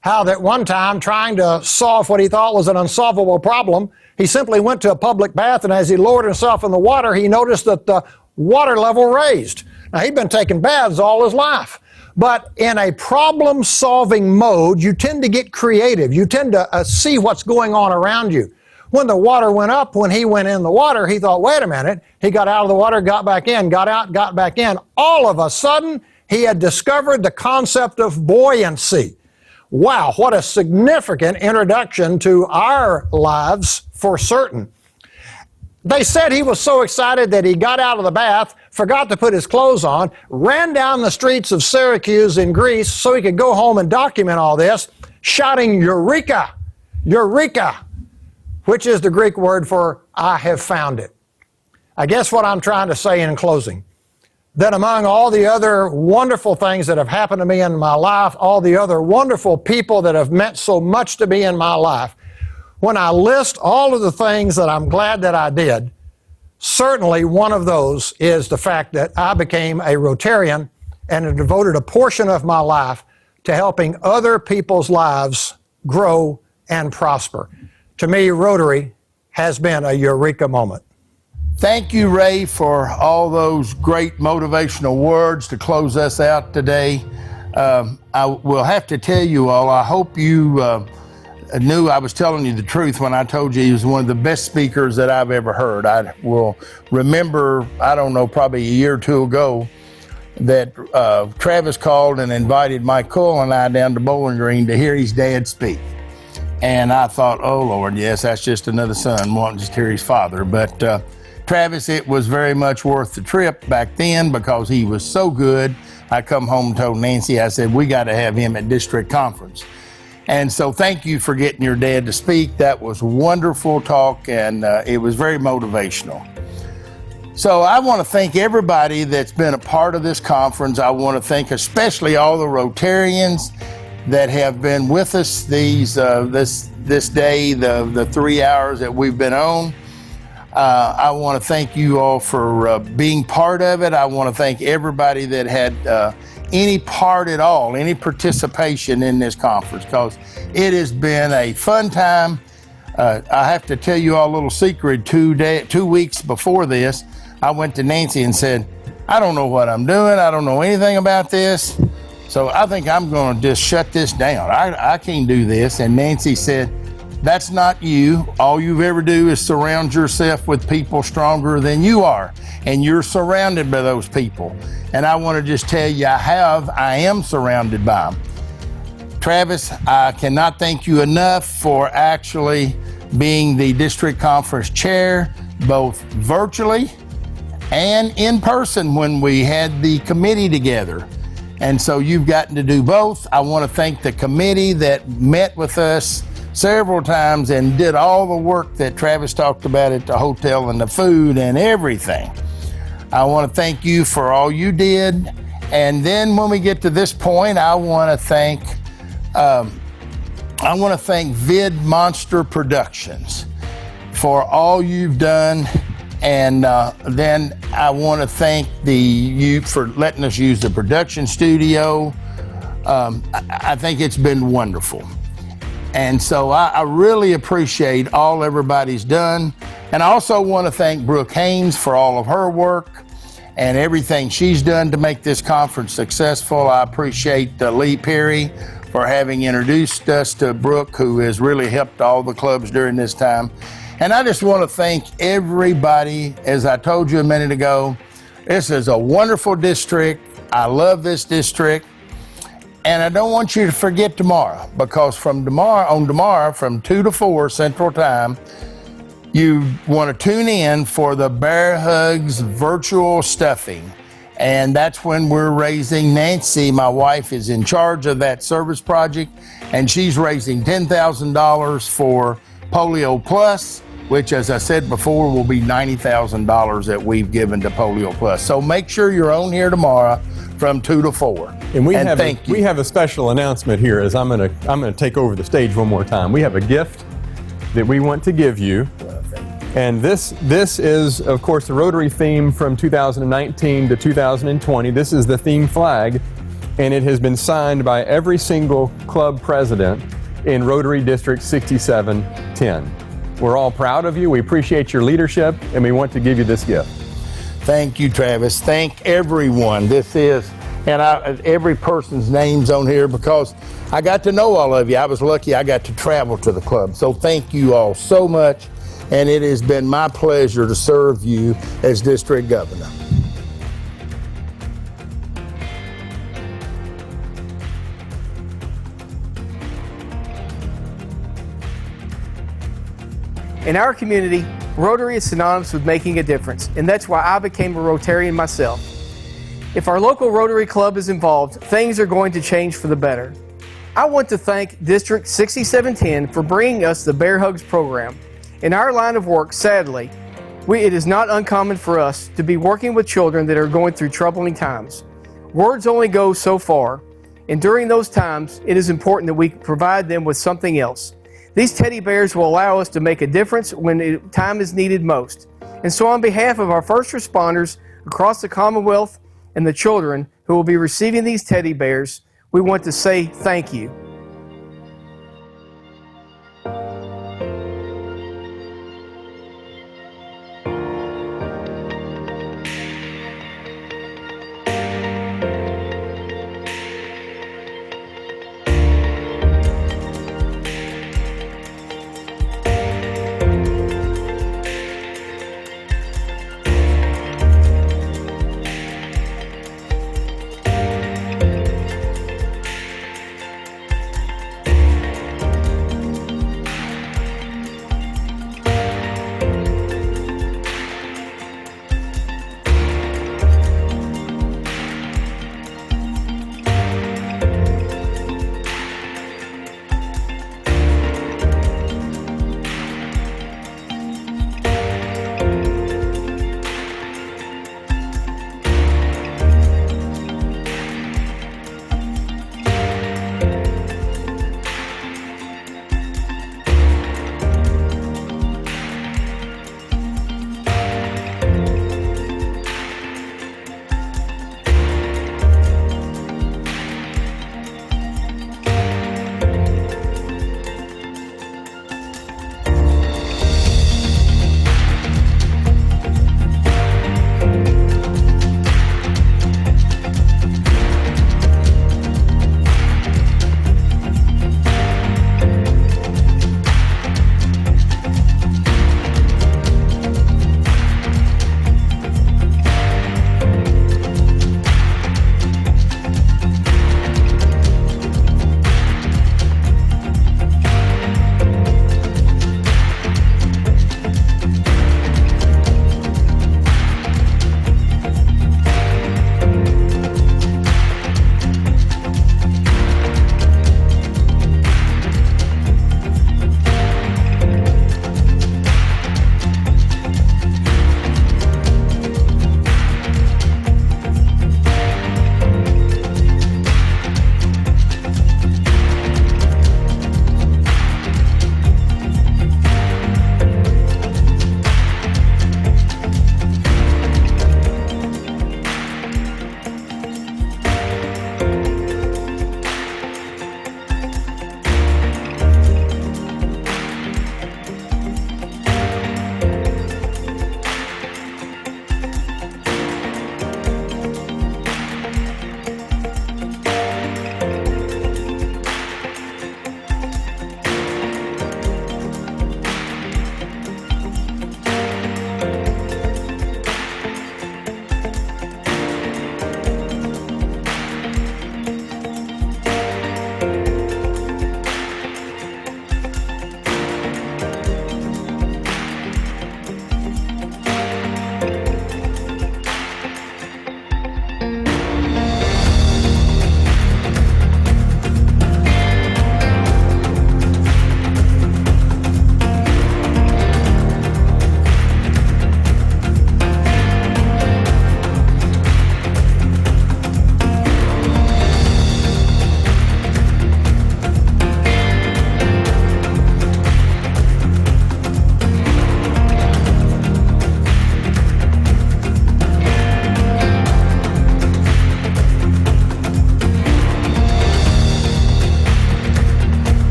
How that one time, trying to solve what he thought was an unsolvable problem, he simply went to a public bath, and as he lowered himself in the water, he noticed that the water level raised. Now, he'd been taking baths all his life. But in a problem-solving mode, you tend to get creative. You tend to see what's going on around you. When the water went up, when he went in the water, he thought, wait a minute. He got out of the water, got back in, got out, got back in. All of a sudden, he had discovered the concept of buoyancy. Wow, what a significant introduction to our lives for certain. They said he was so excited that he got out of the bath, forgot to put his clothes on, ran down the streets of Syracuse in Greece so he could go home and document all this, shouting, "Eureka! Eureka!" which is the Greek word for "I have found it." I guess what I'm trying to say in closing, that among all the other wonderful things that have happened to me in my life, all the other wonderful people that have meant so much to me in my life, when I list all of the things that I'm glad that I did, certainly one of those is the fact that I became a Rotarian and have devoted a portion of my life to helping other people's lives grow and prosper. To me, Rotary has been a eureka moment. Thank you, Ray, for all those great motivational words to close us out today. I will have to tell you all, I hope you knew I was telling you the truth when I told you he was one of the best speakers that I've ever heard. I will remember, I don't know, probably a year or two ago, that Travis called and invited Mike Cole and I down to Bowling Green to hear his dad speak. And I thought, oh, Lord, yes, that's just another son wanting to hear his father. But Travis, it was very much worth the trip back then because he was so good. I come home and told Nancy, I said, we got to have him at district conference. And so thank you for getting your dad to speak. That was wonderful talk, and it was very motivational. So I want to thank everybody that's been a part of this conference. I want to thank especially all the Rotarians that have been with us this day, the 3 hours that we've been on. I want to thank you all for being part of it. I want to thank everybody that had any part at all, any participation in this conference, because it has been a fun time. I have to tell you all a little secret. 2 weeks before this, I went to Nancy and said, I don't know what I'm doing. I don't know anything about this. So I think I'm going to just shut this down. I can't do this. And Nancy said, that's not you. All you ever do is surround yourself with people stronger than you are. And you're surrounded by those people. And I want to just tell you, I am surrounded by them. Travis, I cannot thank you enough for actually being the district conference chair, both virtually and in person when we had the committee together. And so you've gotten to do both. I want to thank the committee that met with us several times and did all the work that Travis talked about at the hotel and the food and everything. I want to thank you for all you did. And then when we get to this point, I want to thank Vid Monster Productions for all you've done. And then I want to thank you for letting us use the production studio. I think it's been wonderful. And so I really appreciate all everybody's done. And I also want to thank Brooke Haynes for all of her work and everything she's done to make this conference successful. I appreciate Lee Perry for having introduced us to Brooke, who has really helped all the clubs during this time. And I just want to thank everybody. As I told you a minute ago, this is a wonderful district. I love this district. And I don't want you to forget tomorrow, because from tomorrow from 2 to 4 Central Time, you want to tune in for the Bear Hugs virtual stuffing. And that's when we're raising, Nancy, my wife, is in charge of that service project, and she's raising $10,000 for Polio Plus, which, as I said before, will be $90,000 that we've given to Polio Plus. So make sure you're on here tomorrow from 2 to 4. And we have a special announcement here, as I'm gonna take over the stage one more time. We have a gift that we want to give you. And this is, of course, the Rotary theme from 2019 to 2020. This is the theme flag, and it has been signed by every single club president in Rotary District 6710. We're all proud of you. We appreciate your leadership, and we want to give you this gift. Thank you, Travis. Thank everyone. Every person's name's on here because I got to know all of you. I was lucky I got to travel to the club. So thank you all so much. And it has been my pleasure to serve you as district governor. In our community, Rotary is synonymous with making a difference, and that's why I became a Rotarian myself. If our local Rotary Club is involved, things are going to change for the better. I want to thank District 6710 for bringing us the Bear Hugs program. In our line of work, sadly, it is not uncommon for us to be working with children that are going through troubling times. Words only go so far, and during those times, it is important that we provide them with something else. These teddy bears will allow us to make a difference when time is needed most. And so on behalf of our first responders across the Commonwealth and the children who will be receiving these teddy bears, we want to say thank you.